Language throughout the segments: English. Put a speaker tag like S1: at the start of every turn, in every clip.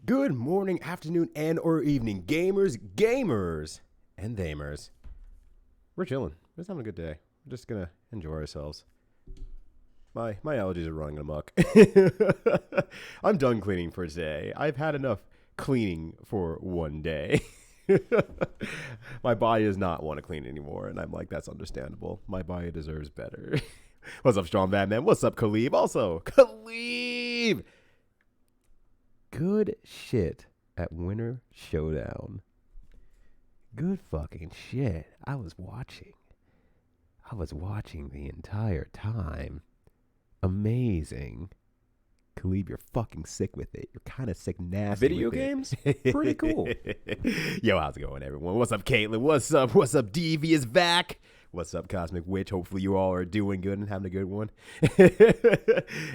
S1: Good morning, afternoon, and or evening, gamers, and thamers. We're chilling. We're just having a good day. We're just gonna enjoy ourselves. My allergies are running amok. I'm done cleaning for today. I've had enough cleaning for one day. My body does not want to clean anymore, and I'm like, that's understandable. My body deserves better. What's up, Strong Batman? What's up, Khalib? Also, Khalib! Good shit at Winter Showdown. Good fucking shit. I was watching the entire time. Amazing. Khalib, you're fucking sick with it. You're kind of sick nasty
S2: Video
S1: with
S2: games?
S1: it.
S2: Pretty cool.
S1: Yo, how's it going, everyone? What's up, Caitlin? What's up? What's up, Devious Vac? What's up, Cosmic Witch? Hopefully you all are doing good and having a good one.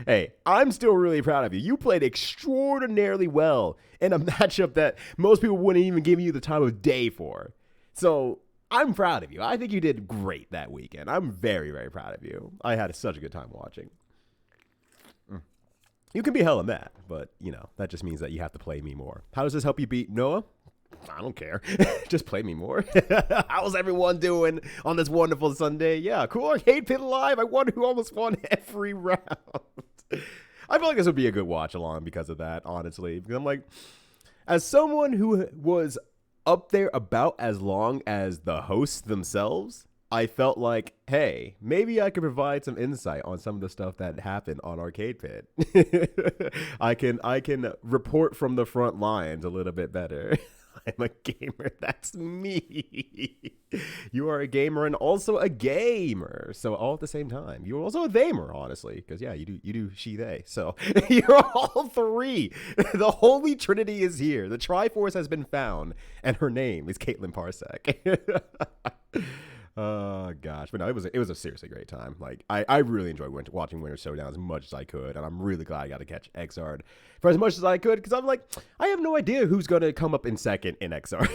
S1: Hey, I'm still really proud of you. You played extraordinarily well in a matchup that most people wouldn't even give you the time of day for. So I'm proud of you. I think you did great that weekend. I'm very, very proud of you. I had such a good time watching. You can be hella mad, but, you know, that just means that you have to play me more. How does this help you beat Noah? I don't care. Just play me more. How's everyone doing on this wonderful Sunday? Yeah, cool Arcade Pit Live. I won who almost won every round. I feel like this would be a good watch along because of that, honestly. Because I'm like, as someone who was up there about as long as the hosts themselves, I felt like, hey, maybe I could provide some insight on some of the stuff that happened on Arcade Pit. I can report from the front lines a little bit better. I'm a gamer. That's me. You are a gamer and also a gamer. So all at the same time. You're also a thamer, honestly, because yeah, you do she they. So you're all three. The Holy Trinity is here. The Triforce has been found, and her name is Caitlin Parsec. Oh gosh, but no, it was a seriously great time. Like I really enjoyed watching Winter Showdown as much as I could, and I'm really glad I got to catch Xrd for as much as I could, because I'm like, I have no idea who's gonna come up in second in Xrd.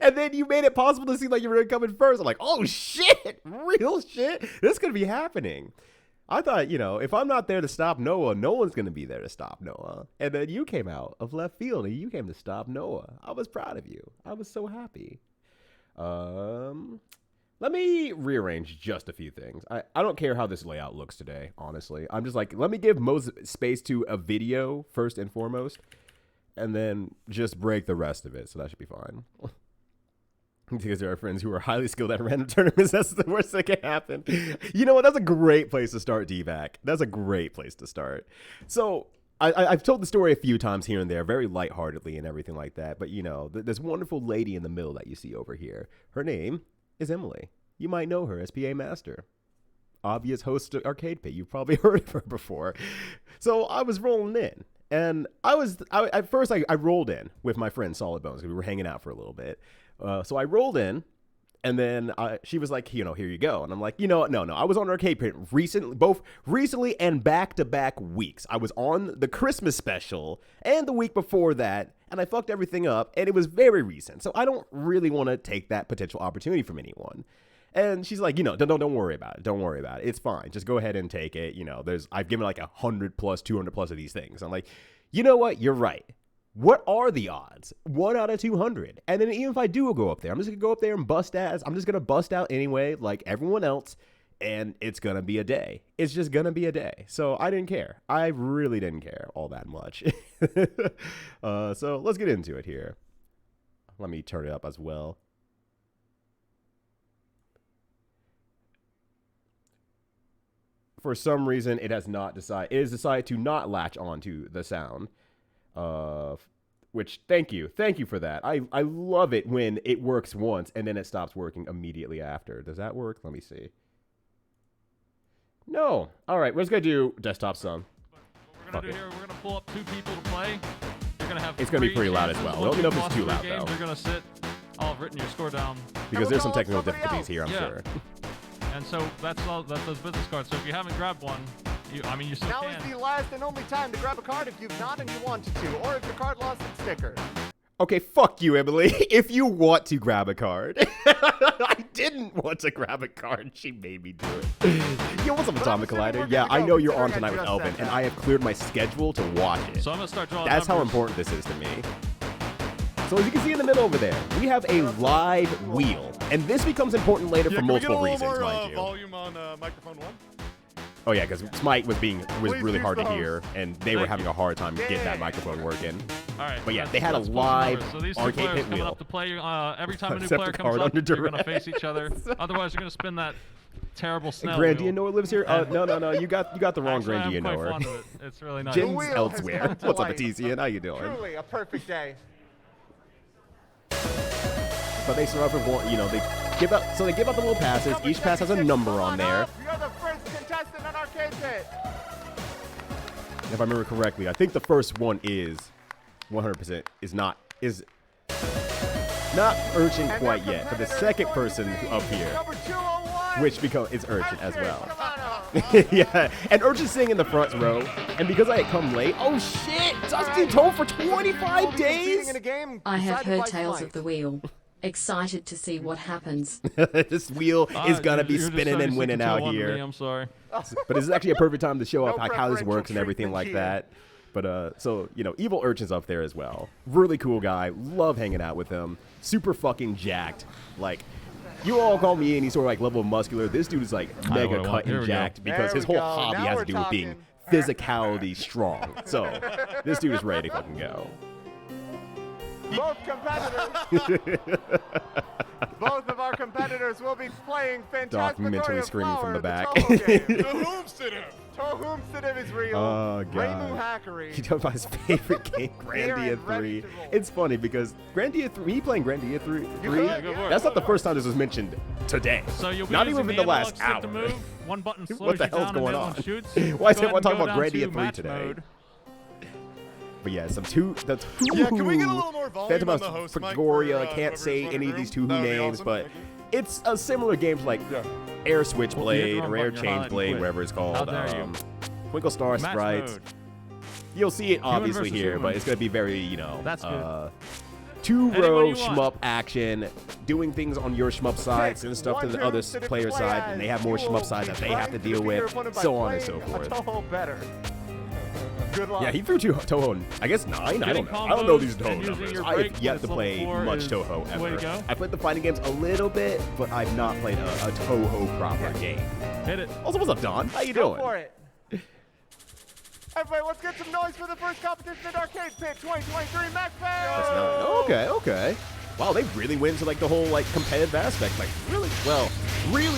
S1: And then you made it possible to seem like you were gonna come in first. I'm like, oh shit, real shit, this could be happening. I thought, you know, if I'm not there to stop Noah, no one's gonna be there to stop Noah. And then you came out of left field and you came to stop Noah. I was proud of you. I was so happy. Let me rearrange just a few things. I don't care how this layout looks today, honestly. I'm just like, let me give most space to a video first and foremost, and then just break the rest of it, so that should be fine. Because there are friends who are highly skilled at random tournaments. That's the worst that can happen. You know what? That's a great place to start, DVAC. That's a great place to start. So I've told the story a few times here and there, very lightheartedly and everything like that. But, you know, this wonderful lady in the middle that you see over here, her name is Emily. You might know her as PA Master. Obvious host of Arcade Pit. You've probably heard of her before. So I was rolling in. And at first I rolled in with my friend Solid Bones, because we were hanging out for a little bit. So I rolled in, and then she was like, you know, here you go. And I'm like, you know what? No. I was on Arcade Pit both recently and back-to-back weeks. I was on the Christmas special and the week before that, and I fucked everything up, and it was very recent. So I don't really want to take that potential opportunity from anyone. And she's like, you know, don't worry about it. Don't worry about it. It's fine. Just go ahead and take it. You know, I've given like 100 plus, 200 plus of these things. I'm like, you know what? You're right. What are the odds? 1 out of 200. And then even if I do go up there, I'm just going to go up there and bust ass. I'm just going to bust out anyway, like everyone else. And it's going to be a day. It's just going to be a day. So I didn't care. I really didn't care all that much. So let's get into it here. Let me turn it up as well. For some reason, it has decided to not latch on to the sound. Which, thank you for that. I love it when it works once and then it stops working immediately after. Does that work? Let me see. No. All right, we're just gonna do desktop sum.
S3: What we're gonna do here, we're gonna pull up 2 people to play. You're gonna have.
S1: It's gonna be pretty loud as well. Let me know if it's too loud though.
S3: You're gonna sit. I'll have written your score down.
S1: Because there's some technical difficulties here, I'm sure.
S3: And so that's all. That's those business cards. So if you haven't grabbed one, you still can.
S2: Now is the last and only time to grab a card if you've not and you wanted to, or if your card lost its sticker.
S1: Okay, fuck you, Emily. If you want to grab a card. I didn't want to grab a card. She made me do it. Yo, what's up, Atomic Collider? Yeah, I know you're on tonight with Elvin, and I have cleared my schedule to watch it.
S3: So I'm gonna start drawing
S1: That's how
S3: numbers.
S1: important this is to me. So as you can see in the middtle over there, we have a live wheel. And this becomes important later for multiple reasons, mind you.
S2: Volume on microphone 1?
S1: Oh yeah, because Smite was really hard to
S2: use
S1: hear, and they were
S3: Thank
S1: having a hard time getting that microphone working.
S3: All right.
S1: But yeah,
S3: let's-
S1: they had a
S3: let's pull some
S1: live
S3: numbers. So these two
S1: arcade
S3: players
S1: pit
S3: coming
S1: wheel.
S3: up to play. Every time a new
S1: Except
S3: player
S1: the
S3: comes
S1: card
S3: up,
S1: under
S3: they're gonna
S1: duress.
S3: face each other. Otherwise, you're gonna spin that terrible snail
S1: Grand, do
S3: wheel.
S1: you know who lives here? No, you got the wrong
S3: Actually,
S1: Grand, do you
S3: I'm
S1: know
S3: quite
S1: her?
S3: fond of it. It's really nice.
S1: Jen's
S4: wheel has
S1: elsewhere.
S4: come to
S1: What's up,
S4: life.
S1: Atisian? How you doing?
S4: Truly a perfect day.
S1: But they start off with one, they give out the little passes. Each pass has a number on there.
S4: You're the first contestant on Arcade Pit.
S1: If I remember correctly, I think the first one is 100% is not Urchin
S4: And
S1: quite
S4: their
S1: yet, but the
S4: competitor
S1: second
S4: is going
S1: person
S4: to be
S1: up here,
S4: Number 201.
S1: which is Urchin as
S4: Arcade
S1: well.
S4: Milano.
S1: Yeah, and Urchin's sitting in the front row, and because I had come late, oh shit, Dusty Toll for 25 days?
S4: In a game
S5: I have
S4: decided
S5: heard
S4: by
S5: tales
S4: Smite.
S5: of the wheel. Excited to see what happens.
S1: This wheel is gonna be
S3: You're just
S1: spinning and
S3: 76
S1: winning
S3: to
S1: out
S3: 1 to
S1: here.
S3: me, I'm sorry.
S1: But this is actually a perfect time to show off
S4: No
S1: like how this
S4: preferential
S1: works and everything
S4: treatment
S1: like
S4: here.
S1: that. But so Evil Urchin's up there as well. Really cool guy. Love hanging out with him. Super fucking jacked. Like, you all call me any sort of like level of muscular. This dude is like
S3: I know
S1: mega
S3: what I want.
S1: cut
S3: Here
S1: and
S3: we go.
S1: jacked because
S4: There
S1: his
S4: we
S1: whole
S4: go.
S1: hobby
S4: Now
S1: has to
S4: we're
S1: do with being
S4: talking.
S1: physicality strong. So this dude is ready to fucking go.
S4: Both competitors. Both of our competitors will be playing
S1: Doc
S4: Phantasmagoria
S1: mentally screaming from the
S4: Flower,
S1: back.
S4: Toho game.
S2: The Hoomsitter!
S4: Tohumsidiv is real.
S1: Oh, God.
S4: Reimu Hackery.
S1: He talked about his favorite game,
S4: Here
S1: Grandia
S4: and ready
S1: 3.
S4: to roll.
S1: It's funny because Grandia 3, me playing Grandia 3,
S4: could,
S3: go for it.
S1: that's not the first time this was mentioned today.
S3: So you'll be
S1: not
S3: using
S1: even in the last
S3: analog stick
S1: hour.
S3: to move. One button slows
S1: What the
S3: you
S1: hell's
S3: down
S1: going
S3: and the
S1: on?
S3: other one shoots.
S1: Why is
S3: Go ahead
S1: everyone
S3: and
S1: talking
S3: go
S1: about
S3: down
S1: Grandia
S3: to
S1: 3
S3: match
S1: today?
S3: mode.
S1: But yeah,
S2: Yeah, can we get a little more volume on the host mic
S1: Phantasmagoria, I
S2: for,
S1: can't
S2: whoever's
S1: say
S2: running
S1: any
S2: the
S1: of these
S2: room?
S1: two
S2: That would be
S1: names,
S2: awesome.
S1: but
S2: Thank you.
S1: it's a similar game to like
S2: Yeah.
S1: Air
S3: Well,
S1: Switchblade
S3: you hit the
S1: or
S3: wrong
S1: Air
S3: button, you're
S1: Changeblade,
S3: highlighting
S1: whatever it's called.
S3: How dare you.
S1: Twinkle Star
S3: Match
S1: Sprites.
S3: mode.
S1: You'll see it obviously
S3: versus
S1: here,
S3: human.
S1: but it's going to be very,
S3: That's good.
S1: two-row
S3: Anybody you want.
S1: shmup action, doing things on your shmup side, sending stuff to the other player's side, and they have more shmup side that they have to deal with, so on and so forth.
S4: Toho better. Good luck.
S1: Yeah, he threw Toho, I guess 9? I
S3: Getting
S1: don't know. I don't know
S3: combos
S1: these
S3: and
S1: Toho
S3: using
S1: numbers.
S3: your
S1: I
S3: break
S1: have yet
S3: when
S1: to
S3: it's
S1: play
S3: level 4
S1: much
S3: is
S1: Toho
S3: the way to
S1: ever.
S3: go.
S1: I played the fighting games a little bit, but I've not played a Toho proper game.
S3: Hit it.
S1: Also, what's up, Don? How you
S4: Go
S1: doing?
S4: for it. Everybody, let's get some noise for the first competition at Arcade Pit 2023 MAGFest.
S1: Okay. Wow, they really went into like the whole like competitive aspect, like really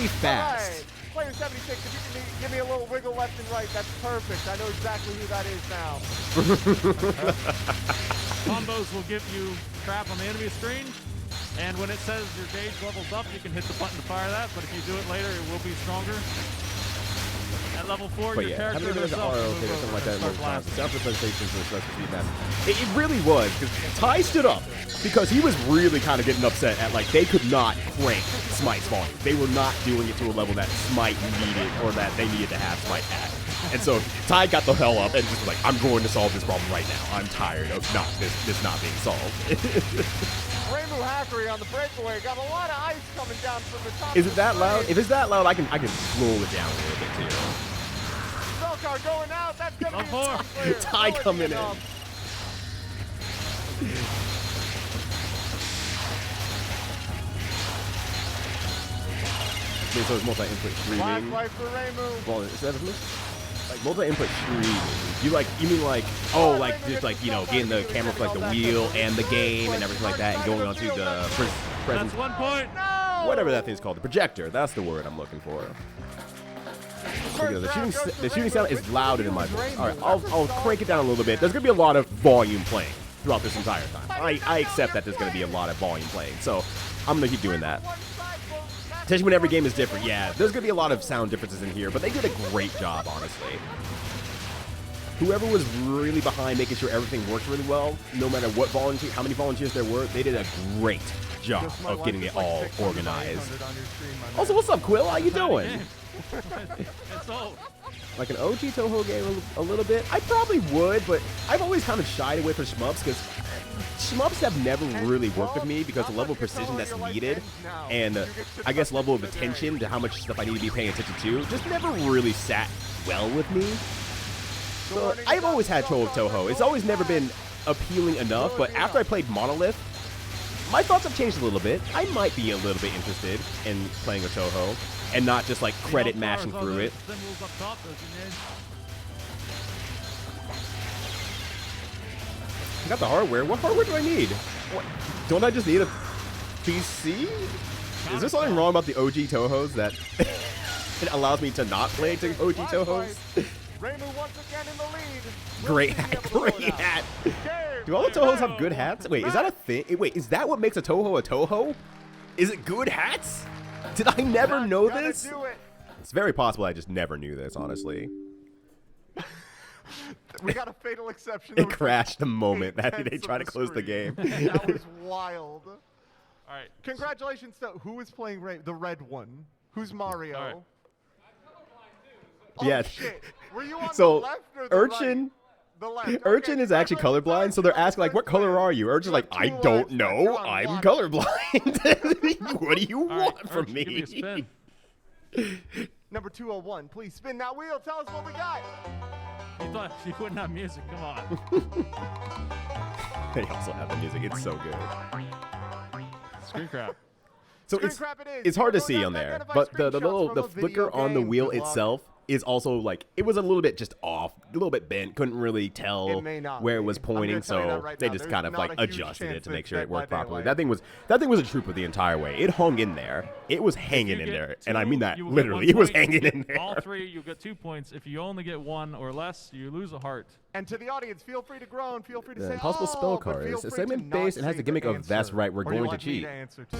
S1: fast.
S4: Alright, Player 76, if you can give me a little wiggle left and right, that's perfect. I know exactly who that is now.
S3: Combos will give you trap on the enemy screen, and when it says your gauge level's up, you can hit the button to fire that, but if you do it later, it will be stronger. At level 4,
S1: But
S3: your
S1: yeah,
S3: character
S1: having been an
S3: herself will
S1: RO
S3: move
S1: thing or
S3: over
S1: something like that
S3: and
S1: in
S3: start
S1: those times,
S3: blasting.
S1: sound presentations and stuff to be massive. It really was, because Ty stood up because he was really kind of getting upset at like they could not crank Smite's volume. They were not doing it to a level that Smite needed or that they needed to have Smite at. And so Ty got the hell up and just was like, I'm going to solve this problem right now. I'm tired of this not being solved.
S4: Reimu Hackery on the breakaway got a lot of ice coming down from the top.
S1: Is
S4: of
S1: it
S4: the
S1: that loud?
S4: screen.
S1: If it's that loud, I can slow it down a little bit too.
S4: Spellcard going out. That's gonna be a
S3: Level 4.
S4: tough clear.
S1: Ty
S4: Will it be
S1: coming in.
S4: enough?
S1: I mean, so it's multi-input
S4: Last
S1: streaming.
S4: life for Reimu.
S1: Well, is that like multi-input streaming? You mean like just like getting the camera for like the wheel and the game and everything like that, and going onto the present
S3: That's 1 point.
S4: No!
S1: whatever that thing's called, the projector. That's the word I'm looking for. Okay, the shooting sound is louder than my voice. All right, I'll crank it down a little bit. There's gonna be a lot of volume playing throughout this entire time. I accept that there's gonna be a lot of volume playing, so I'm gonna keep doing that. Especially when every game is different. Yeah, there's gonna be a lot of sound differences in here, but they did a great job, honestly. Whoever was really behind making sure everything worked really well, no matter what how many volunteers there were, they did a great job of getting it all organized. Also, what's up, Quill? How you doing?
S3: It's old.
S1: Like an OG Toho game a little bit? I probably would, but I've always kind of shied away from shmups because shmups have never really worked with me because the level of precision that's needed and I guess level of attention to how much stuff I need to be paying attention to just never really sat well with me. So I've always had trouble with Touhou. It's always never been appealing enough, but after I played Monolith, my thoughts have changed a little bit. I might be a little bit interested in playing with Touhou and not just like credit mashing through it. I got the hardware. What hardware do I need? What? Don't I just need a PC? Is there something wrong about the OG Touhous that it allows me to not play to OG Touhous?
S4: Reimu once again in the lead.
S1: Great hat. Great hat. Do all the Touhous have good hats? Wait, is that a thing? Wait, is that what makes a Touhou a Touhou? Is it good hats? Did I never know this? It's very possible I just never knew this, honestly.
S4: We got a fatal exception.
S1: It crashed the moment that they tried to close the game.
S4: That was wild.
S3: All right.
S4: Congratulations to who is playing the red one? Who's Mario?
S3: All right.
S4: Oh,
S1: Yeah.
S4: shit. Were you on
S1: So
S4: the left or the
S1: Urchin,
S4: right? The left.
S1: Urchin is actually colorblind, so they're asking like, "What color are you?" Urchin's like, "I don't know. I'm colorblind. What do you want from
S3: Urchin, give me a
S1: me?"
S3: spin.
S4: Number 201, please spin that wheel. Tell us what we got.
S3: You thought you wouldn't have music? Come on.
S1: They also have the music. It's so good.
S3: Screen crap.
S1: So
S4: Screen crap it is.
S1: it's hard to
S4: We're
S1: see
S4: going
S1: on
S4: to
S1: there,
S4: identify
S1: but the
S4: screenshots from a
S1: flicker
S4: video
S1: on the
S4: game.
S1: wheel
S4: Good luck.
S1: itself is also like it was a little bit just off, a little bit bent. Couldn't really tell
S4: It may not
S1: where it
S4: be.
S1: was
S4: I'm gonna
S1: pointing,
S4: tell you that
S1: so
S4: right
S1: they
S4: now.
S1: just
S4: There's
S1: kind of
S4: not
S1: like
S4: a huge
S1: adjusted it
S4: chance
S1: to make
S4: it's
S1: sure it
S4: Dead by
S1: worked properly.
S4: Daylight.
S1: That thing was a trooper the entire way. It hung in there. It was hanging in there, and I mean that
S3: you will get
S1: literally.
S3: 1
S1: It was
S3: point.
S1: hanging
S3: You
S1: in
S3: get
S1: there.
S3: All three, you get 2 points. If you only get 1 or less, you lose a heart.
S4: And to the audience, feel free to groan. Feel free to say,
S1: Impossible
S4: oh,
S1: spell
S4: but
S1: cards.
S4: feel
S1: It's a
S4: free
S1: segment
S4: to not
S1: based and has
S4: say
S1: the gimmick of,
S4: answer.
S1: "That's right, we're
S4: Or you
S1: going to
S4: want me
S1: cheat."
S4: answer to.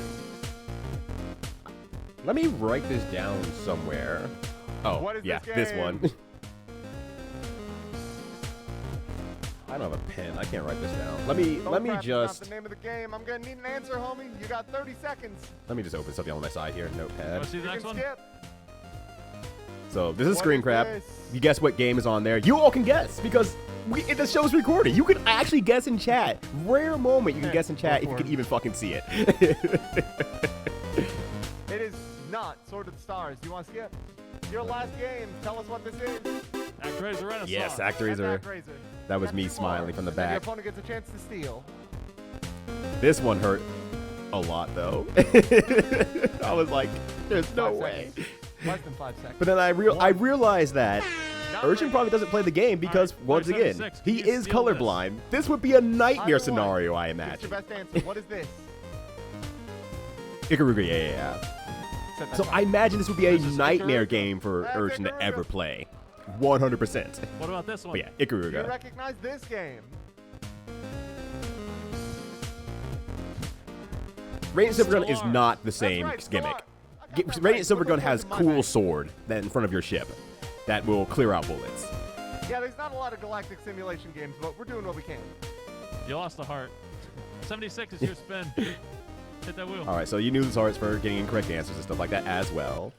S1: Let me write this down somewhere. Oh,
S4: What is
S1: yeah,
S4: this
S1: this one.
S4: game?
S1: I don't have a pen. I can't write this down. Let me
S4: Oh, crap, it's not
S1: just
S4: the name of the game. I'm gonna need an answer, homie. You got 30 seconds.
S1: open something on my side here. Notepad.
S3: Want to see the
S4: You
S3: next
S4: can
S3: one?
S4: skip.
S1: So this is
S4: What
S1: screen
S4: is
S1: crap.
S4: this?
S1: You guess what game is on there. You all can guess because the show's recorded. You can actually guess in chat. Rare moment you can guess in chat if you can even fucking see it.
S4: It is not Sword of the Stars. Do you want to skip? Your last game. Tell us what this is.
S3: Actraiser Renaissance.
S1: Yes,
S4: And
S1: Actraiser.
S4: Actraiser.
S1: That was
S4: Got
S1: me
S4: 2
S1: smiling
S4: more.
S1: from the
S4: And then your
S1: back.
S4: opponent gets a chance to steal.
S1: This one hurt a lot though. I was like, there's no
S4: 5
S1: way.
S4: seconds. Less than 5 seconds.
S1: But then I realized that Urchin probably doesn't play the game because, once again,
S3: 576.
S1: he
S3: Can you
S1: is
S3: steal this?
S1: colorblind. This would be a nightmare
S4: Either one.
S1: scenario, I
S4: It's
S1: imagine.
S4: your best answer. What is this?
S1: Ikaruga, yeah.
S4: Set that
S1: So
S4: time.
S1: I imagine this would be a
S3: This is
S1: nightmare
S3: Ikaruga.
S1: game for
S4: That's
S1: Urchin to
S4: Ikaruga.
S1: ever play. 100%.
S3: What about this one?
S1: But yeah,
S4: You
S1: Ikaruga.
S4: recognize this game.
S1: Radiant Silver Gun
S3: Still
S1: is
S3: are.
S1: not the same
S4: right, still
S1: gimmick.
S4: are. I got that
S1: Radiant
S4: right.
S1: Silver
S4: Put
S1: Gun
S4: those
S1: has
S4: in my
S1: cool
S4: bag.
S1: sword that in front of your ship that will clear out bullets.
S4: Yeah, there's not a lot of galactic simulation games, but we're doing what we can.
S3: You lost a heart. 76 is your spin. Hit that wheel.
S1: All right, so you knew the hearts for getting incorrect answers and stuff like that as well.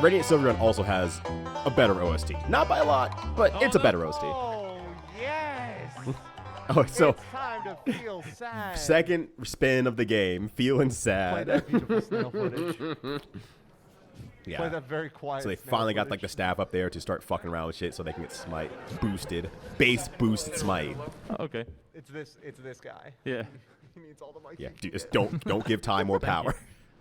S1: Radiant Silver Gun also has a better OST. Not by a lot, but it's a better OST.
S4: Oh, yes.
S1: Oh, so
S4: It's time to feel sad.
S1: second spin of the game, feeling
S4: Play
S1: sad.
S4: that beautiful snail footage. Play
S1: Yeah.
S4: that very quiet.
S1: So they
S4: snail
S1: finally got like the
S4: footage.
S1: staff up there to start fucking around with shit so they can get smite boosted, base boosted smite.
S3: Oh, okay.
S4: It's this guy.
S3: Yeah.
S4: He needs all the mic.
S1: Yeah,
S4: he can
S1: dude, just
S4: get.
S1: don't give time more power.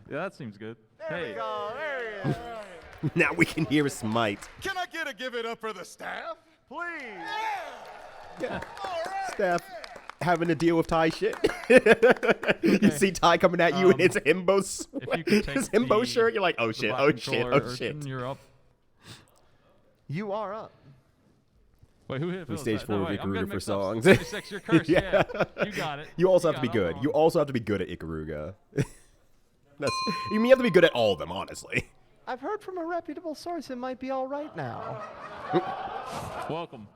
S3: Yeah, that seems good.
S4: There
S3: Hey.
S4: we go. There he is.
S1: Now we can hear smite.
S2: Can I get a give it up for the staff?
S4: Please.
S1: Yeah. Staff having to deal with Ty shit. You see Ty coming at you in his himbo
S3: If you could take
S1: his himbo
S3: the-
S1: shirt, you're like, oh
S3: The
S1: shit,
S3: black
S1: oh shit,
S3: controller,
S1: oh
S3: Urchin,
S1: shit.
S3: You're up.
S4: You are up.
S3: Wait, who hit?
S1: We
S3: Phil?
S1: stage
S3: No,
S1: 4
S3: wait,
S1: of
S3: I'm
S1: Ikaruga
S3: getting
S1: for
S3: mixed up.
S1: songs.
S3: 76, you're cursed.
S1: Yeah.
S3: Yeah. You got it.
S1: You also
S3: You
S1: have to be
S3: got it, I'm
S1: good.
S3: wrong.
S1: You also have to be good at Ikaruga. That's, you have to be good at all of them, honestly.
S4: I've heard from a reputable source it might be all right now.
S3: Welcome.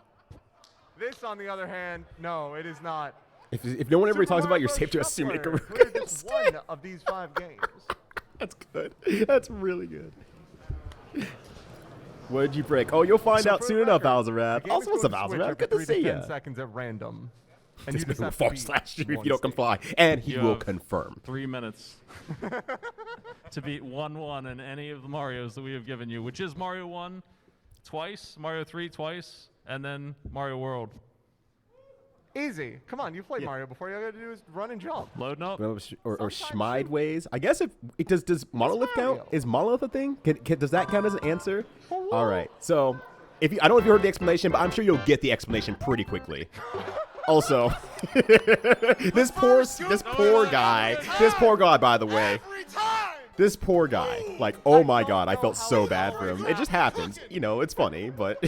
S4: This, on the other hand, no, it is not.
S1: If no one ever
S4: Super
S1: talks about,
S4: Mario
S1: you're
S4: Bros.
S1: safe to assume
S4: Shuffler
S1: Ikaruga.
S4: cleared just one of these 5 games.
S1: That's good. That's really good. What did you break? Oh, you'll find
S4: So
S1: out
S4: for
S1: soon
S4: the
S1: enough,
S4: record,
S1: Alzarab.
S4: the game
S1: Also,
S4: is
S1: what's up,
S4: going to switch
S1: Alzarab?
S4: every
S1: Good to
S4: 3
S1: see
S4: 10
S1: you.
S4: seconds at random. And
S1: This
S4: you just
S1: man will
S4: have to
S1: forward
S4: beat
S1: slash you if
S4: one
S1: you don't
S4: stage.
S1: comply, and he
S3: You
S1: will
S3: have
S1: confirm.
S3: 3 minutes to beat 1-1 in any of the Marios that we have given you, which is Mario 1 twice, Mario 3 twice, and then Mario World.
S4: Easy. Come on, you've played Mario before. All you gotta do is run and jump.
S3: Loading up.
S1: Or
S4: Sometimes
S1: Schmideways. I guess if it does monolith count?
S4: Mario.
S1: Is monolith a thing? Does that count as an answer? All right. So I don't know if you heard the explanation, but I'm sure you'll get the explanation pretty quickly. Also, this poor guy, by the way.
S2: Every time.
S1: This poor guy. Like, oh my God, I felt so bad for him. It just happens. You know, it's funny, but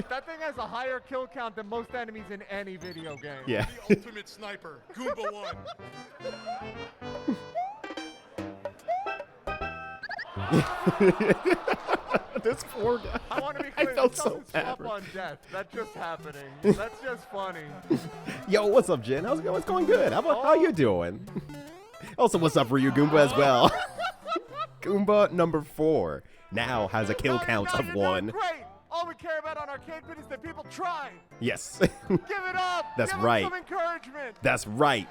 S4: That thing has a higher kill count than most enemies in any video game.
S1: yeah.
S2: The ultimate sniper, Goomba 1.
S1: This poor guy.
S4: I want to be
S1: I
S4: clear.
S1: felt
S4: this
S1: so
S4: doesn't
S1: bad
S4: swap
S1: for him.
S4: on death. That's just happening. That's just funny.
S1: Yo, what's up, Jen? How's it going? It's going good. How you doing? Also, what's up for you, Goomba, as well? Goomba number 4 now has a kill count
S4: No,
S1: of
S4: you're doing
S1: 1.
S4: Great. All we care about on Arcade Pit is that people try.
S1: Yes.
S4: Give it up.
S1: That's
S4: Give
S1: right.
S4: Them some encouragement.
S1: That's right.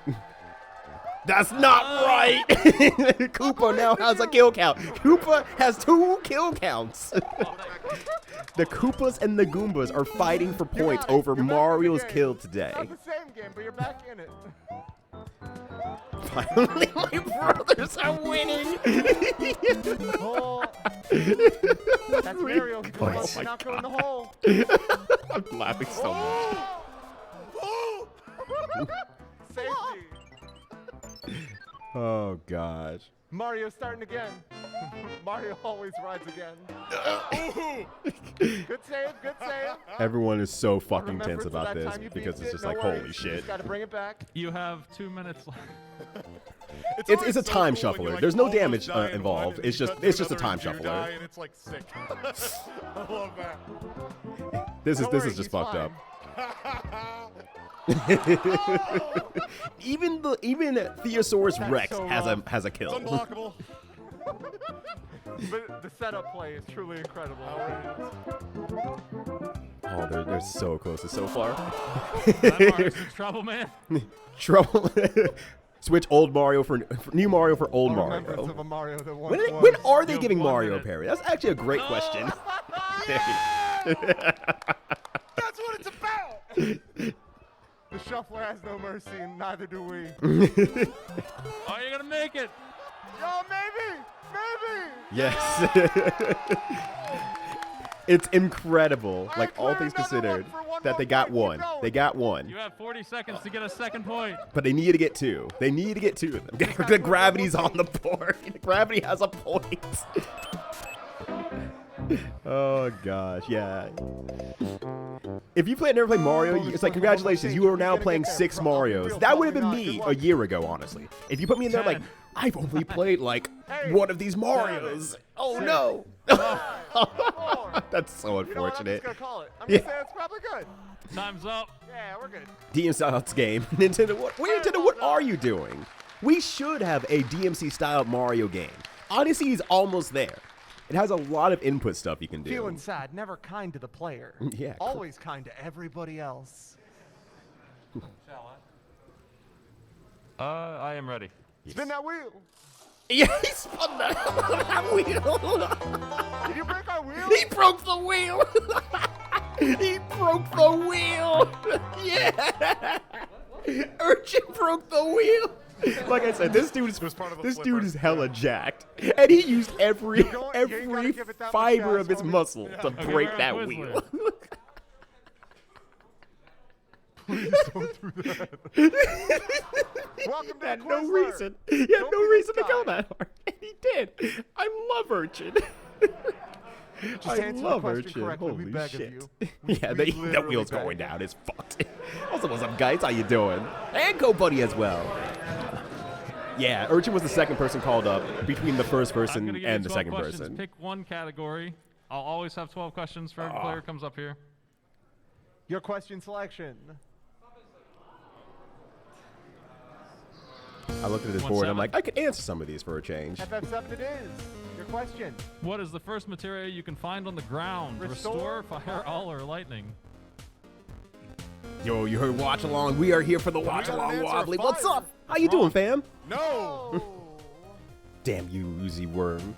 S1: That's not right. Koopa now has a kill count. Koopa has 2 kill counts. The Koopas and the Goombas are fighting for
S4: You're
S1: points
S4: back.
S1: over
S4: You're back in the
S1: Mario's
S4: game.
S1: kill today.
S4: Not the same game, but you're back in it.
S1: Finally, my brothers are winning.
S4: Oh. That's Mario. He's going
S1: Oh
S4: to
S1: my
S4: not go in the hole.
S1: I'm laughing so much.
S4: Oh. Safety.
S1: Oh gosh.
S4: Mario starting again. Mario always rides again. Good save, good save.
S1: Everyone is so fucking
S4: Remember
S1: tense
S4: to
S1: about
S4: that
S1: this
S4: time you
S1: because
S4: beat
S1: it's
S4: it,
S1: just
S4: no
S1: like,
S4: worries.
S1: holy
S4: You
S1: shit.
S4: just gotta bring it back.
S3: You have 2 minutes left.
S2: It's
S1: It's a time shuffler. There's no damage involved. It's just a time shuffler.
S2: And it's like sick. I love that.
S1: This
S4: Don't
S1: is
S4: worry,
S1: just
S4: he's
S1: fucked
S4: fine.
S1: up. Even Theosaurus
S4: That's
S1: Rex
S4: so
S1: has
S4: rough.
S1: a kill.
S2: It's unblockable.
S4: But the setup play is truly incredible.
S1: Oh, they're so close. It's so far.
S3: Mario's in trouble, man.
S1: Trouble. Switch old Mario for new Mario for old
S4: Remembrance
S1: Mario.
S4: of a Mario that once
S1: When
S4: was.
S1: are they
S3: You have
S1: giving
S3: 1
S1: Mario
S3: minute.
S1: parry? That's actually a great question.
S2: That's what it's about.
S4: The shuffler has no mercy, and neither do we.
S3: Oh, you're gonna make it.
S4: Yo, maybe!
S1: Yes. It's incredible,
S4: right,
S1: like all
S4: clear
S1: things
S4: another
S1: considered,
S4: one for one
S1: that
S4: more
S1: they got
S4: point. Keep
S1: one.
S4: going.
S1: They got one.
S3: You have 40 seconds to get a second point.
S1: But they need to get 2. They need to get 2 of them. The gravity's on the board. Gravity has a point. Oh gosh, yeah. If you never played Mario, it's like congratulations, you are now playing 6 Marios. That would have been me a year ago, honestly. If you put me in there, like
S3: 10.
S1: I've only played like
S4: Hey,
S1: one of these Marios. Oh no. That's so
S4: You know what? I'm
S1: unfortunate.
S4: just gonna call it. I'm
S1: Yeah.
S4: gonna say it's probably good.
S3: Time's up.
S4: Yeah, we're good.
S1: DMC game. Nintendo, what are you doing? We should have a DMC style Mario game. Odyssey is almost there. It has a lot of input stuff you can do.
S4: Feeling sad, never kind to the player.
S1: Yeah,
S4: Always kind to everybody else.
S3: I am ready.
S4: Spin that wheel.
S1: Yeah, he spun that wheel.
S4: Did you break our wheel?
S1: He broke the wheel. He broke the wheel. Yeah. Urchin broke the wheel. Like I said, this dude is
S2: part of a
S1: this
S2: flipper.
S1: dude is hella jacked, and he used every
S4: You ain't gotta give it that much
S1: fiber
S4: gas,
S1: of his
S4: homie.
S1: muscle to
S3: Okay,
S1: break
S3: we're on
S1: that
S3: Twizzler.
S1: wheel.
S4: Welcome to
S1: Had
S4: the
S1: no
S4: Quizler.
S1: reason. He had
S4: Don't
S1: no
S4: be
S1: reason
S4: this
S1: to go
S4: guy.
S1: that hard, and he did. I love Urchin.
S4: Just
S1: I
S4: answer the
S1: love
S4: question
S1: Urchin.
S4: correctly.
S1: Holy
S4: we beg
S1: shit.
S4: of you.
S1: Yeah,
S4: We
S1: that
S4: literally
S1: wheel's
S4: beg
S1: going
S4: of you.
S1: down. It's fucked. Also, what's up, guys? How you doing? And Buddy as well. Yeah, Urchin was the second person called up between the first
S3: I'm
S1: person
S3: gonna give
S1: and
S3: you
S1: the
S3: 12
S1: second
S3: questions.
S1: person.
S3: Pick one category. I'll always have 12 questions for every player who comes up here.
S4: Your question selection.
S1: I looked at this board. I'm like, I could answer some of these for a change.
S4: FF7 it is. Your question.
S3: What is the first material you can find on the ground?
S4: Restore,
S3: Restore, fire, all, or lightning?
S1: Yo, you heard watch along. We are here for the watch
S2: got an
S1: along,
S2: answer
S1: Wobbly.
S2: of
S1: What's
S2: fire.
S1: up? How you doing, fam?
S2: No.
S1: Damn you, Uzi Worm.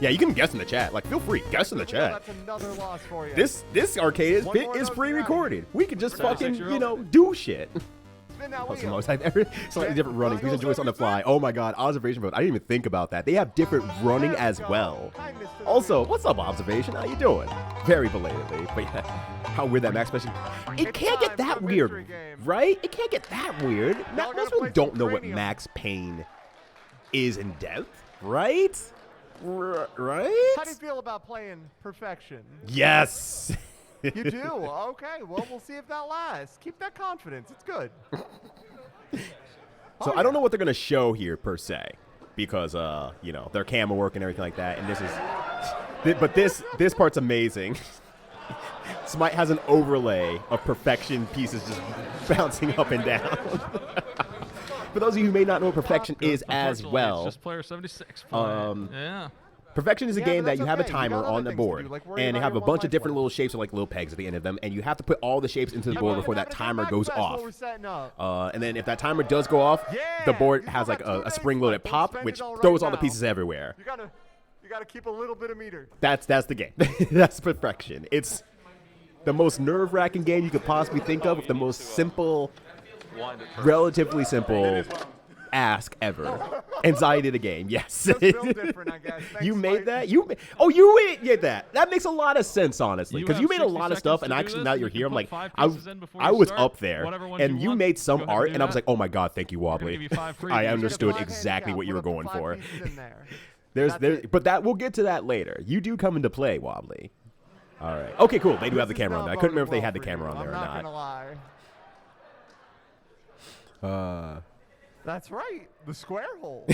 S1: Yeah, you can guess in the chat. Like, feel free, guess in the chat.
S4: That's another loss for you.
S1: This arcade
S4: One more
S1: is
S4: goes
S1: pre-recorded. We could just fucking,
S3: 36-year-old.
S1: do shit.
S4: Spin that
S1: What's the
S4: wheel.
S1: most I've ever slightly different running. Please enjoy this on the fly. Oh my god, observation mode. I didn't even think about that. They have different running
S4: There we
S1: as
S4: go.
S1: well.
S4: Kindness to the
S1: Also,
S4: wheel.
S1: what's up, observation? How you doing? Very belatedly, but yeah, how weird that Max special. It
S4: It's
S1: can't get
S4: time
S1: that
S4: for the
S1: weird,
S4: victory game.
S1: right? It can't get that weird.
S4: Y'all
S1: Most
S4: gotta
S1: people
S4: play
S1: don't
S4: some
S1: know what
S4: cranium.
S1: Max Payne is in depth, right? Right?
S4: How do you feel about playing perfection?
S1: Yes.
S4: You do? Okay, well, we'll see if that lasts. Keep that confidence. It's good.
S1: So I don't know what they're gonna show here per se, because their camera work and everything like that. And but this part's amazing. Smite has an overlay of perfection pieces just bouncing up and down. For those of you who may not know what perfection is as
S3: Unfortunately,
S1: well,
S3: It's just player 76 playing. Yeah.
S1: perfection is a
S4: Yeah,
S1: game
S4: but
S1: that you
S4: that's
S1: have a
S4: okay. You got
S1: timer
S4: other
S1: on the
S4: things to
S1: board,
S4: do, like worry
S1: and they
S4: about
S1: have a
S4: your
S1: bunch of
S4: one-life
S1: different
S4: one.
S1: little shapes, like little pegs at the end of them, and you have to put all the shapes into the board before that timer goes off.
S4: We're setting up.
S1: And then if that timer does go off, the
S4: Yeah,
S1: board
S4: you
S1: has
S4: still
S1: like
S4: got 2
S1: a
S4: days
S1: spring-loaded
S4: left. Don't
S1: pop,
S4: spend
S1: which
S4: it all right
S1: throws all the
S4: now.
S1: pieces everywhere.
S4: You gotta keep a little bit of meter.
S1: That's the game. That's perfection. It's the most nerve-wracking game you could possibly think of, with the most simple, relatively simple ask ever. Anxiety of the game, yes.
S4: Just built different, I guess. Thanks,
S1: You made
S4: Mike.
S1: that? You did that. That makes a lot of sense, honestly, because you
S3: have
S1: made a
S3: 60
S1: lot of
S3: seconds
S1: stuff,
S3: to
S1: and
S3: do
S1: actually
S3: this,
S1: now
S3: and
S1: you're
S3: you
S1: here.
S3: can
S1: I'm like,
S3: put 5
S1: I
S3: pieces in before
S1: I
S3: you
S1: was
S3: start.
S1: up there,
S3: Whatever ones
S1: and
S3: you
S1: you
S3: want,
S1: made some
S3: go ahead and
S1: art,
S3: do
S1: and I was
S3: that.
S1: like, oh my god, thank you,
S3: gonna
S1: Wobbly.
S3: give you 5 free
S1: I
S3: pieces.
S1: understood
S4: Five
S1: exactly
S4: handicap,
S1: what you were
S4: put up
S1: going
S4: to 5
S1: for.
S4: pieces in there.
S1: There's
S4: That's
S1: there,
S4: it.
S1: but that we'll get to that later. You do come into play, Wobbly. All right. Okay, cool. They do have the
S4: This is
S1: camera on
S4: not
S1: there. I couldn't remember if they
S4: boding
S1: had the
S4: well
S1: camera
S4: for
S1: on
S4: you.
S1: there or
S4: I'm not
S1: not.
S4: gonna lie. That's right. The square hole.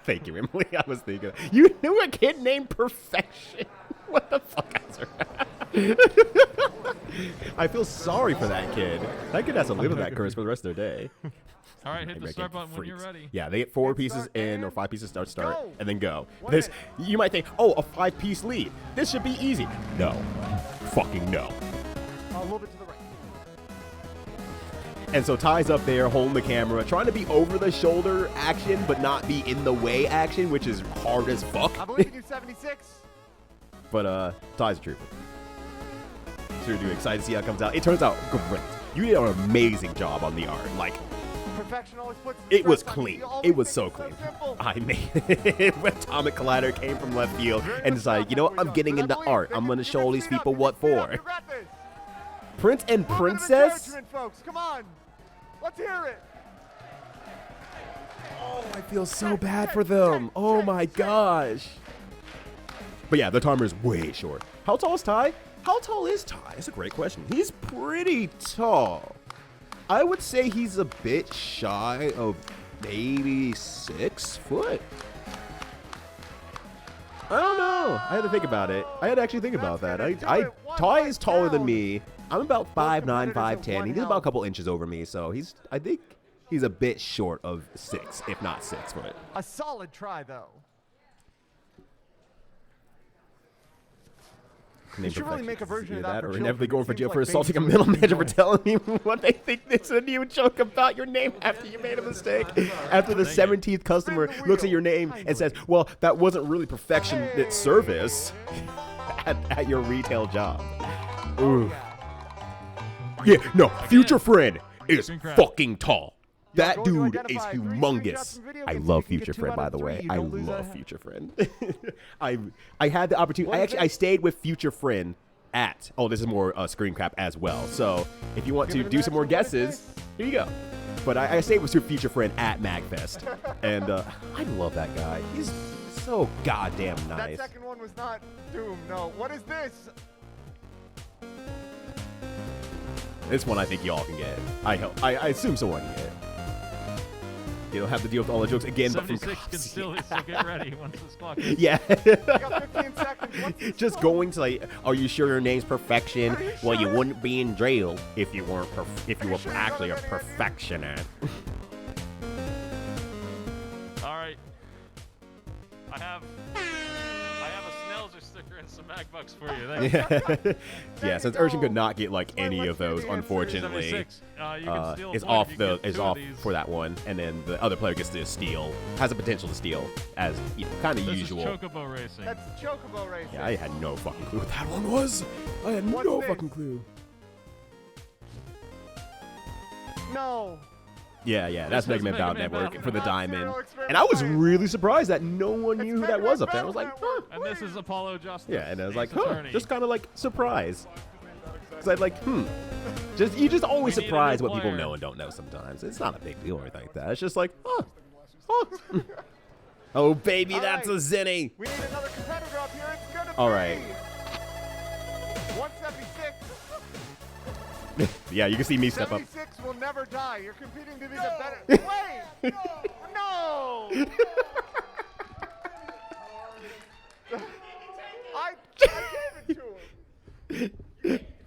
S1: Thank you, Emily. I was thinking. You knew a kid named Perfection. What the fuck is I feel sorry for that kid. That kid has to live with that curse for the rest of their day.
S3: All right, hit the
S1: Making
S3: start button when you're
S1: freaks.
S3: ready.
S1: Yeah, they get 4
S4: Hit
S1: pieces
S4: start
S1: in or
S4: and
S1: 5 pieces start,
S4: go.
S1: and then go.
S4: One
S1: This
S4: minute.
S1: you might think, oh, a 5-piece lead. This should be easy. No, fucking no.
S4: A little bit to the right.
S1: And so Ty's up there holding the camera, trying to be over the shoulder action, but not be in the way action, which is hard as fuck.
S4: I believe in you, 76.
S1: But Ty's a trooper. So you're excited to see how it comes out. It turns out great. You did an amazing job on the art. Like,
S4: Perfection always puts
S1: it was
S4: stress on you.
S1: clean.
S4: You always
S1: It was
S4: think
S1: so
S4: it's
S1: clean.
S4: simple.
S1: I made it. When Atomic Collider came from left field and decided, you know what, I'm getting into art. I'm going to show all these people what for.
S4: You got this.
S1: Prince and
S4: Move into the
S1: Princess?
S4: judgment, folks. Come on. Let's hear it.
S1: Oh, I feel so bad for them. Oh my gosh. But yeah, the timer is way short. How tall is Ty? How tall is Ty? That's a great question. He's pretty tall. I would say he's a bit shy of maybe 6 foot. I don't know. I had to think about it. I had to actually think about that. Ty is taller than me. I'm about 5'9", 5'10". He's about a couple inches over me, so I think he's a bit short of 6, if not 6 foot.
S4: A solid try, though.
S1: Name
S4: should really
S1: perfection.
S4: make a version
S1: Either
S4: of that for
S1: or
S4: children.
S1: inevitably going
S4: It
S1: for
S4: seems
S1: jail
S4: like
S1: for assaulting a
S4: babies
S1: middle
S4: really
S1: manager for
S4: enjoy it.
S1: telling me what they think this is a new joke about your name after you made a mistake. After the 17th customer
S4: Spin the
S1: looks at
S4: wheel.
S1: your name and says, well, that wasn't really perfection at service at your retail job. Ooh. Yeah, no, future friend is fucking tall. That
S4: going to
S1: dude is
S4: identify 3 screenshots
S1: humongous.
S4: from video
S1: I
S4: games.
S1: love
S4: If you can
S1: Future
S4: get 2
S1: Friend,
S4: out
S1: by
S4: of
S1: the
S4: 3,
S1: way.
S4: you
S1: I
S4: don't lose
S1: love
S4: a-
S1: Future Friend. I had the opportunity. I stayed with Future Friend at. Oh, this is more screen cap as well. So if you want to
S4: Give it
S1: do
S4: an
S1: some more
S4: extra
S1: guesses, here you go. But I stayed with Future Friend at MAGFest, and I love that guy. He's so goddamn
S4: That
S1: nice.
S4: second one was not Doom. No. What is this?
S1: This one I think y'all can get. I assume someone can get. You don't have to deal with all the jokes again, but from
S3: 76 can
S1: cops.
S3: still get ready once this clock hits.
S1: Yeah.
S4: You got 15 seconds. What's this
S1: Just
S4: called?
S1: going to like, are you sure your name's Perfection?
S4: Are you
S1: Well, you
S4: sure?
S1: wouldn't be in jail if you weren't if you were
S4: sure you
S1: actually a
S4: got it, Eddie?
S1: perfectionist.
S3: All right. I have a Snelzer sticker And some mag bucks for you. Thank you.
S1: Yeah, since Urchin could not get like any of those, unfortunately,
S3: 76. You can steal a
S1: is
S3: point
S1: off
S3: if you
S1: the
S3: get
S1: is
S3: 2 of
S1: off
S3: these.
S1: for that one, and then the other player gets to steal, has the potential to steal, as kind of
S3: This
S1: usual.
S3: is Chocobo Racing.
S4: That's Chocobo Racing.
S1: Yeah, I had no fucking clue what that one was. I had
S4: What's
S1: no
S4: this?
S1: fucking clue.
S4: No.
S1: Yeah, that's
S3: This
S1: Mega
S3: is
S1: Man
S3: Mega
S1: Battle
S3: Man
S1: Network
S3: Battle
S1: for the
S4: Network.
S1: Diamond.
S4: Serial Experiment
S1: And I was
S4: Plan.
S1: really surprised that no one knew who
S4: Mega
S1: that was
S4: Man
S1: up there. I was like,
S4: Battle
S1: huh.
S4: Network.
S3: And this is Apollo Justice.
S1: Yeah, and I was
S3: Ace
S1: like, huh,
S3: Attorney.
S1: just kind of like surprised. Because I'd like, you just always
S3: We need a
S1: surprise
S3: new
S1: what people
S3: player.
S1: know and don't know sometimes. It's not a big deal or anything like that. It's just like, huh. Oh, baby,
S4: All
S1: that's
S4: right.
S1: a Zinni.
S4: We need another competitor up here. It's gonna
S1: All
S4: be
S1: right.
S4: 176.
S1: Yeah, you can see me step up.
S4: 76 will never die. You're competing to be the better. Wait! No! I gave it to him.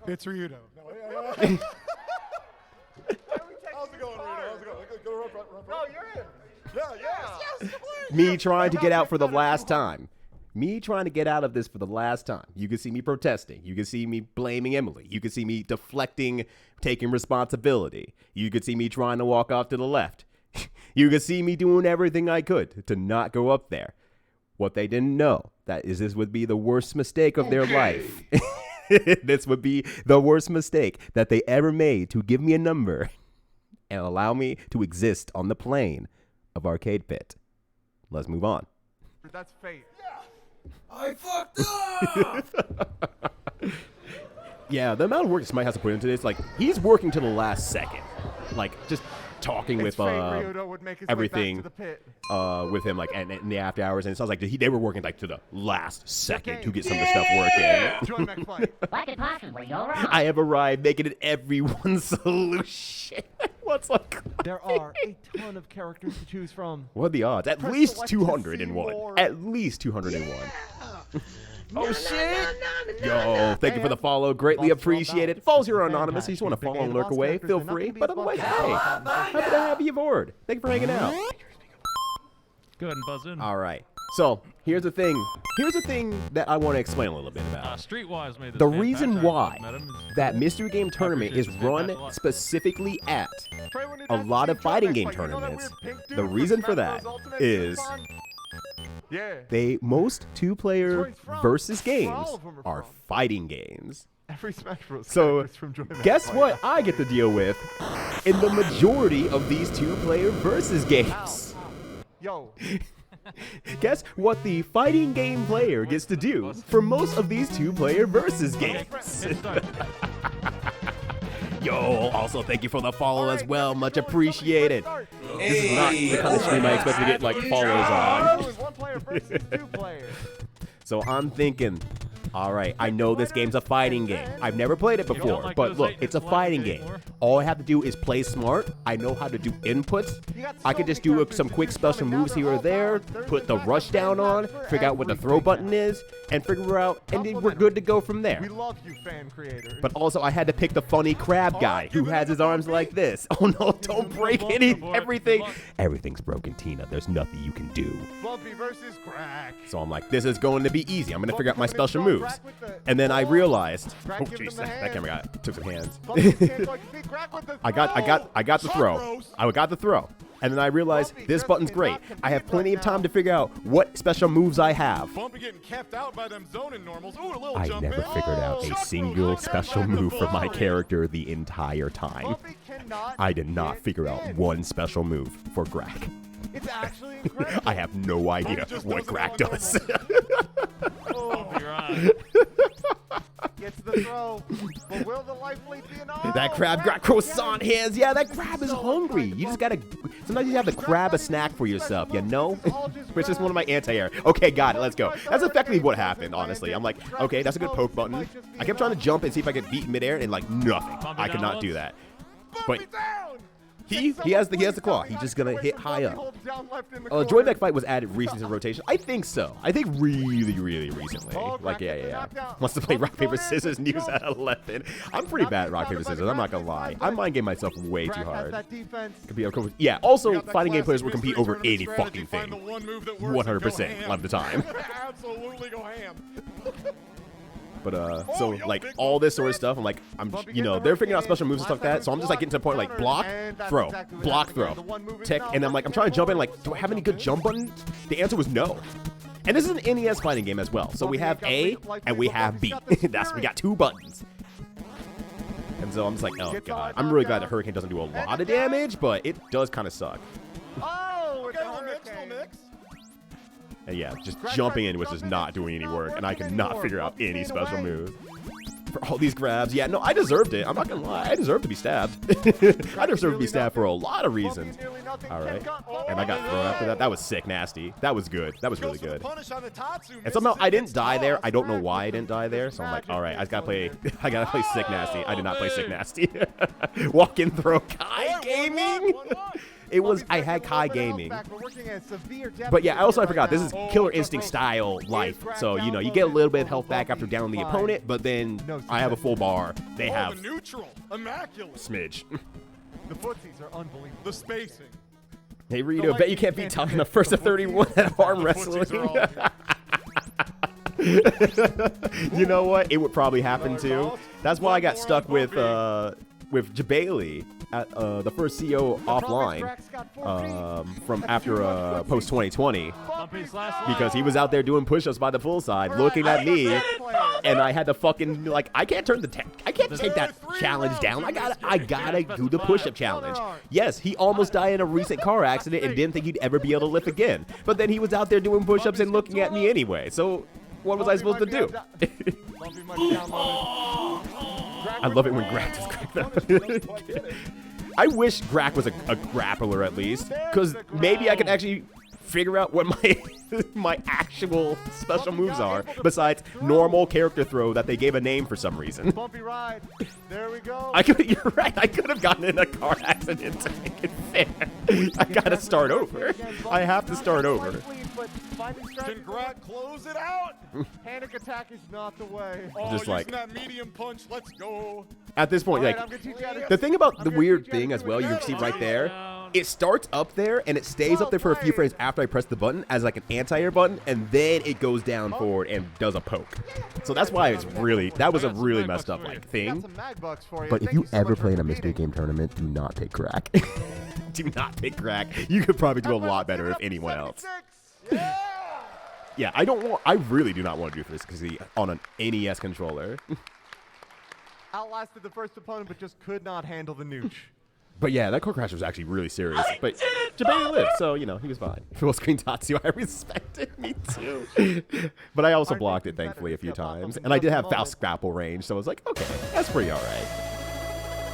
S2: It's Ryudo.
S4: How's it
S2: going, Ryudo? How's it going? Go run.
S4: No, you're in.
S2: Yeah.
S1: Me trying to get out for the last time. Me trying to get out of this for the last time. You can see me protesting. You can see me blaming Emily. You can see me deflecting, taking responsibility. You can see me trying to walk off to the left. You can see me doing everything I could to not go up there. What they didn't know, that is this would be the worst mistake of their life. This would be the worst mistake that they ever made, to give me a number and allow me to exist on the plane of Arcade Pit. Let's move on.
S4: That's fate.
S2: I fucked up.
S1: Yeah, the amount of work Smite has to put into this, like, he's working to the last second. Like, just talking
S4: It's
S1: with
S4: fate Ryudo would make his
S1: everything
S4: way back to the pit.
S1: with him, like, and in the after hours, and it sounds like they were working, like, to the last second to
S4: game.
S1: get some of the stuff working.
S4: Join McFly.
S6: What could possibly go wrong?
S1: I have arrived, making it everyone's solution. What's like?
S4: There are a ton of characters to choose from.
S1: What are the odds? At
S4: Press
S1: least
S4: select to see
S1: 201.
S4: more.
S1: At least 201.
S6: Oh
S1: shit! Yo, thank you for the follow. Greatly appreciated. Follows here are anonymous. You just want to follow and lurk away, feel free. But otherwise, hey, happy to have you aboard. Thank you for hanging out.
S3: Go ahead and buzz in.
S1: All right. So here's the thing. Here's the thing that I want to explain a little bit about.
S3: Streetwise made this
S1: The
S3: game
S1: reason
S3: faster.
S1: why
S3: Met him.
S1: that mystery game tournament is run specifically at a lot of fighting game tournaments, the reason for that is most two-player versus games are fighting games.
S4: Every Smash Bros.
S1: So,
S4: character's from Joy
S1: guess
S4: McFly.
S1: what I get to deal with in the majority of these two-player versus games?
S4: Yo,
S1: Guess what the fighting game player gets to do for most of these two-player versus games?
S3: Hit start.
S1: Yo, also thank you for the follow as well. Much appreciated. This is not the kind of stream I expect to get like follows on.
S4: one player versus two players.
S1: So I'm thinking, all right, I know this game's a fighting game. I've never played it before,
S3: like
S1: but
S3: those
S1: look,
S3: eight
S1: it's a
S3: that's
S1: fighting
S3: left
S1: game.
S3: anymore?
S1: All I have to do is play smart. I know how to do inputs. I could just do some quick special moves here or there, put the rush down on, figure out what the throw button is, and figure out, and then we're good to go from there.
S4: We love you, fan creators.
S1: But also, I had to pick the funny crab guy who has his arms like this. Oh no, don't break everything. Everything's broken, Tina. There's nothing you can do.
S4: Bumpy versus Crack.
S1: So I'm like, this is going to be easy. I'm going to figure out my special moves. And then I realized, oh jeez, that camera took some hands. I got the throw. I got the throw. And then I realized this button's great. I have plenty of time to figure out what special moves I have.
S2: Bumpy getting capped out by them zoning normals. Ooh, a little
S1: I
S2: jump
S1: never
S2: in.
S1: figured out a single special move for my character the entire time. I did not figure out one special move for Grack.
S4: It's actually incredible.
S1: I have no idea
S2: just
S1: what
S2: doesn't
S1: Grack
S2: wanna
S1: does.
S3: Bumpy ride.
S4: Gets the throw, but will the life lead be enough?
S1: That crab got croissant hands. Yeah, that crab is hungry. You just gotta. Sometimes you have to grab a snack for yourself, you know? It's just one of my anti-air. Okay, got it. Let's go. That's effectively what happened, honestly. I'm like, okay, that's a good poke button. I kept trying to jump and see if I could beat midair, and like nothing. I could not do that. But He has the claw. He's just gonna hit high up. Joyback fight was added recently to rotation. I think so. I think really recently. Like yeah. Wants to play rock paper scissors and use at 11. I'm pretty bad at rock paper scissors. I'm not gonna lie. I mind game myself way too hard. Yeah. Also, fighting game players will compete over any fucking thing. 100% of the time.
S2: Absolutely go ham.
S1: But so like all this sort of stuff, I'm like, they're figuring out special moves and stuff like that. So I'm just like getting to the point like block, throw, tick, and I'm like, I'm trying to jump in. Like, do I have any good jump buttons? The answer was no. And this is an NES fighting game as well. So we have A and we have B. We got 2 buttons. And so I'm just like, oh god. I'm really glad the Hurricane doesn't do a lot of damage, but it does kind of suck.
S4: Oh,
S2: Okay, we'll mix.
S1: And yeah, just jumping in was just not doing any work, and I could not figure out any special move. For all these grabs, yeah, no, I deserved it. I'm not gonna lie, I deserved to be stabbed. I deserve to be stabbed for a lot of reasons. All right, and I got thrown after that. That was sick, nasty. That was good. That was really good. And somehow I didn't die there. I don't know why I didn't die there. So I'm like, all right, I gotta play sick, nasty. I did not play sick, nasty. Walk in, throw, Kai Gaming. It was, I had Kai Gaming. But yeah, I forgot, this is Killer Instinct style life. So, you get a little bit of health back after downing the opponent, but then I have a full bar. They have
S2: neutral, immaculate.
S1: Smidge.
S4: The footsies are unbelievable.
S2: The spacing.
S1: Hey Rito, bet you can't beat tough enough first to 31 at arm wrestling. You know what? It would probably happen too. That's why I got stuck with Jabali at the first CO offline from after post 2020 because he was out there doing push-ups by the full side, looking at me, and I had to fucking like I can't take that challenge down. I gotta do the push-up challenge. Yes, he almost died in a recent car accident and didn't think he'd ever be able to lift again. But then he was out there doing push-ups and looking at me anyway. So what was I supposed to do? I love it when Grak does Grak. I wish Grak was a grappler at least, because maybe I could actually figure out what my actual special moves are, besides normal character throw that they gave a name for some reason.
S4: Bumpy ride. There we go.
S1: You're right. I could have gotten in a car accident to make it fair. I gotta start over. I have to start over.
S2: Can Grak close it out?
S4: Panic attack is not the way.
S2: Oh,
S1: just like
S2: that medium punch. Let's go.
S1: At this point, like the thing about the weird thing as well, you can see right there, it starts up there and it stays up there for a few frames after I press the button as like an anti-air button, and then it goes down forward and does a poke. So that's why that was a really messed up like thing. But if you ever play in a mystery game tournament, do not pick Grak. Do not pick Grak. You could probably do a lot better if anyone else. Yeah, I really do not want to do this because on an NES controller.
S4: Outlasted the first opponent, but just could not handle the nooch.
S1: But yeah, that car crash was actually really serious. But Jabali lived, so he was fine. Full screen Tatsu, I respected me too. But I also blocked it thankfully a few times, and I did have fast grapple range, so I was like, okay, that's pretty all right.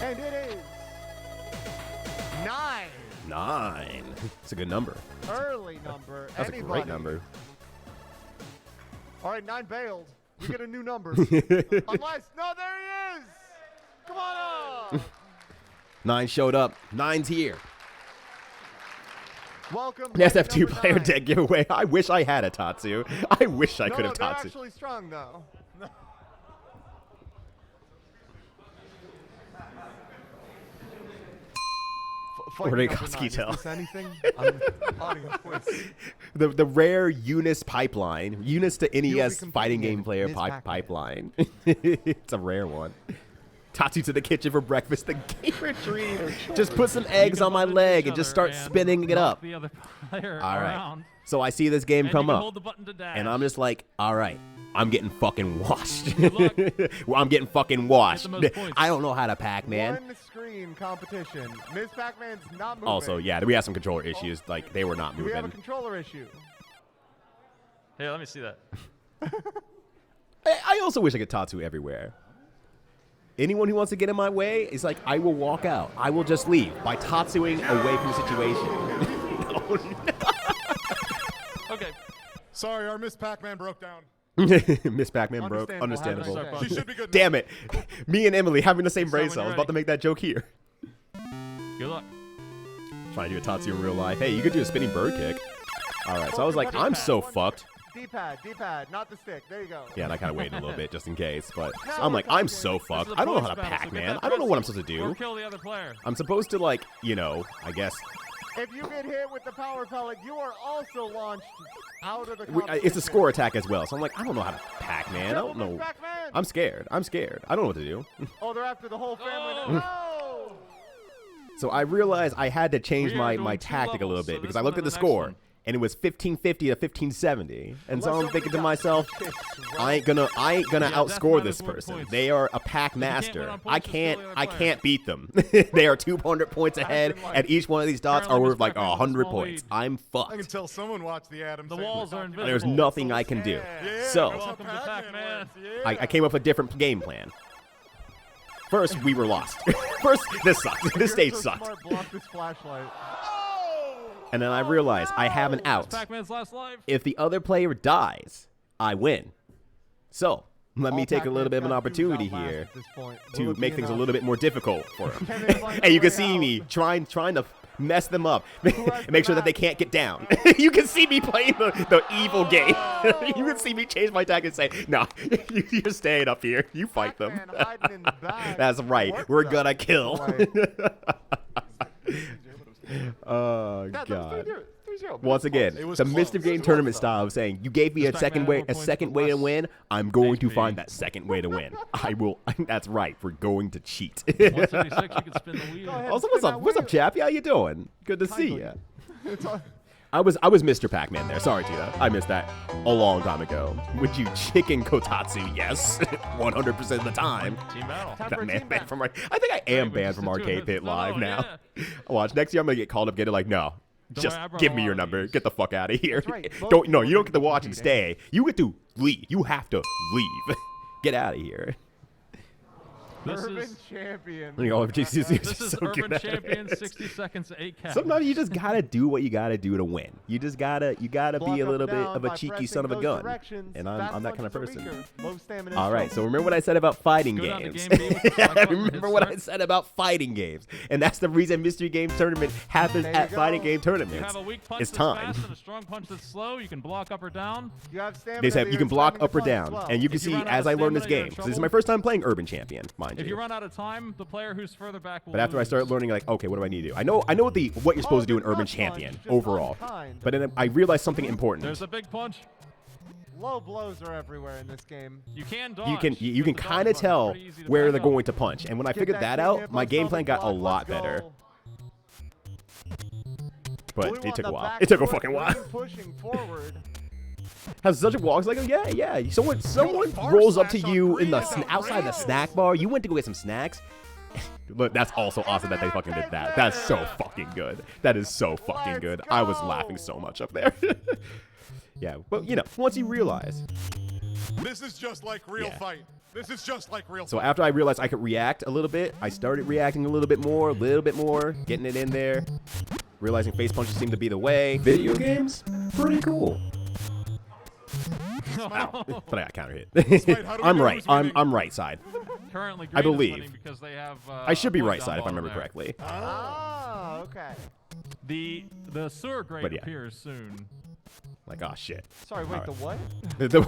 S4: And it is 9.
S1: 9. It's a good number.
S4: Early number.
S1: That's a great number.
S4: All right, 9 bailed. We get a new number. Unless, no, there he is. Come on up.
S1: 9 showed up. 9's here.
S4: Welcome.
S1: SF2 player deck giveaway. I wish I had a Tatsu. I wish I could have
S4: they're
S1: Tatsu.
S4: actually strong though.
S1: Or did Koski tell?
S4: Anything?
S1: The rare Eunice pipeline. Eunice to NES fighting game player pipeline. It's a rare one. Tatsu to the kitchen for breakfast. The gamer dream. Just put some eggs on my leg and just start spinning it up. All right. So I see this game come up. And I'm just like, all right. I'm getting fucking washed. Well, I'm getting fucking washed. I don't know how to Pac-Man.
S4: One screen competition. Miss Pac-Man's not moving.
S1: Also, yeah, we have some controller issues. Like, they were not moving.
S4: We have a controller issue.
S3: Hey, let me see that.
S1: I also wish I could Tatsu everywhere. Anyone who wants to get in my way is like, I will walk out. I will just leave by Tatsuing away from the situation. Oh, no.
S3: Okay.
S2: Sorry, our Miss Pac-Man broke down.
S1: Miss Pac-Man broke. Understandable.
S2: She should be good.
S1: Damn it. Me and Emily having the same brain cells. About to make that joke here.
S3: Good luck.
S1: Trying to do a Tatsu in real life. Hey, you could do a spinning bird kick. All right, so I was like, I'm so fucked.
S4: D-pad, not the stick. There you go.
S1: Yeah, and I kind of waited a little bit just in case, but I'm like, I'm so fucked. I don't know how to Pac-Man. I don't know what I'm supposed to do.
S3: Or kill the other player.
S1: I'm supposed to, like, you know, I guess.
S4: If you get hit with the power pellet, you are also launched out of the competition.
S1: It's a score attack as well, so I'm like, I don't know how to Pac-Man. I don't know. I'm scared. I'm scared. I don't know what to do.
S4: Oh, they're after the whole family. No!
S1: So I realized I had to change my tactic a little bit because I looked at the score. And it was 1550 to 1570, and so I'm thinking to myself, I ain't gonna outscore this person. They are a pack master. I can't beat them. They are 200 points ahead, and each one of these dots are worth like 100 points. I'm fucked.
S2: I can tell someone watched the Adam.
S3: The walls are invisible.
S1: There's nothing I can do. So
S3: Welcome to Pac-Man.
S1: I came up with a different game plan. First, we were lost. First, this sucked. This stage sucked. And then I realized I have an out.
S3: Pac-Man's last life.
S1: If the other player dies, I win. So let me take a little bit of an opportunity here to make things a little bit more difficult for him. And you can see me trying to mess them up, make sure that they can't get down. You can see me playing the evil game. You can see me change my tactic and say, no, you're staying up here. You fight them. That's right. We're gonna kill. Oh, God. Once again, the Mr. Game tournament style of saying, you gave me a second way to win, I'm going to find that second way to win. I will. That's right. We're going to cheat.
S3: 176, you can spin the wheel.
S1: Also, what's up, Chappie? How you doing? Good to see you. I was Mr. Pac-Man there. Sorry, Tina. I missed that a long time ago. Would you chicken Kotatsu? Yes. 100% of the time.
S3: Team battle.
S1: That man banned from I think I am banned from Arcade Pit Live now. Watch, next year I'm going to get called up, get it like, no. Just give me your number. Get the fuck out of here. You don't get to watch and stay. You get to leave. You have to leave. Get out of here.
S4: Urban champion.
S1: This
S3: This is Urban Champion, 60 seconds, 8 counts.
S1: Sometimes you just gotta do what you gotta do to win. You just gotta be a little bit of a cheeky son of a gun. And I'm that kind of person. All right, so remember what I said about fighting games. Remember what I said about fighting games. And that's the reason Mystery Games Tournament happens at fighting game tournaments.
S3: You have a weak punch
S1: It's
S3: that's
S1: time.
S3: fast and a strong punch that's slow. You can block up or down.
S1: They said you can block up or down. And you can see as I learn this game. This is my first time playing Urban Champion, mind you.
S3: If you run out of time, the player who's further back will
S1: But after I
S3: lose.
S1: started learning, like, okay, what do I need to do? I know what you're supposed to do in Urban Champion overall. But then I realized something important.
S3: There's a big punch.
S4: Low blows are everywhere in this game.
S3: You can dodge.
S1: You can kind of tell where they're going to punch. And when I figured that out, my game plan got a lot better. But it took a while. It took a fucking while.
S4: Pushing forward.
S1: Has such a walks like, yeah. Someone rolls up to you in the outside the snack bar. You went to go get some snacks. Look, that's also awesome that they fucking did that. That's so fucking good. That is so fucking good. I was laughing so much up there. Yeah, but once you realize.
S2: This is just like real fight. This is just like real.
S1: So after I realized I could react a little bit, I started reacting a little bit more, getting it in there. Realizing face punches seem to be the way. Video games, pretty cool. But I got counter hit. I'm right. I'm right side.
S3: Currently,
S1: I
S3: Green is
S1: believe.
S3: winning because they have,
S1: I should be
S3: a point
S1: right
S3: down
S1: side if I
S3: bottom
S1: remember
S3: there.
S1: correctly.
S4: Ah, okay.
S3: The sewer grate
S1: But yeah.
S3: appears soon.
S1: Like, oh shit.
S4: Sorry, wait,
S1: All
S4: the what?
S1: The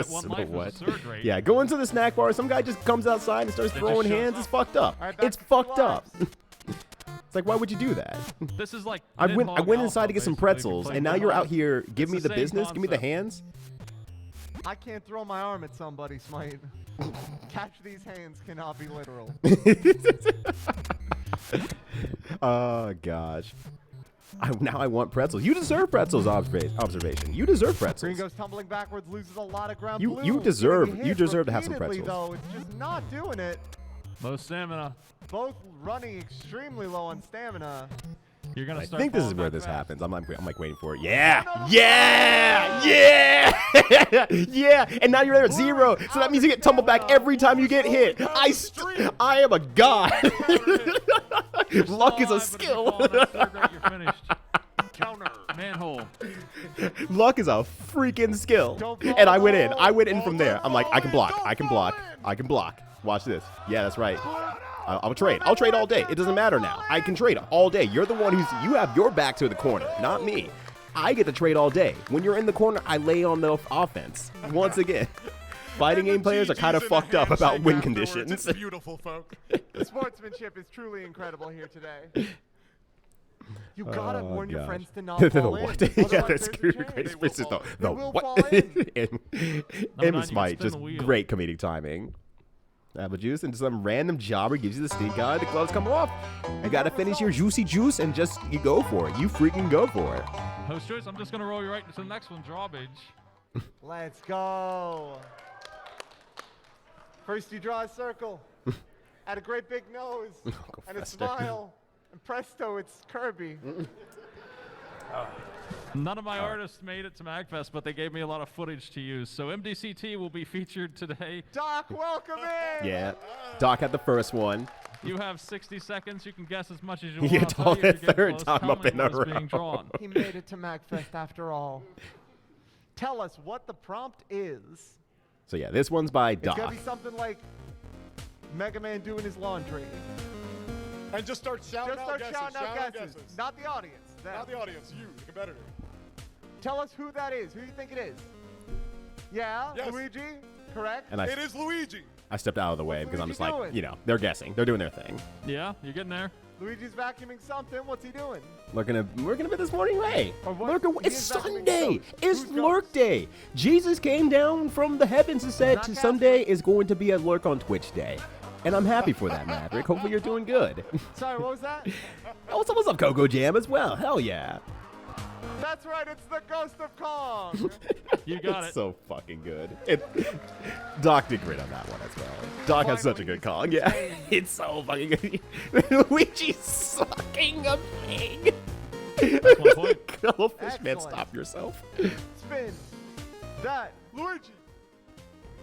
S3: One life is
S1: what?
S3: a sewer grate.
S1: Yeah, go into the snack bar. Some guy just comes outside and starts
S3: They
S1: throwing
S3: just show
S1: hands.
S3: up.
S1: It's fucked up.
S4: All right, back
S1: It's
S4: to
S1: fucked
S4: the
S1: up. It's like, why would you do that?
S3: This is like
S1: I went
S3: Nidhogg
S1: inside to get some
S3: Alpha,
S1: pretzels,
S3: basically.
S1: and now you're out here. Give
S3: It's
S1: me
S3: the
S1: the
S3: same
S1: business. Give me the
S3: concept.
S1: hands.
S4: I can't throw my arm at somebody, Smite. Catch these hands cannot be literal.
S1: Oh gosh. Now I want pretzels. You deserve pretzels. Observation. You deserve
S4: Green
S1: pretzels.
S4: goes tumbling backwards, loses a lot of ground.
S1: You
S4: Blue
S1: deserve-
S4: getting
S1: you
S4: hit
S1: deserve to have some
S4: repeatedly,
S1: pretzels.
S4: Though it's just not doing it.
S3: Low stamina.
S4: Both running extremely low on stamina.
S3: You're gonna
S1: I
S3: start.
S1: think this is
S3: falling
S1: where
S3: back
S1: this
S3: fast.
S1: happens. I'm like waiting for it. Yeah. And now you're there at 0. So that means you get tumbled back every time you get hit. I am a god. Luck is a
S3: Alive, but if you
S1: skill.
S3: fall in that sewer grate, you're finished.
S2: Counter.
S3: Manhole.
S1: Luck is a freaking skill. And I went in from there. I'm like, I can block. Watch this. Yeah, that's right. I'll trade. I'll trade all day. It doesn't matter now. I can trade all day. You're the one you have your back to the corner, not me. I get to trade all day. When you're in the corner, I lay on the offense. Once again, fighting game players are kind of fucked up about win conditions.
S2: It's beautiful, folk.
S4: The sportsmanship is truly incredible here today. You gotta warn your friends to not fall in.
S1: What? Yeah,
S4: Otherwise,
S1: that's
S4: there's a
S1: great.
S4: chance.
S1: This is the
S4: They will
S1: what?
S4: fall in.
S1: M
S3: you
S1: Smite,
S3: spin
S1: just
S3: the wheel.
S1: great comedic timing. Apple juice and some random jobber gives you the stink eye. The gloves come off. You gotta finish your juicy juice and just you go for it. You freaking go for it.
S3: Host choice, I'm just going to roll you right into the next one, drawbridge.
S4: Let's go. First you draw a circle. Add a great big nose.
S1: Go
S4: And a
S1: faster.
S4: smile. And presto, it's Kirby.
S3: None of my artists made it to MAGFest, but they gave me a lot of footage to use. So MDCT will be featured today.
S4: Doc, welcome in.
S1: Yeah. Doc had the first one.
S3: You have 60 seconds. You can guess as much as you
S1: You
S3: want. I'll tell
S1: told
S3: you if
S1: it
S3: you get
S1: third
S3: close.
S1: time
S3: Tell
S1: up
S3: me
S1: in a
S3: what is being
S1: row.
S3: drawn.
S4: He made it to MAGFest after all. Tell us what the prompt is.
S1: So yeah, this one's by
S4: It's
S1: Doc.
S4: gonna be something like Mega Man doing his laundry.
S2: And just start shouting
S4: Just
S2: out
S4: start
S2: guesses.
S4: shouting out guesses.
S2: guesses.
S4: Not the audience. Them.
S2: Not the audience. You, the competitor.
S4: Tell us who that is. Who you think it is? Yeah,
S2: Yes.
S4: Luigi. Correct.
S1: And
S2: It is Luigi.
S1: I stepped out of the way
S4: What's
S1: because I'm
S4: Luigi
S1: just like,
S4: doing?
S1: you know, they're guessing. They're doing their thing.
S3: Yeah, you're getting there.
S4: Luigi's vacuuming something. What's he doing?
S1: Lurking a bit this morning, hey.
S4: Or what?
S1: Lurker,
S4: He
S1: it's
S4: is vacuuming
S1: Sunday.
S4: ghosts.
S1: It's
S4: Who's
S1: Lurk
S4: ghosts?
S1: Day. Jesus came down from the heavens and said
S4: Not
S1: to
S4: Catholic.
S1: Sunday is going to be a Lurk on Twitch Day. And I'm happy for that, Maverick. Hopefully you're doing good.
S4: Sorry, what was that?
S1: Oh, what's up, Coco Jam as well? Hell yeah.
S4: That's right. It's the Ghost of Kong.
S3: You got
S1: It's
S3: it.
S1: so fucking good. Doc did great on that one as well. Doc has such a good Kong. Yeah, it's so fucking good. Luigi's sucking a pig.
S3: That's 1 point.
S1: Cuttlefish, man,
S4: Excellent.
S1: stop yourself.
S4: Spin that. Luigi.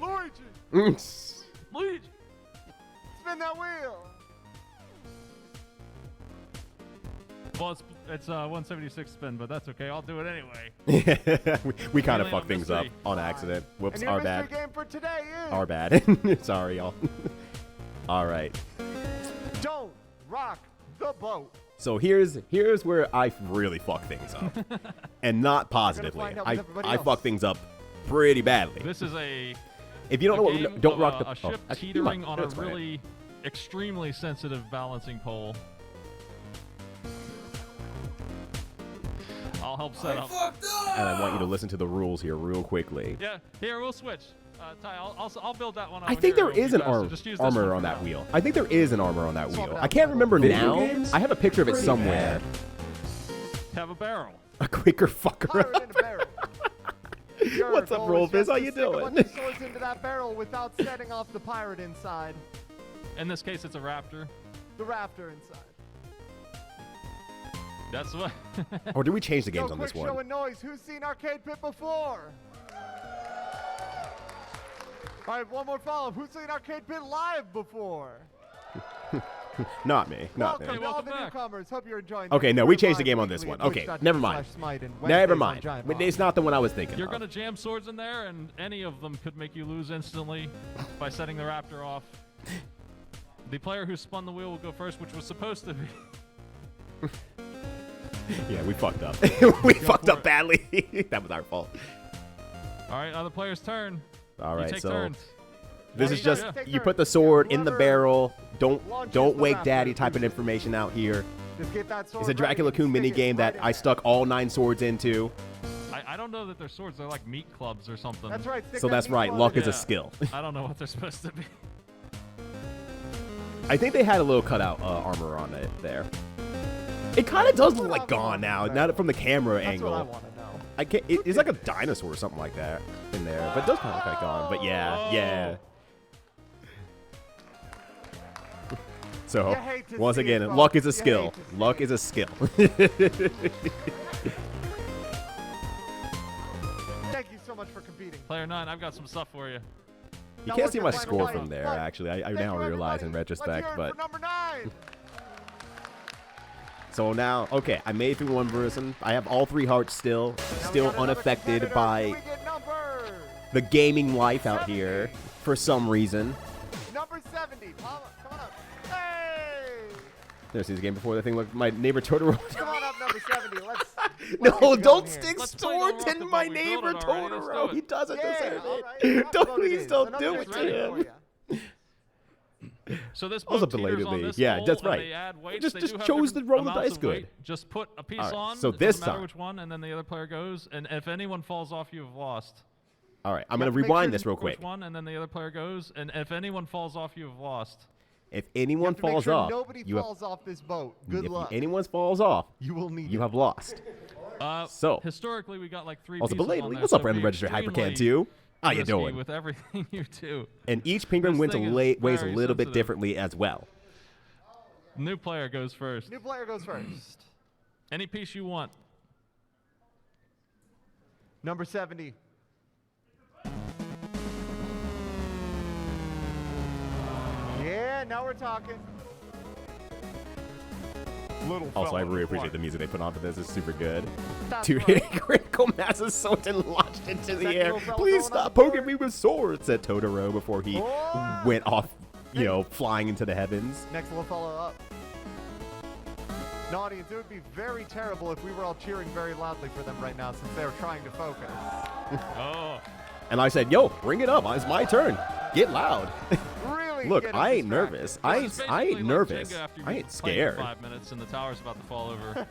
S4: Luigi.
S3: Luigi.
S4: Spin that wheel.
S3: Well, it's 176 spin, but that's okay. I'll do it anyway.
S1: we kind of
S3: Really
S1: fuck
S3: on
S1: things up
S3: mystery.
S1: on accident. Whoops,
S4: And your
S1: our
S4: mystery
S1: bad.
S4: game for today is
S1: Our bad. Sorry, y'all. All right.
S4: Don't rock the boat.
S1: So here's where I really fuck things up, and not positively.
S4: find out with everybody
S1: I
S4: else.
S1: fuck things up pretty badly.
S3: This is a
S1: If you don't know
S3: game
S1: what, don't
S3: of
S1: rock the
S3: a ship
S1: actually,
S3: teetering
S1: come
S3: on a
S1: that's fine.
S3: really extremely sensitive balancing pole. I'll help set up.
S1: And I want you to listen to the rules here real quickly.
S3: Yeah, here we'll switch. Ty, I'll build that one.
S1: I
S3: over
S1: think
S3: here.
S1: there
S3: It'll
S1: is
S3: be
S1: an
S3: faster. Just use this
S1: armor
S3: one
S1: on
S3: for
S1: that
S3: now.
S1: wheel. I think there is an armor on that
S4: Swap it
S1: wheel.
S4: out.
S1: I can't remember
S7: Video
S1: now.
S7: games?
S1: I have a picture of it
S7: Pretty
S1: somewhere.
S3: Have a barrel.
S1: A quicker fucker.
S4: Pirate in a barrel. Your
S1: What's up,
S4: goal is
S1: Rolfizz?
S4: just
S1: How
S4: to
S1: you
S4: stick a
S1: doing?
S4: bunch of swords into that barrel without setting off the pirate inside.
S3: In this case, it's a raptor.
S4: The raptor inside.
S3: That's what.
S1: Or did we change the
S4: Yo,
S1: games on
S4: quick
S1: this
S4: show
S1: one?
S4: and noise. Who's seen Arcade Pit before? All right, one more follow-up. Who's seen Arcade Pit live before?
S1: Not me. Not
S4: Welcome
S1: me.
S4: to all
S3: welcome
S4: the
S3: back.
S4: newcomers. Hope you're enjoying
S1: Okay,
S4: this.
S1: no, we
S4: We're
S1: changed the
S4: live
S1: game on this
S4: weekly
S1: one.
S4: at
S1: Okay,
S4: twitch.tv
S1: never mind.
S4: /smite and
S1: Never
S4: Wednesdays on
S1: mind.
S4: Giant
S1: But
S4: Bomb.
S1: it's not the one I was thinking
S3: You're
S1: of.
S3: gonna jam swords in there, and any of them could make you lose instantly by setting the raptor off. The player who spun the wheel will go first, which was supposed to be.
S1: Yeah, we fucked up. we fucked
S3: for
S1: up
S3: it.
S1: badly. That was our fault.
S3: All right, other player's turn.
S1: All
S3: You
S1: right,
S3: take
S1: so
S3: turns.
S1: this
S4: Yeah,
S1: is
S4: you
S1: just
S4: guys take
S1: you
S4: turns.
S1: put the sword in the
S4: Whoever
S1: barrel. Don't
S4: launches the
S1: wake
S4: raptor
S1: daddy type of
S4: loses.
S1: information out here.
S4: Just get that sword
S1: It's a
S4: ready
S1: Dracula
S4: and
S1: Coon
S4: stick
S1: mini
S4: it
S1: game
S4: right
S1: that
S4: in
S1: I
S4: there.
S1: stuck all 9 swords into.
S3: I don't know that they're swords. They're like meat clubs or something.
S4: That's right. Stick
S1: So
S4: that
S1: that's
S4: meat
S1: right.
S4: club
S1: Luck
S4: in
S1: is a
S3: Yeah.
S1: skill.
S3: I don't know what they're supposed to be.
S1: I think they had a little cutout armor on it there. It kind of does look like gone now. Not from the camera
S4: That's
S1: angle.
S4: what I want to know.
S1: I can't. It's like a dinosaur or something like that in there, but it does kind of look like gone. But yeah, yeah. So
S4: You hate to
S1: once
S4: see it,
S1: again,
S4: folks.
S1: luck is a
S4: You
S1: skill.
S4: hate to see
S1: Luck
S4: it.
S1: is a skill.
S4: Thank you so much for competing.
S3: Player 9, I've got some stuff for you.
S1: You
S4: Now
S1: can't
S4: what's
S1: see
S4: your
S1: my
S4: final
S1: score
S4: fight?
S1: from there.
S4: But
S1: Actually, I
S4: thank
S1: now
S4: you,
S1: realize in
S4: everybody.
S1: retrospect.
S4: Let's hear it
S1: But
S4: for number 9.
S1: so now, okay, I made through one person. I have all 3 hearts still,
S4: Now we
S1: still
S4: got another
S1: unaffected
S4: competitor.
S1: by
S4: We get number
S1: the gaming life out here for some reason.
S4: Number 70. Come on up. Hey!
S1: Never seen this game before. That thing looked my neighbor Totoro.
S4: Come on up, number 70. Let's
S1: No,
S4: get you
S1: don't
S4: going here.
S1: stick
S3: Let's play
S1: swords
S3: Don't Rock
S1: in
S3: the
S1: my
S3: Boat. We built
S1: neighbor
S3: it already. Let's
S1: Totoro.
S3: do
S1: He
S3: it.
S1: doesn't
S4: Yeah,
S1: deserve
S4: all
S1: it.
S4: right. Rock
S1: Don't
S4: vote it
S1: please
S4: is.
S1: don't
S4: Another
S1: do it
S4: big
S1: to
S4: rating
S1: him.
S4: for you.
S3: So this
S1: Also
S3: boat teeters on
S1: belatedly.
S3: this
S1: Yeah,
S3: hole,
S1: that's
S3: and
S1: right.
S3: they add weights.
S1: Just
S3: They
S1: just
S3: do have
S1: chose to
S3: different
S1: roll the
S3: amounts
S1: dice
S3: of
S1: good.
S3: weight. Just put a piece
S1: All right,
S3: on.
S1: so
S3: It
S1: this
S3: doesn't matter
S1: time-
S3: which one, and then the other player goes. And if anyone falls off, you have lost.
S1: All right, I'm
S4: You
S1: gonna
S4: have to make
S1: rewind
S4: sure
S1: this
S4: you
S1: real quick.
S3: Which one, and then the other player goes. And if anyone falls off, you have lost.
S1: If
S4: You
S1: anyone
S4: have to make
S1: falls
S4: sure
S1: off,
S4: nobody
S1: you have.
S4: falls off this boat. Good
S1: If
S4: luck.
S1: anyone falls off,
S4: You will need
S1: you
S4: it.
S1: have lost. So-
S3: historically, we got like 3
S1: Also,
S3: pieces on
S1: belatedly,
S3: there,
S1: what's
S3: so
S1: up, Random
S3: be
S1: Register Hypercan
S3: extremely
S1: 2? How you
S3: risky
S1: doing?
S3: with everything you do.
S1: And each penguin
S3: This
S1: weighs
S3: thing is
S1: weighs a
S3: very
S1: little bit
S3: sensitive.
S1: differently as well.
S3: New player goes first.
S4: New player goes first.
S3: Any piece you want.
S4: Number 70. Yeah, now we're talking.
S2: Little
S1: Also, I
S2: fella
S1: really
S2: with
S1: appreciate
S2: one.
S1: the music they put onto this. It's super good.
S4: That's
S1: Two
S4: right.
S1: critical masses swords and launched into the
S4: Second
S1: air.
S4: little fella
S1: Please
S4: going on
S1: stop
S4: the
S1: poking
S4: board.
S1: me with swords, said Totoro before he
S4: Oh!
S1: went off, flying into the heavens.
S4: Next little follow up. No, audience, it would be very terrible if we were all cheering very loudly for them right now since they're trying to focus.
S3: Oh.
S1: And I said, yo, bring it up. It's my turn. Get loud.
S4: Really
S1: Look,
S4: get
S1: I ain't
S4: distracted.
S1: nervous.
S3: Well,
S1: I
S3: it's
S1: ain't
S3: basically like
S1: nervous.
S3: Jenga after
S1: I
S3: you've
S1: ain't
S3: played for
S1: scared.
S3: 5 minutes and the tower's about to fall over.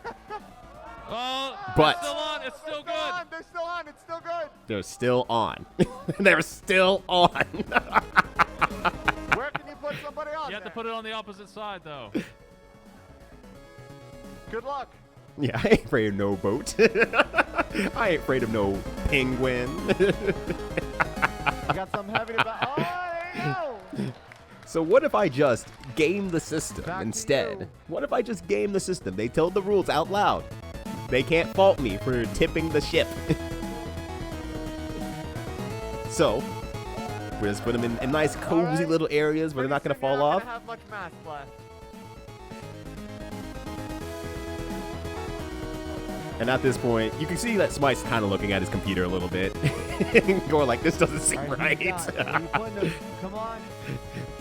S3: Oh,
S1: But-
S3: it's still on. It's still
S4: They're still on.
S3: good.
S4: They're still on. It's still good.
S1: They're still on. They're still on.
S4: Where can you put somebody on
S3: You have to
S4: there?
S3: put it on the opposite side, though.
S4: Good luck.
S1: Yeah, I ain't afraid of no boat. I ain't afraid of no penguin.
S4: You got something heavy to back. Oh, there you go.
S1: So what if I just game the system
S4: Back to
S1: instead?
S4: you.
S1: What if I just game the system? They told the rules out loud. They can't fault me for tipping the ship. So, we just put them in nice, cozy
S4: right.
S1: little areas where they're not going to fall off.
S4: Not have much mass left.
S1: And at this point, you can see that Smite's kind of looking at his computer a little bit. Going like, this doesn't seem
S4: All
S1: right.
S4: who you got? Where you putting them? Come on.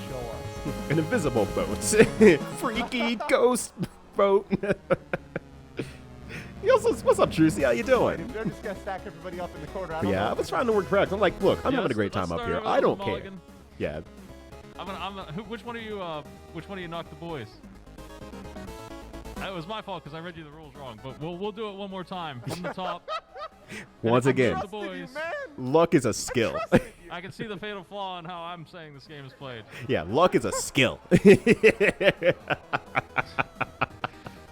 S4: Show us.
S1: An invisible boat. Freaky ghost boat. What's up, Trucy? How you doing?
S4: They're just gonna stack everybody up in the corner.
S1: Yeah, I was trying to work correct. I'm like, look, I'm
S3: Yeah,
S1: having a
S3: let's-
S1: great time
S3: let's
S1: up
S3: start
S1: here.
S3: over
S1: I
S3: with
S1: don't
S3: the
S1: care.
S3: mulligan.
S1: Yeah.
S3: Which one of you knocked the boys? That was my fault because I read you the rules wrong. But we'll do it one more time from the top.
S1: Once again,
S3: The boys.
S1: luck is a skill.
S3: I can see the fatal flaw in how I'm saying this game is played.
S1: Yeah, luck is a skill.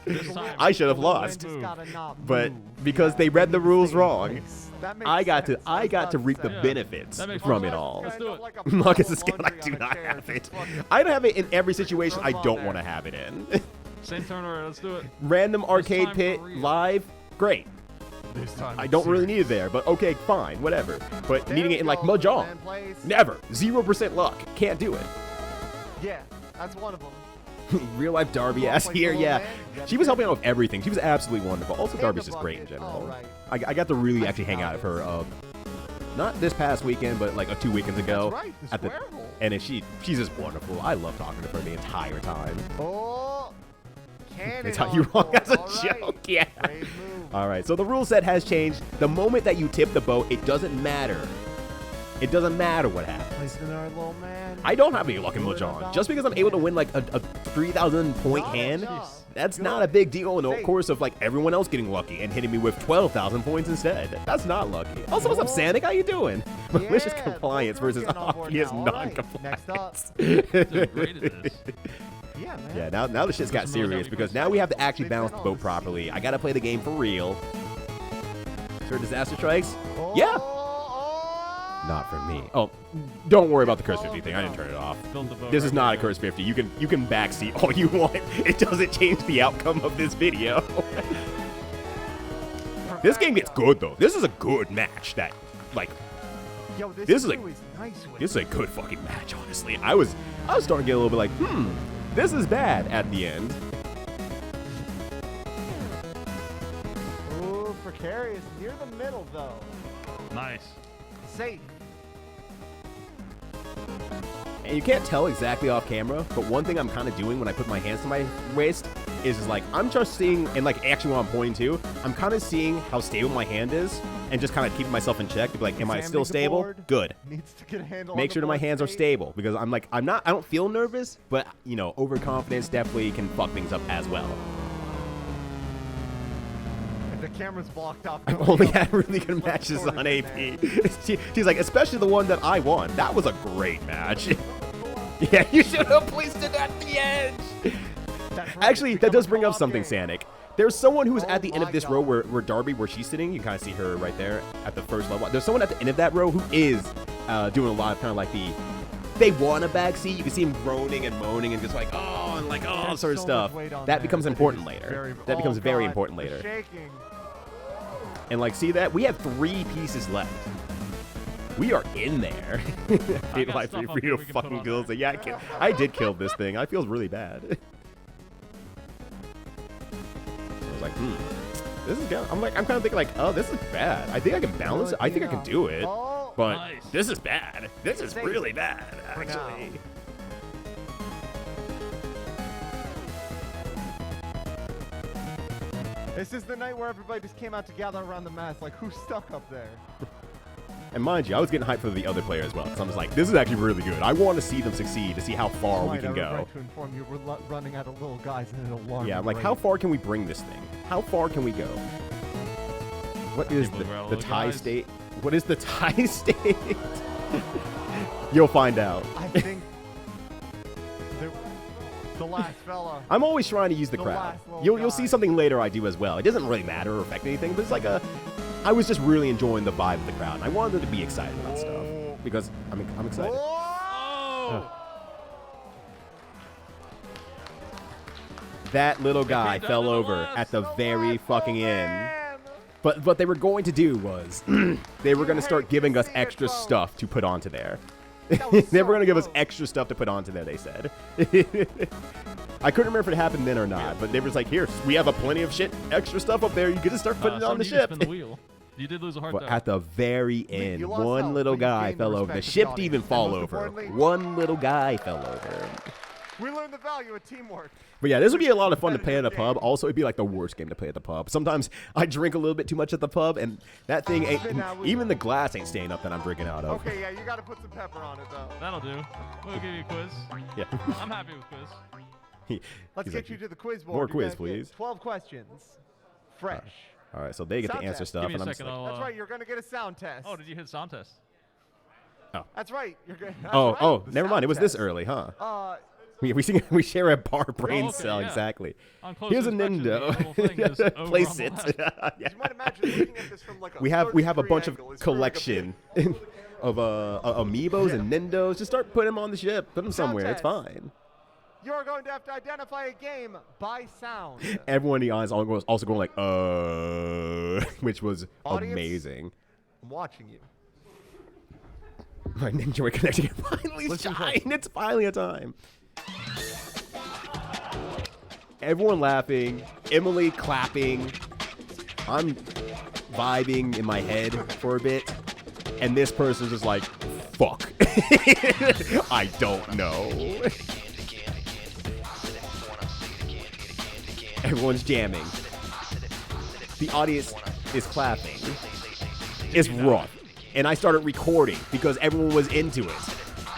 S3: This time,
S1: I should have
S4: The wind
S1: lost,
S4: just gotta not
S1: but
S4: move.
S1: because they read the rules wrong,
S4: That makes
S1: I got to
S4: sense.
S1: I
S4: was
S1: got
S4: about
S1: to reap the
S4: say.
S3: Yeah.
S1: benefits
S3: That makes
S1: from
S3: sense.
S1: it all.
S3: Let's do it.
S4: Like
S1: Luck is a
S4: pile of
S1: skill. I
S4: laundry
S1: do
S4: on a
S1: not
S4: chair,
S1: have
S4: just
S1: it.
S4: fucking-
S1: I don't have it in every situation
S4: Throw
S1: I
S4: them on
S1: don't
S4: there.
S1: want to have it in.
S3: Same turn order. Let's do it.
S1: Random arcade
S3: time
S1: pit
S3: for real.
S1: live, great.
S2: This time
S1: I
S2: it's
S1: don't really
S2: serious.
S1: need it there, but okay, fine, whatever. But
S4: There
S1: needing
S4: we
S1: it in like
S4: go,
S1: Mahjong,
S4: man, place.
S1: never. 0% luck. Can't do it.
S4: Yeah, that's one of them.
S1: Real life Darby
S4: Well,
S1: ass
S4: like
S1: here,
S4: the
S1: yeah.
S4: little man,
S1: She was helping out with everything. She was absolutely wonderful. Also,
S4: And
S1: Darby's
S4: the
S1: just great in
S4: bucket.
S1: general.
S4: All right.
S1: I got to really
S4: Nice
S1: actually hang out with her.
S4: balance.
S1: Not this past weekend, but like 2 weekends ago.
S4: That's right, the
S1: at
S4: square hole.
S1: and she's just wonderful. I love talking to her the entire time.
S4: Oh, cannon.
S1: They taught you wrong
S4: on
S1: as a
S4: board. All right.
S1: joke, yeah.
S4: Brave move.
S1: All right, so the rule set has changed. The moment that you tip the boat, it doesn't matter. It doesn't matter what happens.
S4: Placing our little man.
S1: I don't have any luck in Mahjong. Just because I'm able to win like a 3,000 point
S4: Not
S1: hand,
S4: enough.
S1: that's
S4: Good.
S1: not a big deal in the
S4: Safe.
S1: course of like everyone else getting lucky and hitting me with 12,000 points instead. That's not lucky. Also, what's up,
S4: Oh.
S1: Sanic? How you doing? Malicious
S4: Yeah,
S1: compliance
S4: both
S1: versus
S4: girls getting on board
S1: obvious
S4: now. All right,
S1: non-compliance.
S3: Doing great at this.
S4: Yeah, man.
S1: Yeah, now the shit's got
S3: Doesn't really
S1: serious
S3: help
S1: because
S3: you
S1: now we have to actually
S4: They've
S1: balance
S4: been
S1: the boat
S4: on.
S1: properly. I gotta play the game for real. Sir, disaster strikes?
S4: Oh,
S1: Yeah.
S4: oh.
S1: Not for me. Oh, don't worry about the curse 50 thing. I didn't turn it off.
S3: Build the boat
S1: This is
S3: right
S1: not a
S3: there.
S1: curse 50. You can backseat all you want. It doesn't change the outcome of this video. This game gets good though. This is a good match. That like
S4: Yo, this
S1: This is like-
S4: crew is nice with
S1: this is a good fucking match. Honestly, I was starting to get a little bit like, this is bad at the end.
S4: Ooh, precarious. Near the middle, though.
S3: Nice.
S4: Safe.
S1: And you can't tell exactly off camera, but one thing I'm kind of doing when I put my hands to my waist is like, I'm just seeing, and like actually what I'm pointing to, I'm kind of seeing how stable my hand is and just kind of keeping myself in check to be like, am I still stable? Good.
S4: Needs to get a handle
S1: Make
S4: on
S1: sure
S4: the
S1: that my
S4: board
S1: hands are
S4: state.
S1: stable because I don't feel nervous, but you know, overconfidence definitely can fuck things up as well.
S4: If the camera's blocked off.
S1: I've only had really good matches on AP. She's like, especially the one that I won. That was a great match. Yeah, you should have placed it at the edge.
S4: That's right,
S1: Actually,
S4: it's
S1: that does
S4: become a
S1: bring up
S4: co-op
S1: something,
S4: game.
S1: Sanic. There's someone who's
S4: Oh
S1: at the end of
S4: my
S1: this row
S4: God.
S1: where Darby, where she's sitting. You can kind of see her right there at the first level. There's someone at the end of that row who is doing a lot of kind of like they want a back seat. You can see him groaning and moaning and just like, oh, and like, oh,
S4: There's
S1: sort of
S4: so
S1: stuff.
S4: much weight on
S1: That
S4: there
S1: becomes
S4: that
S1: important
S4: is
S1: later.
S4: very-
S1: That becomes
S4: oh
S1: very
S4: God,
S1: important
S4: the
S1: later.
S4: shaking.
S1: And like, see that? We have 3 pieces left. We are in there.
S3: I got
S1: Like
S3: stuff
S1: for
S3: up
S1: you
S3: here
S1: to
S3: we can put
S1: fucking
S3: on
S1: kills
S3: there.
S1: it. Yeah, I did kill this thing. I feels really bad. I was like, this is good. I'm kind of thinking like, oh, this is bad. I think I can balance it. I think I can do it.
S4: Oh,
S1: But
S3: Nice.
S1: this is bad. This is
S4: Safe
S1: really bad,
S4: for now.
S1: actually.
S4: this is the night where everybody just came out to gather around the mast. Like, who's stuck up there?
S1: And mind you, I was getting hyped for the other player as well. So I'm just like, this is actually really good. I want to see them succeed, to see how far we
S4: Right,
S1: can
S4: I
S1: go.
S4: regret to inform you, we're running out of little guys in an alarm.
S1: Yeah, I'm like, how far can we bring this thing? How far can we go? What is
S3: People are all
S1: the
S3: little
S1: tie
S3: guys.
S1: state? What is the tie state? You'll find out.
S4: I think the last fella.
S1: I'm always trying to use the
S4: The
S1: crowd.
S4: last little
S1: You'll
S4: guy.
S1: see something later I do as well. It doesn't really matter or affect anything, but it's like I was just really enjoying the vibe of the crowd. And I wanted them to be excited about stuff because I'm excited.
S4: Whoa!
S1: That little guy
S3: came down
S1: fell
S3: to the
S1: over
S3: last.
S1: at the very fucking end.
S4: Man.
S1: But what they were going to do was they were going to start
S4: hate
S1: giving
S4: to
S1: us
S4: see it,
S1: extra
S4: folks.
S1: stuff to put onto there.
S4: That was
S1: They were
S4: so
S1: going to give us
S4: close.
S1: extra stuff to put onto there, they said. I couldn't remember if it happened then or not, but they were just like, here, we have a plenty of shit, extra stuff up there. You can just start putting it on the
S3: Somebody
S1: ship.
S3: spin the wheel. You did lose a heart
S1: But
S3: though.
S1: at the very end,
S4: you lost
S1: one
S4: out,
S1: little
S4: but you
S1: guy
S4: gained the
S1: fell over. The
S4: respect of the
S1: ship didn't even
S4: audience,
S1: fall
S4: and most
S1: over.
S4: importantly-
S1: One little guy fell over.
S4: We learned the value of teamwork.
S1: But yeah, this would be a lot of fun to play at a pub. Also, it'd be like the worst game to play at the pub. Sometimes I drink a little bit too much at the pub, and that thing ain't, even the glass ain't staying up that I'm drinking out of.
S4: Okay, yeah, you got to put some pepper on it though.
S3: That'll do. We'll give you a quiz.
S1: Yeah.
S3: I'm happy with quiz.
S4: Let's
S1: He's
S4: get
S1: like,
S4: you to the quiz board.
S1: more
S4: You
S1: quiz,
S4: guys get
S1: please.
S4: 12 questions. Fresh.
S1: All right, so they get to
S4: Sound
S1: answer
S4: test.
S1: stuff,
S3: Give me
S1: and
S3: a
S1: I'm just
S3: second.
S1: like,
S3: I'll,
S4: That's right. You're gonna get a sound test.
S3: Oh, did you hit sound test?
S4: That's right. You're good.
S1: oh, never mind. It was this early, huh? We share a bar brain
S3: okay,
S1: cell,
S3: yeah.
S1: exactly.
S3: On close
S1: Here's a
S3: inspection, the
S1: Nintendo.
S3: little thing is over
S1: Place
S3: on the
S1: it.
S3: left.
S1: Yeah.
S4: You might imagine looking at this from like a
S1: We have a
S4: 30-degree
S1: bunch of
S4: angle. It's really like a
S1: collection of amiibos and Nindos. Just start putting them on the ship. Put them somewhere. It's
S4: test.
S1: fine.
S4: You're going to have to identify a game by sound.
S1: Everyone in the audience also going like, which was
S4: Audience?
S1: amazing.
S4: I'm watching you.
S1: My Ninja Way connection finally
S4: Listen
S1: shine. It's finally a time. Everyone laughing. Emily clapping. I'm vibing in my head for a bit. And this person's just like, fuck. I don't know. Everyone's jamming. The audience is clapping. It's rough. And I started recording because everyone was into it.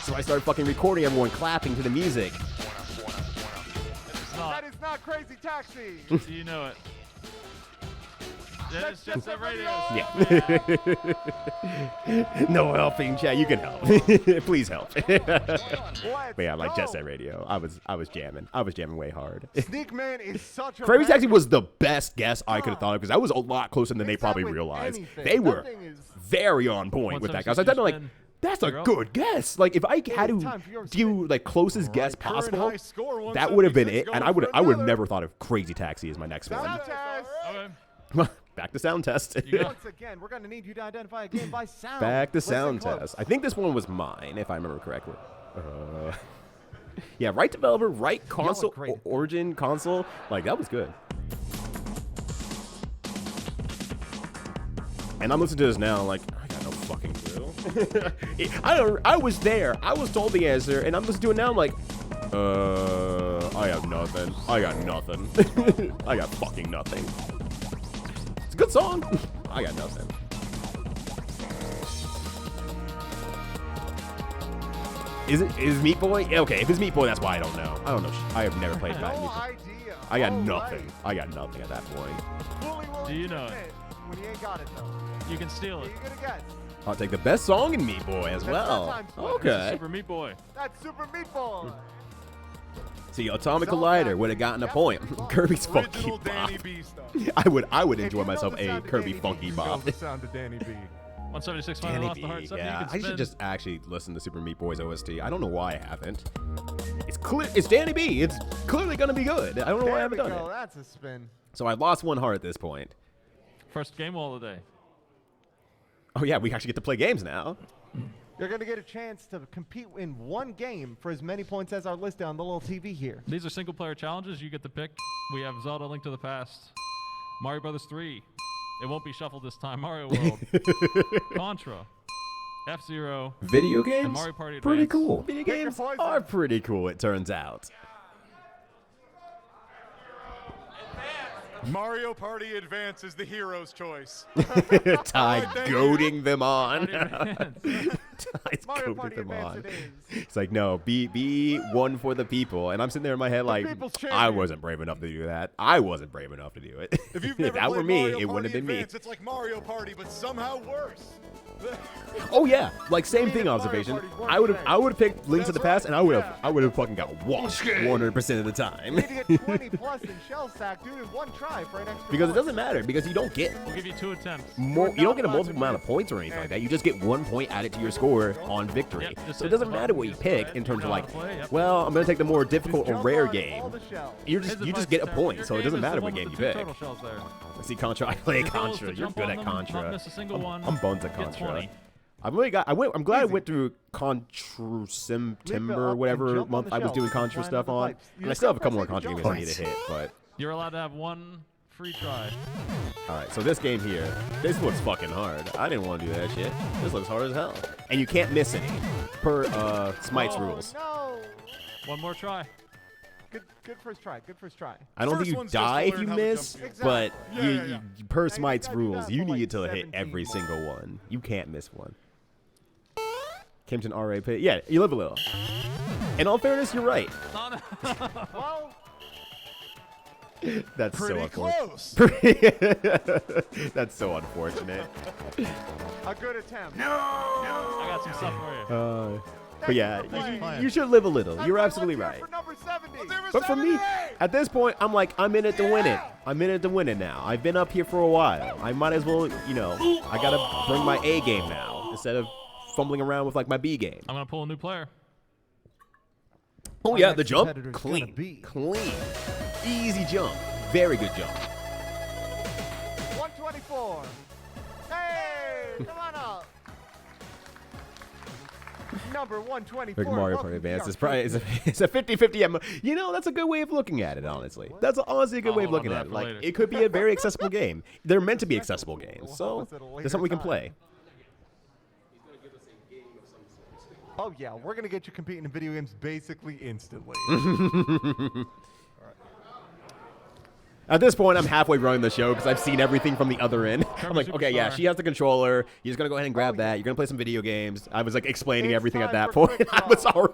S1: So I started fucking recording everyone clapping to the music.
S3: It's not.
S4: That is not Crazy Taxi.
S3: You know it. That is just a radio.
S1: Yeah. No helping, chat. You can help. Please help. But yeah, like Jet Set Radio. I was jamming. I was jamming way hard.
S4: Sneak Man is such a
S1: Crazy Taxi
S4: banger.
S1: was the best guess I could have thought of because that was a lot closer than they
S4: Mix that
S1: probably
S4: with
S1: realized.
S4: anything.
S1: They
S4: That
S1: were
S4: thing is-
S1: very on point with that. I was like,
S3: 176
S1: like,
S3: spin.
S1: that's a
S3: Zero.
S1: good guess. Like, if I had
S4: is
S1: to
S4: time for your
S1: do like closest guess
S2: current
S1: possible,
S2: high score,
S1: that would have been
S2: 176
S1: it. And
S2: going
S1: I would have
S2: for
S1: never thought of Crazy Taxi as my next
S4: Sound
S1: one.
S4: test.
S3: Okay.
S1: Back to sound test.
S3: You got-
S4: Once again, we're going to need you to identify a game by sound.
S1: Back to
S4: Listen
S1: sound
S4: close.
S1: test. I think this one was mine, if I remember correctly. Yeah, right developer, right console,
S4: great.
S1: origin console. Like, that was good. And I'm listening to this now, like, I got no fucking clue. I was there. I was told the answer, and I'm just doing it now. I'm like, I have nothing. I got nothing. I got fucking nothing. It's a good song. I got nothing. Is Meat Boy? Yeah, okay, if it's Meat Boy, that's why I don't know. I don't know. I have never played that.
S4: No idea.
S1: I got
S4: All
S1: nothing.
S4: right.
S1: I got nothing at that point.
S4: Fully willing
S3: Do you
S4: to
S3: know it?
S4: admit when you ain't got it though.
S3: You can steal
S4: Are
S3: it.
S4: you gonna guess?
S1: I'll take the best song in Meat Boy as
S4: That's
S1: well.
S4: that time splitter.
S1: Okay.
S3: Super Meat Boy.
S4: That's Super Meat Boy.
S1: See, Atomic
S4: So
S1: Collider
S4: that-
S1: would have gotten a
S4: yep,
S1: point.
S4: well,
S1: Kirby's
S2: Original
S1: Funky
S2: Danny
S1: Bop.
S2: B stuff.
S1: I would
S4: If
S1: enjoy
S4: you know
S1: myself
S4: the
S1: a
S4: sound of
S1: Kirby
S4: Danny B,
S1: Funky
S4: you know
S1: Bop.
S4: the sound of Danny B.
S3: 176 finally
S1: Danny
S3: lost the heart.
S1: B,
S3: 70, you
S1: yeah.
S3: can
S1: I should
S3: spin.
S1: just actually listen to Super Meat Boy's OST. I don't know why I haven't. It's clear. It's Danny B. It's clearly gonna be good. I don't know why I
S4: There
S1: haven't
S4: we
S1: done
S4: go.
S1: it.
S4: That's a spin.
S1: So I lost one heart at this point.
S3: First game wall of the day.
S1: Oh yeah, we actually get to play games now.
S4: You're gonna get a chance to compete in one game for as many points as are listed on the little TV here.
S3: These are single player challenges. You get to pick. We have Zelda Link to the Past, Mario Brothers 3. It won't be shuffled this time. Mario World, Contra, F-Zero.
S1: Video games?
S3: Mario Party
S1: pretty
S3: Advance.
S1: cool. Video
S4: Pick your
S1: games
S4: poison.
S1: are pretty cool, it turns out.
S2: Mario Party Advance is the hero's choice.
S1: Ty
S2: thank you.
S1: goading them on.
S3: Party Advance.
S1: Ty's
S4: Mario
S1: goading
S4: Party
S1: them
S4: Advance
S1: on.
S4: it is.
S1: It's like, no, be one for the people. And I'm sitting there in my head like,
S4: people's
S1: I
S4: champion.
S1: wasn't brave enough to do that. I wasn't brave enough to do it.
S2: If you've never
S1: that were
S2: played
S1: me,
S2: Mario
S1: it wouldn't have
S2: Party
S1: been me.
S2: Advance, it's like Mario Party, but somehow worse.
S1: Oh yeah, like same
S4: mean,
S1: thing
S4: if Mario
S1: observation.
S4: Party's worse
S1: I would have
S4: today.
S1: picked Link to the
S2: That's
S1: Past,
S2: right,
S1: and I
S2: yeah.
S1: would have fucking got washed 100% of the time.
S4: You need to get 20 plus in shell sack, dude, in one try for an extra
S1: Because it
S4: point.
S1: doesn't matter, because you don't get
S3: We'll give you 2 attempts.
S1: more,
S4: You're
S1: you don't
S4: not
S1: get a
S4: allowed
S1: multiple
S4: to
S1: amount of
S4: miss.
S1: points or anything like
S4: And-
S1: that. You just get 1 point added to your score on victory.
S3: Yep, just
S1: So it
S3: hit
S1: doesn't
S3: the
S1: matter
S3: button,
S1: what you
S3: just
S1: pick
S3: press,
S1: in terms
S3: you
S1: of
S3: know
S1: like,
S3: how to play, yep.
S1: well, I'm gonna take the more difficult or
S4: Jump
S1: rare
S4: on all
S1: game.
S4: the shells.
S1: You
S3: His
S1: just
S3: advice
S1: get a
S3: is
S1: point,
S3: your
S1: so it
S3: game
S1: doesn't
S3: is the
S1: matter
S3: one
S1: what game
S3: with
S1: you
S3: the
S1: pick.
S3: two turtle shells there.
S1: See, Contra, I play
S3: Your goal is to
S1: Contra. You're
S3: jump
S1: good
S3: on
S1: at
S3: them, not
S1: Contra.
S3: miss a single one,
S1: I'm buns at
S3: get
S1: Contra.
S3: 20.
S1: I'm glad I
S4: Easy.
S1: went through
S4: Leave it
S1: September,
S4: up and
S1: whatever
S4: jump on
S1: month
S4: the
S1: I was
S4: shelf.
S1: doing
S4: Just
S1: Contra
S4: line
S1: stuff
S4: up the
S1: on.
S4: pipes. You
S1: And I
S4: just
S1: still have a
S4: gotta
S1: couple more
S4: press
S1: Contra
S4: A
S1: games
S4: to
S1: I need to
S4: jump.
S1: hit, but
S3: You're allowed to have 1 free try.
S1: all right. So this game here, this looks fucking hard. I didn't want to do that shit. This looks hard as hell, and you can't miss any per Smite's
S3: Oh.
S1: rules.
S4: No.
S3: 1 more try.
S4: Good first try. Good first try.
S1: I don't
S2: First
S1: think you
S2: one's just to
S1: die if
S2: learn
S1: you
S2: how to
S1: miss,
S2: jump field.
S1: but
S2: Yeah,
S1: you,
S2: yeah, yeah.
S1: per
S4: you
S1: Smite's
S4: gotta do
S1: rules,
S4: that
S1: you
S4: for like
S1: need to hit
S4: 17
S1: every
S4: more.
S1: single one. You can't miss one. Kimpton RA pit. Yeah, you live a little. In all fairness, you're right.
S3: No, no.
S4: Well,
S1: That's
S2: Pretty
S1: so unfortunate.
S2: close.
S1: That's so unfortunate.
S4: a good attempt.
S3: I got some stuff for you.
S1: But yeah,
S4: Thank you for playing.
S1: you should live a little.
S4: That's
S1: You're
S4: right,
S1: absolutely
S4: let's hear
S1: right.
S4: it for number 70.
S1: But for me, at this point, I'm like, I'm in it to win it. I'm in it to win it now. I've been up here for a while. I might as well, I gotta bring my A game now instead of fumbling around with like my B game.
S3: I'm going to pull a new player.
S1: Oh
S4: Our
S1: yeah,
S4: next
S1: the jump,
S4: competitor's gonna
S1: clean,
S4: be-
S1: clean, easy jump, very good jump.
S4: 124. Hey, come on up. Number 124.
S1: Like Mario Party Advance is probably it's a 50-50. That's a good way of looking at it. Honestly, that's honestly a good
S3: I'll
S1: way of
S3: hold on
S1: looking
S3: to
S1: at
S3: that
S1: it.
S3: for
S1: Like
S3: later.
S1: it could be a very accessible game. They're meant to be accessible games, so there's something we can play.
S4: Oh yeah, we're gonna get you competing in video games basically instantly.
S1: At this point, I'm halfway running the show because I've seen everything from the other end. I'm like, okay, yeah,
S3: Superstar.
S1: she has the controller. You're just gonna go ahead and grab that. You're gonna play some video games. I was like explaining
S4: It's
S1: everything at
S4: time
S1: that
S4: for
S1: point.
S4: quick
S1: I was
S4: draw.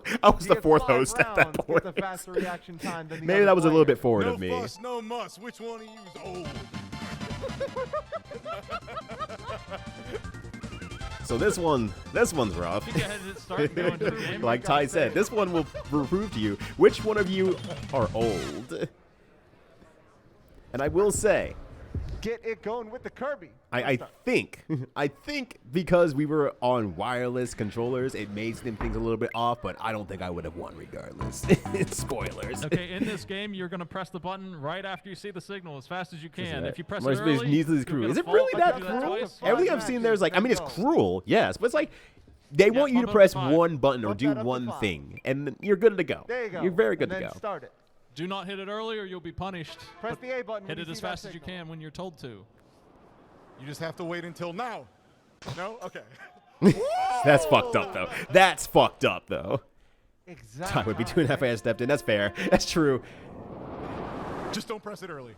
S1: the
S4: Get
S1: fourth
S4: 5
S1: host at that
S4: rounds,
S1: point.
S4: Get the faster reaction time than the
S1: Maybe
S4: other
S1: that was a little
S4: player.
S1: bit forward
S2: No
S1: of me.
S2: fuss, no muss. Which one of you is old?
S1: So this one's rough.
S3: You go ahead and start and go into the game.
S1: Like Ty said, this one will prove to you which one of you are old. And I will say,
S4: Get it going with the Kirby.
S1: I think because we were on wireless controllers, it made some things a little bit off, but I don't think I would have won regardless. Spoilers.
S3: Okay, in this game, you're going to press the button right after you see the signal as fast as you can. If you press it
S1: Must be
S3: early,
S1: needless
S3: you'll
S1: cruel.
S3: get
S1: Is
S3: a
S1: it
S3: full-
S1: really
S3: I
S1: that
S3: do
S1: cruel?
S3: twice.
S1: Everything I've seen there's like, I mean, it's cruel, yes, but it's like they want you to
S3: bump it up
S1: press
S3: to 5.
S1: one button or
S4: Bump
S1: do
S4: that up to
S1: one
S4: 5.
S1: thing, and then you're good to go.
S4: There you go.
S1: You're very good
S4: and
S1: to
S4: then
S1: go.
S4: Start it.
S3: Do not hit it early or you'll be punished.
S4: Press
S3: But
S4: the A button.
S3: hit
S4: when
S3: it
S4: you
S3: as
S4: see that
S3: fast as you
S4: signal.
S3: can when you're told to.
S2: You just have to wait until now. No? Okay.
S1: That's fucked up, though. That's fucked up, though.
S4: Exactly.
S1: Time would be 2.5 I stepped in. That's fair. That's true.
S2: Just don't press it early.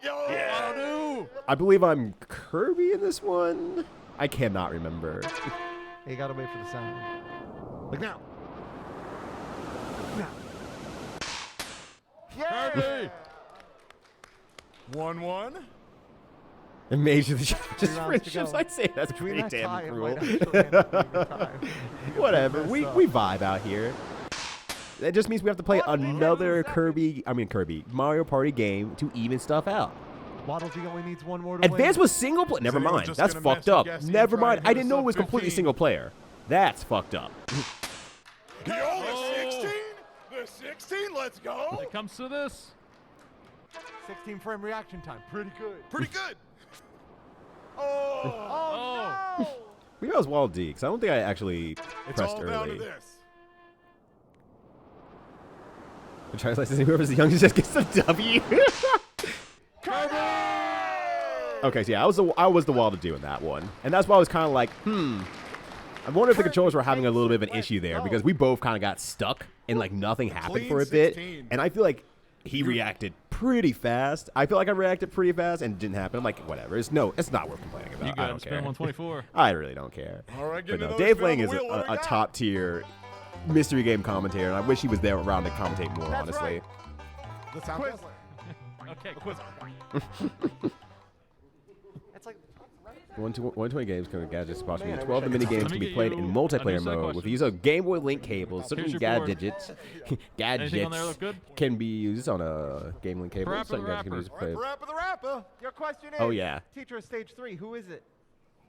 S1: Yeah. I believe I'm Kirby in this one. I cannot remember.
S4: You gotta wait for the sound. Like now. Now. Yeah.
S3: Kirby!
S2: 1-1.
S1: And Mage of the
S4: rounds to
S1: friendships.
S4: go.
S1: I'd say that's
S4: Between
S1: pretty
S4: that
S1: damn
S4: tie, it
S1: cruel.
S4: might actually end up being a tie.
S1: Whatever.
S4: Mess
S1: We
S4: up.
S1: vibe out here. That just means we have to play another Mario Party game to even stuff out.
S4: Waddle Dee only needs one more to
S1: Advance
S4: win.
S1: was single player. Never
S2: anyone
S1: mind.
S2: just
S1: That's
S2: gonna
S1: fucked
S2: mess
S1: up.
S2: with Jesse
S1: Never
S2: and try
S1: mind.
S2: and
S1: I
S2: hit
S1: didn't
S2: us
S1: know it
S2: up
S1: was completely
S2: 15?
S1: single player. That's fucked up.
S2: The 16? The 16? Let's go.
S3: It comes to this.
S4: 16 frame reaction time. Pretty good.
S2: Pretty good.
S4: Oh, no!
S1: Maybe I was Wall D, because I don't think I actually
S2: It's
S1: pressed
S2: all down to
S1: early.
S2: this.
S1: The translation is whoever's the youngest just gets the W. Okay, so yeah, I was the Wall to do in that one. And that's why I was kind of like, I wonder if the controllers were having a little bit of an issue there, because we both kind of got stuck and like nothing happened
S2: Clean
S1: for a bit.
S2: 16.
S1: And I feel like he reacted pretty fast. I feel like I reacted pretty fast and it didn't happen. I'm like, whatever. It's not worth complaining about.
S3: You
S1: I
S3: got
S1: don't
S3: spin
S1: care.
S3: 124.
S1: I really don't care.
S2: All right,
S1: But
S2: getting
S1: no,
S2: another
S1: Dave
S2: spin on
S1: Lang
S2: the
S1: is
S2: wheel. What do we
S1: a
S2: got?
S1: top tier mystery game commentator, and I wish he was there around to commentate more,
S4: That's
S1: honestly.
S4: right.
S2: The sound test?
S3: Okay, quiz.
S4: It's like
S1: 120 games can gadgets possibly.
S4: Man, I
S1: 12 of the
S4: wish I
S1: mini
S4: could-
S1: games
S3: Let
S1: can
S3: me
S1: be
S3: get
S1: played
S3: you
S1: in
S3: a
S1: multiplayer
S3: new set of
S1: mode with
S3: questions.
S1: the use of Game Boy Link cables. Certain
S3: Here's your
S1: gadgets,
S3: Anything on there look good?
S1: can be used on a Game Link cable.
S3: Rapper
S1: Certain
S3: the
S1: gadgets can be
S3: rapper.
S1: used to play.
S2: Rapper, the rapper.
S4: your question is.
S1: Oh, yeah.
S4: Teacher of stage 3. Who is it?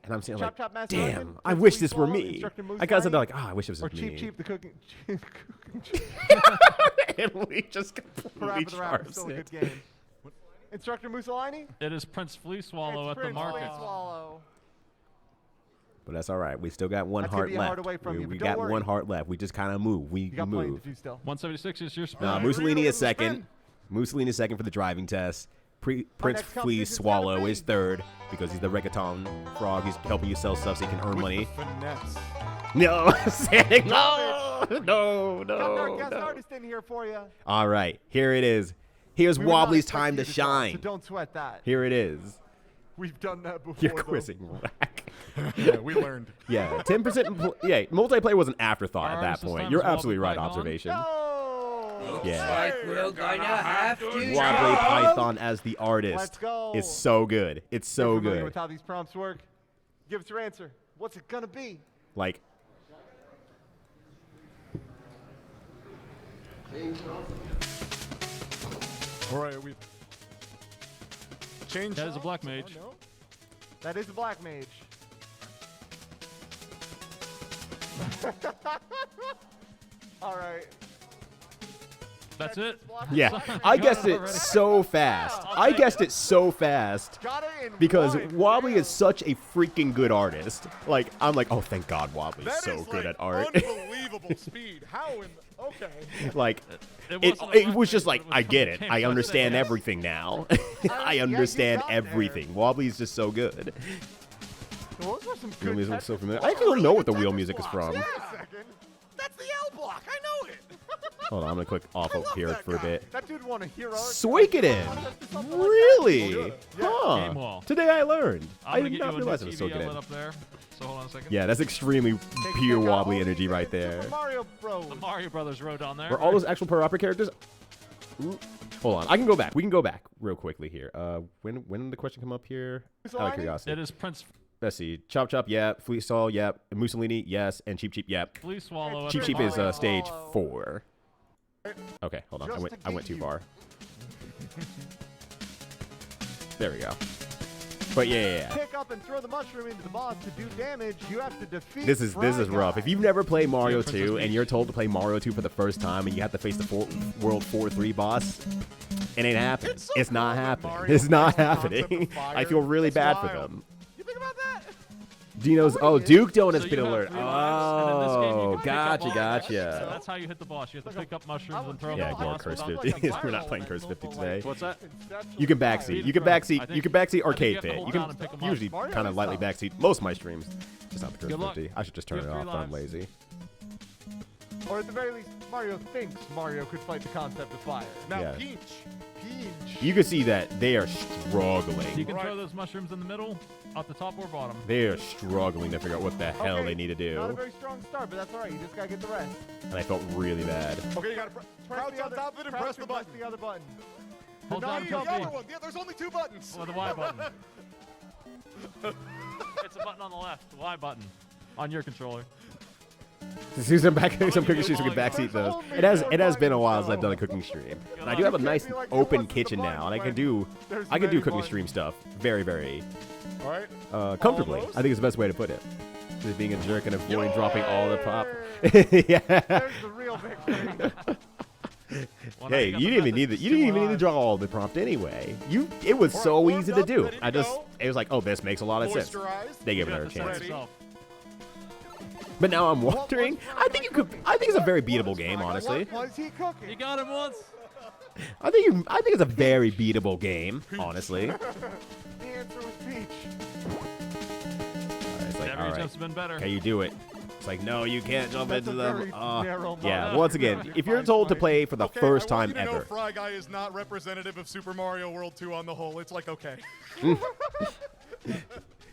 S1: And I'm saying
S4: Chop
S1: like,
S4: Chop Master
S1: damn,
S4: Duncan,
S1: I
S4: Prince
S1: wish
S4: Lee
S1: this were
S4: Swallow,
S1: me.
S4: Instructor Moose
S1: I guys are
S4: Knight,
S1: like, I wish this
S4: Or
S1: was
S4: Cheap
S1: me.
S4: Cheap the cooking.
S1: And we just completely
S4: Rapper the rapper.
S1: charts
S4: Still a
S1: it.
S4: good game. Instructor Mussolini?
S3: It is Prince Flea Swallow
S4: It's
S3: at the
S4: Prince Lee
S3: market.
S4: Swallow.
S1: But that's all right. We still got one
S4: That's gonna
S1: heart
S4: be a heart
S1: left.
S4: away from
S1: We
S4: you, but
S1: got
S4: don't worry.
S1: one heart left. We just kind of move. We
S4: You got plenty to
S1: move.
S4: do still.
S3: 176 is your spin.
S1: Mussolini is
S2: Rito is the
S1: second.
S2: spin.
S1: Mussolini is second for the driving test. Prince
S4: next
S1: Flea
S4: competition's
S1: Swallow
S4: gonna be-
S1: is third because he's the reggaeton frog. He's helping you sell stuff so you can earn
S2: With
S1: money.
S2: the finesse.
S1: No, Santa, no, no,
S4: Got our
S1: no,
S4: guest
S1: no.
S4: artist in here for you.
S1: All right, here it is. Here's
S4: We would not
S1: Wobbly's
S4: expect
S1: time
S4: you
S1: to
S4: draw,
S1: shine.
S4: So don't sweat that.
S1: Here it is.
S4: We've done that before.
S1: You're
S4: though.
S1: quizzing Rack.
S2: Yeah, we learned.
S1: Yeah, 10%. Yeah, multiplayer was an afterthought at
S3: Our
S1: that
S3: system
S1: point.
S3: is
S1: You're
S3: Wobbly
S1: absolutely right.
S3: Python.
S1: Observation.
S4: No!
S1: Yeah.
S6: We're gonna have to
S1: Wobbly Python as the artist.
S4: Let's go.
S1: It's so good. It's so
S4: You're familiar
S1: good.
S4: with how these prompts work? Give us your answer. What's it gonna be?
S1: Like,
S2: All right, we changed.
S3: That is a black mage.
S2: Oh, no.
S4: That is a black mage. All right.
S3: That's it.
S1: yeah,
S3: Sorry,
S1: I
S3: got
S1: guessed
S3: it
S1: it
S3: already.
S1: so fast.
S3: I'll
S1: I
S3: take
S1: guessed it so fast
S4: Got it in
S1: because
S4: one.
S1: Wobbly
S4: Yeah.
S1: is such a freaking good artist. Like, I'm like, oh, thank God Wobbly's
S2: That
S1: so
S2: is,
S1: good
S2: like,
S1: at art.
S2: Unbelievable speed. How in? Okay.
S1: Like,
S3: It
S1: it,
S3: wasn't a
S1: it
S3: black
S1: was just
S3: mage,
S1: like,
S3: but it was
S1: I
S3: from
S1: get
S3: the
S1: it.
S3: game.
S1: I
S3: That's
S1: understand
S3: it.
S1: everything now. I
S4: you
S1: understand
S4: got there.
S1: everything. Wobbly's just so good.
S4: Those were some
S1: Wheel
S4: good
S1: music looks so
S4: Tetris
S1: familiar. I
S4: blocks.
S1: actually don't know what the
S2: Tetris
S1: wheel music is
S2: blocks.
S1: from.
S2: Wait a second. That's the L block. I know it.
S1: Hold on, I'm gonna click off of
S2: love
S1: here
S2: that
S1: for a
S2: guy.
S1: bit.
S4: That dude won a hero.
S1: Suikoden! Really?
S2: Yeah.
S1: Huh.
S3: Game wall.
S1: Today I learned.
S3: I'm
S1: I
S3: gonna
S1: did
S3: get
S1: not
S3: you a new
S1: realize it was
S3: TV outlet
S1: Suikoden.
S3: up there. So hold on a second.
S1: Yeah, that's extremely pure Wobbly energy right there.
S4: Super Mario Bros.
S3: The Mario Brothers road on there.
S1: Were all those actual Pro Opera characters? Ooh. Hold on, I can go back. We can go back real quickly here. When did the question come up here? Out of
S4: Mussolini?
S1: curiosity.
S3: It is Prince
S1: Let's see. Chop Chop, yep. Fleet Saul, yep. Mussolini, yes. And Cheap Cheap, yep.
S3: Flea Swallow at
S1: Cheap
S3: the
S1: Cheap is
S3: market.
S1: stage 4. Okay, hold on.
S4: Just to
S1: I went
S4: give
S1: too
S4: you-
S1: far. There we go. But yeah.
S4: Pick up and throw the mushroom into the boss to do damage. You have to defeat.
S1: This is rough. If you've never played Mario
S3: Yeah, Princess
S1: 2 and
S3: Peach.
S1: you're told to play Mario 2 for the first time and you have to face the World 4-3 boss, it ain't happening.
S2: It's so
S1: It's not
S2: cool that
S1: happening.
S2: Mario
S1: It's not
S2: plays the concept
S1: happening.
S2: of fire.
S1: I feel really
S2: That's
S1: bad for
S2: wild.
S1: them.
S2: You think about that?
S1: Dino's Duke Donut
S3: So
S1: has
S3: you
S1: been
S3: have
S1: alert.
S3: 3 lives, and in this game you
S1: Oh,
S3: can pick up
S1: gotcha,
S3: all-
S1: gotcha.
S3: So that's how you hit the boss. You have to pick up mushrooms and throw
S1: Yeah,
S3: them at the
S1: ignore
S3: boss.
S1: Curse
S3: without-
S1: 50. We're not playing Curse 50 today.
S3: What's that?
S1: You can backseat. You can backseat. You can backseat
S3: I think you
S1: Arcade
S3: have to
S1: Pit.
S3: hold
S1: You
S3: down
S1: can
S3: and pick 'em up.
S1: usually
S4: Mario
S1: kind of
S4: is
S1: lightly
S4: tough.
S1: backseat most of my streams. Just not the
S3: Good
S1: curse
S3: luck.
S1: 50. I should just turn
S3: You
S1: it
S3: have
S1: off,
S3: 3
S1: but I'm
S3: lives.
S1: lazy.
S4: Or at the very least, Mario thinks Mario could fight the concept of fire.
S2: Now,
S1: Yeah.
S2: Peach.
S1: You can see that they are struggling.
S3: You can throw those mushrooms in the middle, at the top or bottom.
S1: They are struggling to figure out what the hell
S4: Okay,
S1: they need to
S4: Not a
S1: do.
S4: very strong start, but that's all right. You just gotta get the rest.
S1: And I felt really bad.
S2: Okay, you gotta crouch on top of it and press the button.
S4: the other button.
S3: Hold down
S2: The
S3: jump
S2: other
S3: in.
S2: one. Yeah, there's only 2 buttons.
S3: Or the Y button. It's a button on the left, the Y button, on your controller.
S1: See some cooking streams we can backseat those. It has been a while since I've done a cooking stream. And I do have a nice open kitchen now, and I can do cooking stream stuff very, very
S2: All right.
S1: comfortably.
S2: Almost.
S1: I think it's the best way to put it. Just being a jerk and avoiding dropping all the pop.
S4: There's
S1: Yeah.
S4: the real victory.
S3: Well, now
S1: Hey,
S3: got
S1: you
S3: the
S1: didn't even need
S3: methods
S1: you didn't even need to
S3: live.
S1: draw all the prompt anyway. It was
S2: All
S1: so
S2: right, warmed
S1: easy to
S2: up,
S1: do.
S2: ready to
S1: I just
S2: go.
S1: it was like, oh, this makes a lot of sense.
S2: Moisturized.
S1: They gave
S3: You
S1: it
S3: have
S1: a
S3: to set
S1: chance.
S3: yourself.
S1: But now I'm wondering. I think it's a very beatable game, honestly.
S4: What is he
S3: You
S4: cooking?
S3: got him once.
S1: I think it's a very beatable game, honestly.
S4: The answer was Peach.
S1: It's like,
S3: Every
S1: all right,
S3: jump's been better.
S1: can you do it? It's like, no, you can't jump
S4: That's
S1: into
S4: a
S1: them.
S4: very narrow
S1: Yeah,
S4: model.
S1: once again, if you're told to play for the
S2: Okay,
S1: first
S2: I want
S1: time
S2: you to know
S1: ever,
S2: Fry Guy is not representative of Super Mario World 2 on the whole. It's like, okay.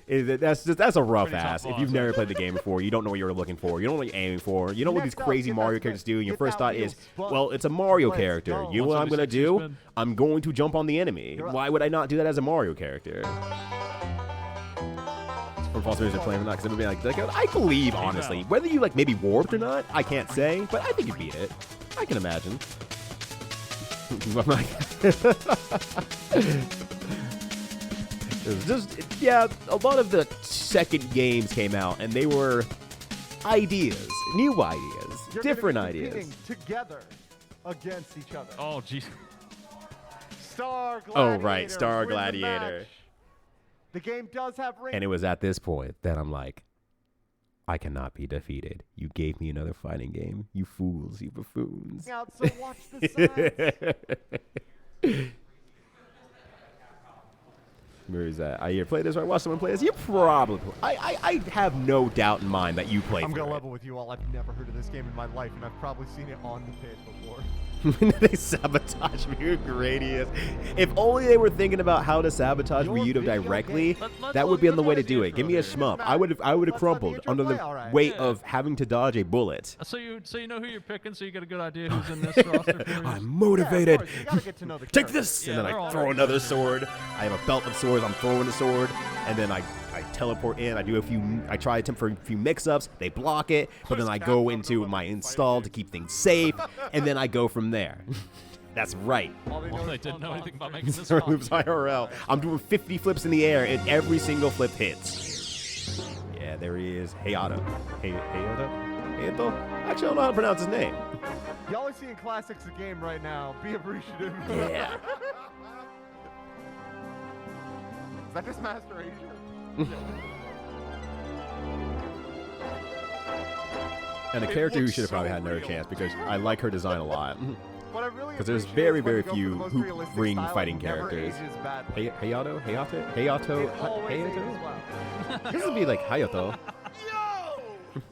S1: that's a rough
S3: Pretty tough
S1: ass. If
S3: boss,
S1: you've never played the game before, you don't know what you're looking for. You don't know what you're aiming for. You don't know what these
S4: Next up,
S1: crazy
S4: get
S1: Mario
S4: that
S1: characters
S4: spin.
S1: do. And your
S4: Get
S1: first
S4: that
S1: thought
S4: wheel
S1: is,
S4: spun.
S1: well, it's a Mario
S4: Let's
S1: character.
S4: go.
S1: You know what I'm gonna
S3: 176
S1: do?
S3: spin.
S1: I'm going to jump on the enemy.
S4: You're up.
S1: Why would I not do that as a Mario character? From false memories are playing or not, because everybody like, I believe honestly, whether you like maybe warped or not, I can't say, but I think you beat it. I can imagine. I'm like, it was just, yeah, a lot of the second games came out, and they were ideas, new ideas,
S4: You're
S1: different
S4: gonna be
S1: ideas.
S4: competing together against each other.
S3: Oh, jeez.
S4: Star Gladiator.
S1: Oh, right, Star
S4: win the
S1: Gladiator.
S4: match. The game does have rings.
S1: And it was at this point that I'm like, I cannot be defeated. You gave me another fighting game. You fools, you buffoons.
S4: out, so watch the signs.
S1: Where is that? I either play this or I watch someone play this. You probably. I have no doubt in mind that you play.
S4: I'm
S1: through
S4: gonna
S1: it.
S4: level with you all. I've never heard of this game in my life, and I've probably seen it on the pit before.
S1: They sabotage me, Gradius. If only they were thinking about how to sabotage
S4: Your
S1: Ryudo
S4: video
S1: directly,
S3: game. Let's
S1: that would be on the
S3: let's
S1: way to
S3: watch the
S1: do it.
S3: intro
S1: Give me a
S3: here.
S1: shmup. I would have
S4: Let's let the
S1: crumpled
S4: intro
S1: under
S4: play,
S1: the
S4: all right.
S1: weight
S3: Yeah.
S1: of having to dodge a bullet.
S3: So you know who you're picking, so you get a good idea who's in this roster for you.
S1: I'm
S4: Yeah,
S1: motivated.
S4: of course, you gotta get to know the
S1: Take
S4: characters.
S1: this,
S3: Yeah,
S1: and then
S3: they're
S1: I
S3: all
S1: throw
S3: right.
S1: another sword. I have a belt of swords. I'm throwing a sword, and then I teleport in. I do I try to attempt for a few mix-ups. They block it, but then I go into my install to keep things safe, and then I go from there. That's right.
S4: All they know
S3: Well,
S4: is
S3: they didn't know
S4: Pong
S3: anything about
S4: Pong.
S3: making this
S1: Star
S3: fun.
S1: Loops IRL. I'm doing 50 flips in the air, and every single flip hits. Yeah, there he is. Hayato. Hayato? Hayato? Actually, I don't know how to pronounce his name.
S4: Y'all are seeing classics of the game right now. Be appreciative.
S1: Yeah.
S4: Is that just Master Asia?
S1: And a
S2: It
S1: character who
S2: looks
S1: should have probably
S2: so
S1: had another
S2: real.
S1: chance because I like her design a lot.
S4: What I really
S1: 'Cause there's
S4: appreciate
S1: very,
S4: is when
S1: very
S4: you go for
S1: few
S4: the most
S1: hoop
S4: realistic
S1: ring
S4: style, it
S1: fighting
S4: never
S1: characters.
S4: ages badly.
S1: Hayato? Hayato?
S4: It
S1: Hayato?
S4: always ages
S1: Hayato?
S4: well.
S1: This would be like Hayato.
S2: Yo!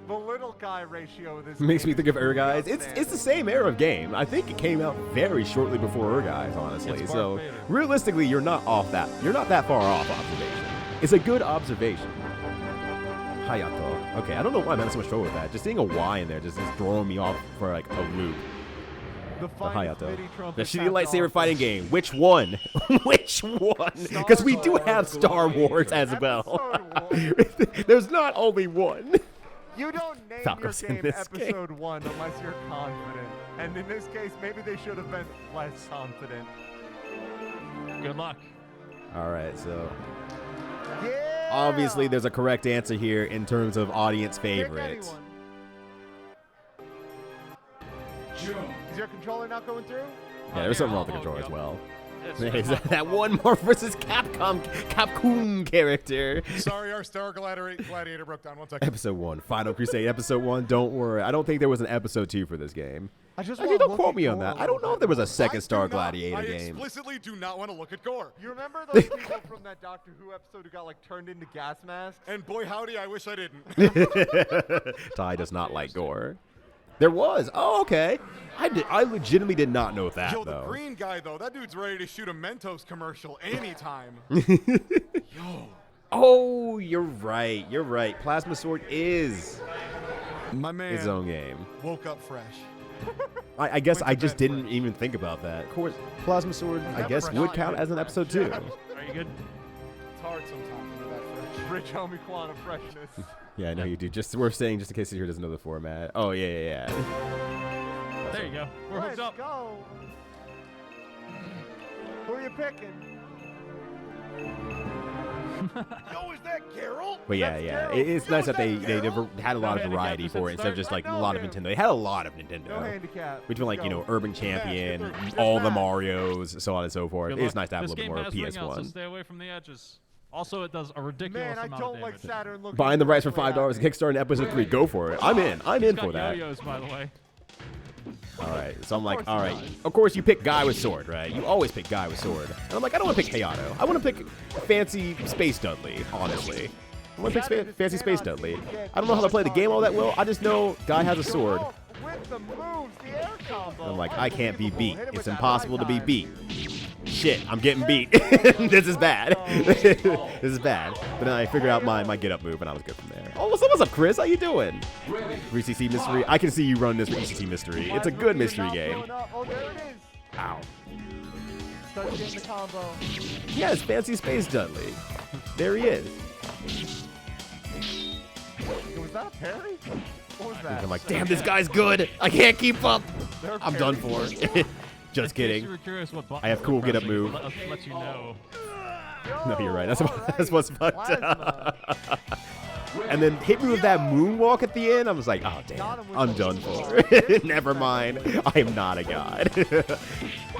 S4: The little guy ratio of this
S1: Makes
S4: game
S1: me think
S4: is
S1: of
S4: really
S1: Urguys. It's the same era of game. I think it came out very shortly before Urguys, honestly.
S3: It's
S1: So
S3: Darth Vader.
S1: realistically, you're not that far off observation. It's a good observation. Hayato. Okay, I don't know why I'm having so much trouble with that. Just seeing a Y in there just is throwing me off for like a loop.
S4: The
S1: The
S4: finest
S1: Hayato.
S4: MIDI trumpet
S1: The shitty
S4: sound
S1: lightsaber
S4: off.
S1: fighting game. Which one? Which one? Because we do have Star Wars as well.
S4: Episode 1.
S1: There's not only one.
S4: You don't name
S1: Falco's
S4: your
S1: in
S4: game
S1: this game.
S4: Episode 1 unless you're confident. And in this case, maybe they should have been less confident.
S3: Good luck.
S1: All right, so
S4: Yeah!
S1: obviously there's a correct answer here in terms of audience
S4: Pick
S1: favorites.
S4: anyone. Is your controller not going through?
S1: Yeah, there's something wrong with the
S3: Oh,
S1: controller
S3: yeah.
S1: as well. That one more versus Capcom character.
S2: Sorry, our Star Gladiator broke down. 1 second.
S1: Episode 1, Final Crusade, Episode 1. Don't worry, I don't think there was an Episode 2 for this game.
S4: Actually,
S1: don't quote me on that. I don't know if there was a second Star Gladiator game.
S2: I explicitly do not want to look at gore.
S4: You remember those people from that Doctor Who episode who got like turned into gas masks?
S2: And boy, howdy, I wish I didn't.
S1: Ty does not like gore. There was. Oh, okay. I legitimately did not know that,
S2: Yo,
S1: though.
S2: the green guy, though, that dude's ready to shoot a Mentos commercial anytime. Yo.
S1: Oh, you're right. You're right. Plasma Sword is
S2: My man
S1: his own game.
S2: woke up fresh.
S1: I guess
S2: Went to
S1: I just
S2: bed
S1: didn't
S2: fresh.
S1: even think about that. Of course, Plasma Sword, I guess,
S2: fresh.
S1: would count as an Episode 2.
S3: Are you good?
S2: It's hard sometimes to be that fresh.
S4: Rich homie Quan of freshness.
S1: Yeah, I know you do. Just we're saying, just in case he doesn't know the format. Oh, yeah.
S3: There you go. We're hooked
S4: Let's
S3: up.
S4: go. Who are you picking?
S2: Yo, is that Carol?
S1: But yeah,
S4: That's
S1: yeah.
S4: Carol.
S1: It's nice that they
S2: Carol.
S1: had a lot of
S3: handicap
S1: variety
S3: just
S1: for it
S3: at
S1: instead of
S3: start.
S1: just like a
S4: No
S1: lot of
S4: handicap.
S1: Nintendo. They had a lot of
S4: No
S1: Nintendo.
S4: handicap.
S1: Between like,
S4: Let's go.
S1: Urban Champion,
S2: Good
S1: all the
S2: match.
S1: Marios, so on and so forth.
S3: Good
S1: It's
S3: luck.
S1: nice to have a
S3: This
S1: little bit
S3: game
S1: more
S3: has ring out, so
S1: PS1.
S3: stay away from the edges. Also, it does a ridiculous
S4: Man, I
S3: amount
S4: don't
S3: of
S4: like
S3: damage.
S4: Saturn looking.
S1: Buying the rights for
S4: directly
S1: $5
S4: at me.
S1: Kickstarter in Episode 3. Go for it. I'm in. I'm in
S3: Got
S1: for that.
S3: yo-yos, by the way.
S1: All right. So I'm like,
S4: course
S1: all
S4: he
S1: right.
S4: does.
S1: Of course, you pick guy with sword, right? You always pick guy with sword. And I'm like, I don't want to pick Hayato. I want to pick fancy Space Dudley, honestly. I want to pick fancy Space Dudley. I don't know how to play the game all that well. I just know guy has a sword.
S4: Oh, with the moves, the air combo.
S1: I'm like, I can't be beat.
S4: Hit him
S1: It's
S4: with that
S1: impossible to be
S4: right
S1: beat. Shit, I'm getting beat. This is bad. This is bad. But then I figured out my get up move and I was good from there. Oh, what's up, Chris? How you doing? ECC Mystery. I can see you run this for ECC Mystery. It's a good mystery game.
S4: Oh, there it is.
S1: Ow.
S4: Starts getting the combo.
S1: Yes, fancy Space Dudley. There he is.
S4: Was that a parry? What was that?
S1: I'm like, damn, this guy's good. I can't keep up.
S4: They're
S1: I'm done for. Just
S3: In case
S1: kidding.
S3: you were curious what button
S1: I have
S3: we're
S1: cool get-up
S3: pressing,
S1: move.
S3: Let you know.
S1: No, you're right. That's
S4: Alright.
S1: what's fucked up.
S4: Plasma.
S1: And then hit me with that moonwalk at the end. I was like, oh, damn. I'm done for. Never mind. I am not a god.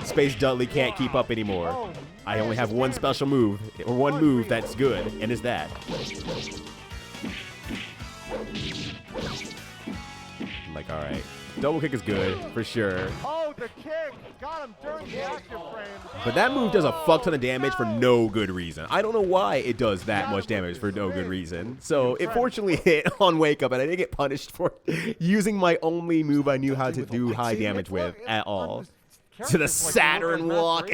S1: Space Dudley can't keep up anymore. I only have one special move, or one move that's good, and it's that. I'm like, all right. Double kick is good, for sure.
S4: Oh, the kick. Got him during the active frame.
S1: But that move does a fuck ton of damage for no good reason. I don't know why it does that much damage for no good reason. So it fortunately hit on Wake Up, and I didn't get punished for using my only move I knew how to do high damage with at all. To the Saturn walk.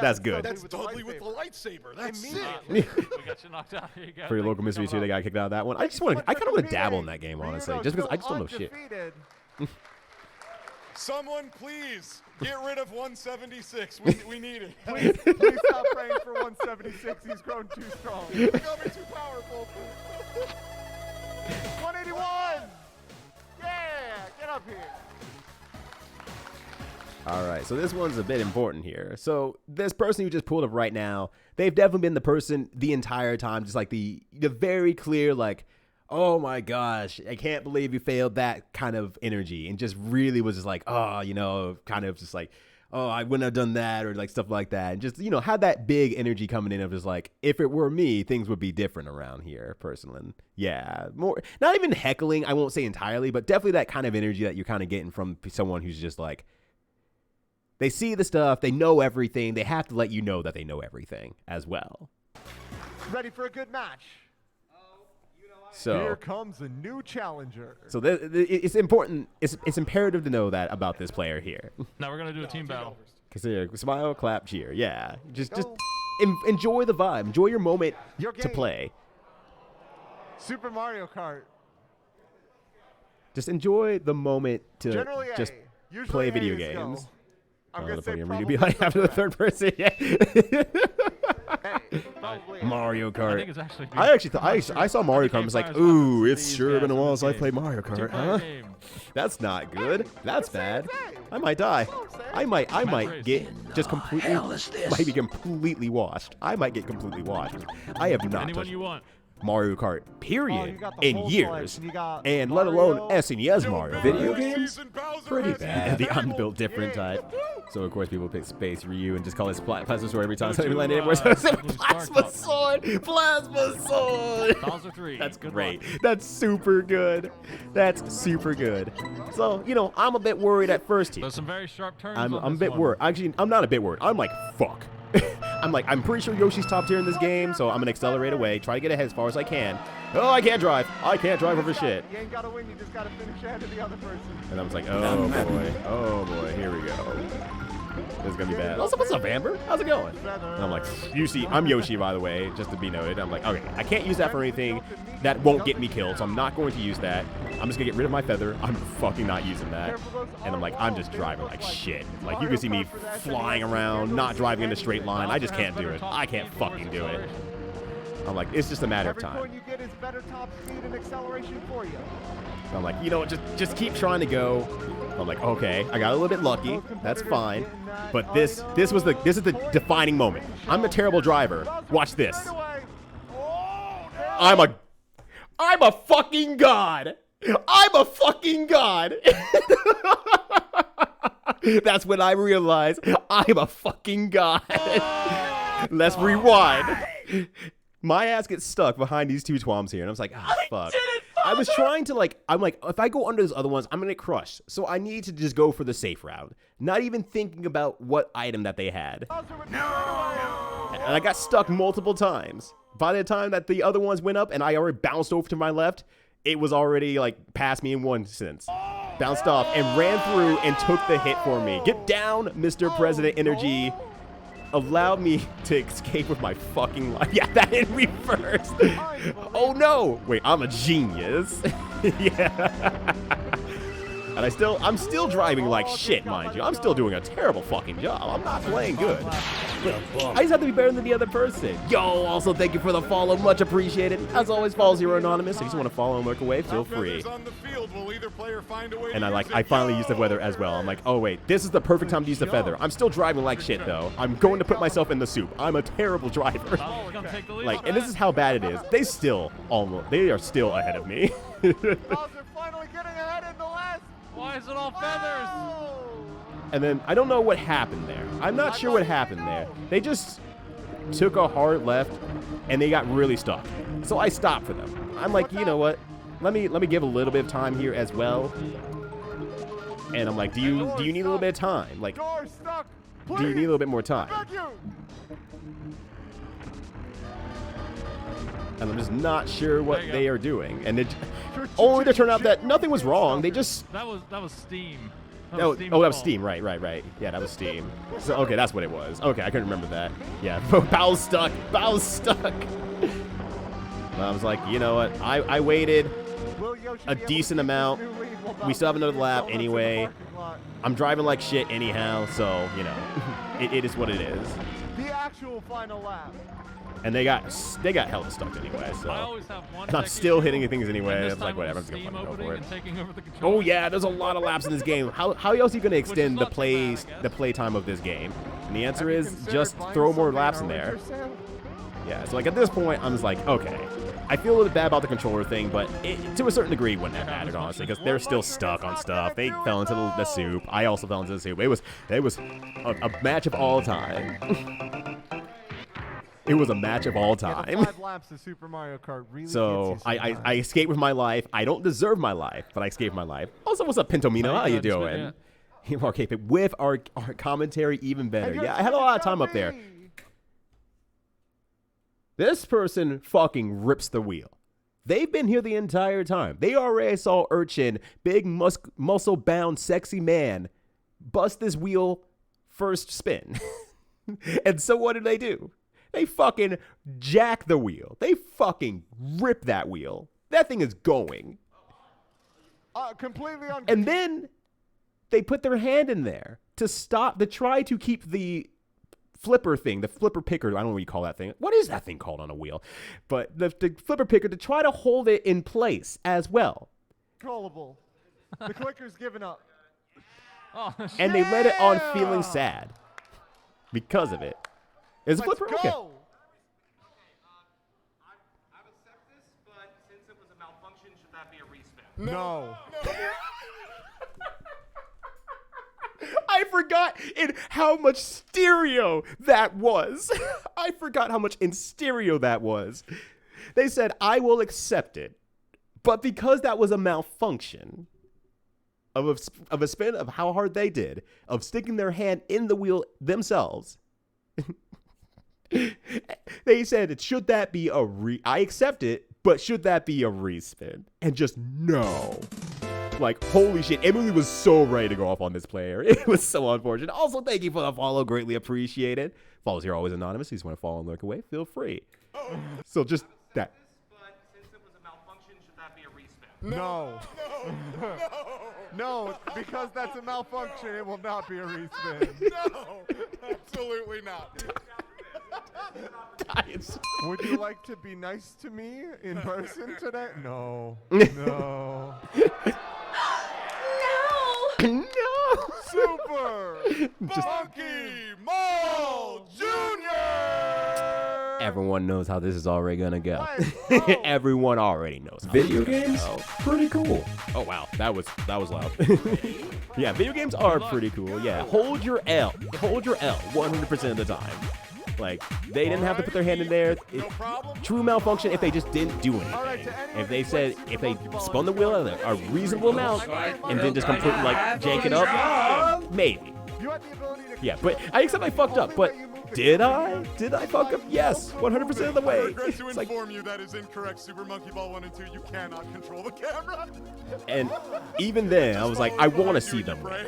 S1: That's good.
S2: That's Dudley with the lightsaber. That's sick.
S3: We got you knocked out. Here you go.
S1: For your
S3: Thank
S1: local
S3: you
S1: mystery
S3: for
S1: too, they
S3: coming
S1: got kicked out of that one. I kind of want to dabble in that game, honestly, just because I just don't know shit.
S2: Someone please get rid of 176. We need it.
S4: Please stop praying for 176. He's grown too strong.
S2: We're becoming too powerful.
S4: 181. Yeah, get up here.
S1: All right, so this one's a bit important here. So this person who just pulled up right now, they've definitely been the person the entire time, just like the very clear, like, oh my gosh, I can't believe you failed, that kind of energy, and just really was just like, oh, kind of just like, oh, I wouldn't have done that, or like stuff like that, and just, had that big energy coming in of just like, if it were me, things would be different around here, personally. Yeah, more, not even heckling, I won't say entirely, but definitely that kind of energy that you're kind of getting from someone who's just like, they see the stuff, they know everything, they have to let you know that they know everything as well.
S4: Ready for a good match.
S1: So
S4: Here comes a new challenger.
S1: So it's important. It's imperative to know that about this player here.
S3: Now we're gonna do a team battle.
S1: Consider smile, clap, cheer. Yeah, just
S4: Go.
S1: enjoy the vibe. Enjoy your moment
S4: Your
S1: to
S4: game.
S1: play.
S4: Super Mario Kart.
S1: Just enjoy the moment to
S4: Generally
S1: just
S4: A. Usually
S1: play
S4: A
S1: video
S4: is
S1: games.
S4: Go. I'm
S1: Oh,
S4: gonna
S1: the
S4: say
S1: podium
S4: probably
S1: read to be like after the third person. Yeah.
S4: A. Probably A.
S1: Mario
S3: I
S1: Kart.
S3: think it's actually.
S1: I actually thought I saw Mario Kart and was like,
S3: Players
S1: ooh,
S3: not
S1: it's
S3: these
S1: sure been a
S3: guys in
S1: while
S3: this
S1: since I
S3: game.
S1: played Mario Kart,
S3: Two-player
S1: huh?
S3: game.
S1: That's not good. That's bad.
S4: Same.
S1: I might die.
S4: Oh, same.
S1: I might
S3: race.
S1: get just completely, might be completely washed. I might get completely washed. I have not
S3: Anyone
S1: touched.
S3: you want.
S1: Mario Kart, period,
S4: you got the
S1: in
S4: whole
S1: years,
S4: collection. You got
S1: and let alone
S4: Mario.
S1: SNES Mario. Video games, pretty bad. The
S2: Yeah.
S1: unbuilt different type. So of course people pick Space Ryu and just call it Plasma Sword every time
S3: Go
S1: somebody
S3: to,
S1: land anywhere. So it's
S3: Blue
S1: Plasma
S3: Star
S1: Sword, Plasma Sword.
S3: Bowser 3.
S1: That's
S3: Good
S1: great.
S3: luck.
S1: That's super good. That's super good. So I'm a bit worried at first here.
S3: There's some very sharp turns.
S1: I'm
S3: on
S1: a
S3: this
S1: bit
S3: one.
S1: worried. Actually, I'm not a bit worried. I'm like, fuck. I'm pretty sure Yoshi's top tier in this game, so I'm gonna accelerate away, try to get ahead as far as I can. Oh, I can't drive. I can't drive over shit.
S4: You ain't gotta win, you just gotta finish ahead of the other person.
S1: And I was like, oh boy, oh boy, here we go. This is gonna be bad. Also, what's up, Amber? How's it going? And I'm like, you see, I'm Yoshi, by the way, just to be noted. I'm like, okay, I can't use that for anything that won't get me killed, so I'm not going to use that. I'm just gonna get rid of my feather. I'm fucking not using that. And I'm like, I'm just driving like shit. Like, you can see me flying around, not driving in a straight line. I just can't do it. I can't fucking do it. I'm like, it's just a matter of
S4: Every
S1: time.
S4: coin you get is better top speed and acceleration for you.
S1: So I'm like, you know what, just keep trying to go. I'm like, okay, I got a little bit lucky. That's fine. But this is the defining moment. I'm a terrible driver. Watch this. I'm a fucking god. I'm a fucking god. That's when I realized I'm a fucking god. Let's rewind. My ass gets stuck behind these two twams here, and I was like, ah, fuck. I was trying to I'm like, if I go under those other ones, I'm gonna get crushed. So I need to just go for the safe route, not even thinking about what item that they had. And I got stuck multiple times. By the time that the other ones went up and I already bounced over to my left, it was already like past me in one sense. Bounced off and ran through and took the hit for me. Get down, Mr. President Energy. Allowed me to escape with my fucking life. Yeah, that in reverse. Oh no! Wait, I'm a genius. Yeah. And I'm still driving like shit, mind you. I'm still doing a terrible fucking job. I'm not playing good. I just have to be better than the other person. Yo, also thank you for the follow. Much appreciated. As always, follow Zero Anonymous. If you just want to follow and work away, feel free. And I finally used the weather as well. I'm like, oh wait, this is the perfect time to use the feather. I'm still driving like shit though. I'm going to put myself in the soup. I'm a terrible driver. Like, and this is how bad it is. They are still ahead of me.
S4: Bowser finally getting ahead in the last.
S3: Why is it all feathers?
S1: And then I don't know what happened there. I'm not sure what happened there. They just took a hard left and they got really stuck. So I stopped for them. I'm like, you know what? Let me give a little bit of time here as well. And I'm like, do you need a little bit of time? Like,
S4: Door stuck.
S1: do you need a little bit more time?
S4: Thank you.
S1: And I'm just not sure what they are doing. And it only to turn out that nothing was wrong. They just
S3: That was Steam.
S1: that was Steam. Right. Yeah, that was Steam. So okay, that's what it was. Okay, I couldn't remember that. Yeah, Bow's stuck. Bow's stuck. And I was like, you know what? I waited a decent amount. We still have another lap anyway. I'm driving like shit anyhow, so you know, it is what it is.
S4: The actual final lap.
S1: And they got hella stuck anyway. So
S3: I always have one
S1: and I'm
S3: tech
S1: still
S3: issue,
S1: hitting things
S3: and
S1: anyway.
S3: this
S1: It's like
S3: time
S1: whatever.
S3: it
S1: I'm
S3: was
S1: just gonna
S3: Steam
S1: fucking go for
S3: opening
S1: it.
S3: and taking over the controls.
S1: Oh yeah, there's a lot of laps in this game. How else are you gonna extend the
S3: not too bad, I guess.
S1: the play time of this game? And the answer is just throw more laps in there. Yeah, so like at this point, I'm just like, okay. I feel a little bit bad about the controller thing, but to a certain degree, it wouldn't have mattered, honestly, because they're still stuck on stuff. They fell into the soup. I also fell into the soup. It was a match of all time. It was a match of all
S4: Yeah, the
S1: time.
S4: 5 laps of Super Mario Kart really
S1: So
S4: gets you
S1: I
S4: sometimes.
S1: escaped with my life. I don't deserve my life, but I escaped my life. Also, what's up, Pintomino? How you doing? Okay, but with our commentary, even better.
S4: And
S1: Yeah, I had a lot of time up there. This person fucking rips the wheel. They've been here the entire time. They already saw Urchin, big muscle-bound, sexy man, bust this wheel first spin. And so what did they do? They fucking jack the wheel. They fucking rip that wheel. That thing is going.
S4: Completely
S1: And then they put their hand in there to try to keep the flipper thing, the flipper picker, I don't know what you call that thing. What is that thing called on a wheel? But the flipper picker to try to hold it in place as well.
S4: uncontrollable. The clicker's given up.
S3: Oh,
S1: And they let it on feeling sad because of it. Is it
S4: Let's
S1: flipper?
S4: go.
S1: Okay.
S4: No.
S1: I forgot how much stereo that was. I forgot how much in stereo that was. They said, I will accept it. But because that was a malfunction of a spin of how hard they did, of sticking their hand in the wheel themselves, they said, should that be I accept it, but should that be a respin? And just no. Like, holy shit, Emily was so ready to go off on this player. It was so unfortunate. Also, thank you for the follow. Greatly appreciated. Follows here always anonymous. If you just want to follow and lurk away, feel free. So just that.
S7: But since it was a malfunction, should that be a respin?
S4: No. No, because that's a malfunction, it will not be a respin.
S2: No, absolutely not.
S4: Would you like to be nice to me in person today? No. No.
S1: No.
S4: Super
S1: Just
S4: Monkey Mall Jr.
S1: everyone knows how this is already gonna go.
S4: Let's go.
S1: Everyone already knows. How
S8: Video
S1: this is
S8: games?
S1: gonna go.
S8: Pretty cool.
S1: Oh wow, that was loud. Yeah, video games are pretty cool. Yeah, hold your L 100% of the time. Like, they didn't have to put their hand in there. True malfunction if they just didn't do anything. If they spun the wheel at a reasonable amount and then just completely like jank it up, maybe.
S4: You had the ability to
S1: Yeah, but I accept I fucked up. But did I? Did I fuck up? Yes, 100% of the
S2: I
S1: way.
S2: regret to
S1: It's like,
S2: inform you that is incorrect. Super Monkey Ball 1 and 2, you cannot control the camera.
S1: and even then, I was like, I want to see them win.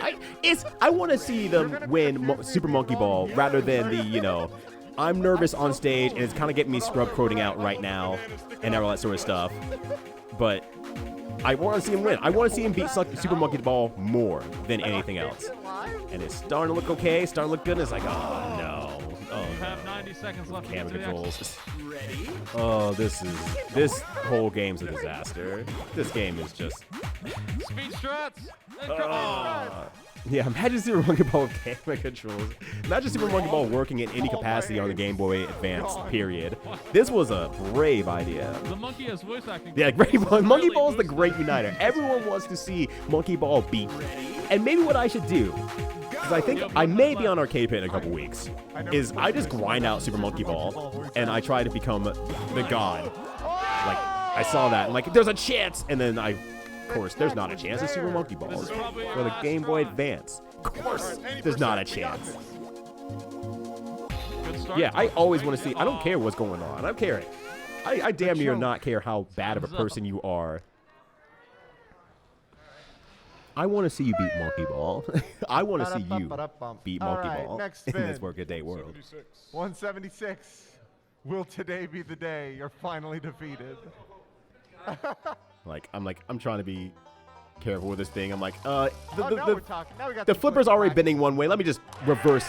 S1: I want to see them win Super Monkey Ball rather than the, I'm nervous on stage and it's kind of getting me scrub quoting out right now and all that sort of stuff. But I want to see him win. I want to see him beat Super Monkey Ball more than anything else. And it's starting to look okay, starting to look good. And it's like, oh no. Oh,
S3: You have 90 seconds left. to get
S1: camera
S3: to the action.
S1: controls. Oh, this whole game's a disaster. This game is just.
S3: Speed struts.
S1: Yeah, imagine Super Monkey Ball with camera controls. Imagine Super Monkey Ball working in any capacity on the Game Boy Advance, period. This was a brave idea.
S3: The monkey has voice acting.
S1: Yeah, Monkey Ball is the great uniter. Everyone wants to see Monkey Ball beat. And maybe what I should do, because I think I may be on Arcade Pit in a couple weeks, is I just grind out Super Monkey Ball and I try to become the god. Like, I saw that, and like, there's a chance, and then of course, there's not a chance. It's Super Monkey Ball for the Game Boy Advance. Of course, there's not a chance.
S3: Good start.
S1: Yeah, I always want to see. I don't care what's going on. I don't care. I damn near not care how bad of a person you are. I want to see you beat Monkey Ball. I want to see you beat Monkey Ball
S4: next
S1: in this
S4: spin.
S1: workaday world.
S4: 176. Will today be the day you're finally defeated?
S1: I'm trying to be careful with this thing. I'm like,
S4: Now we're talking. Now we got
S1: the
S4: some
S1: flipper's
S4: quick
S1: already
S4: practice.
S1: bending one way. Let me just reverse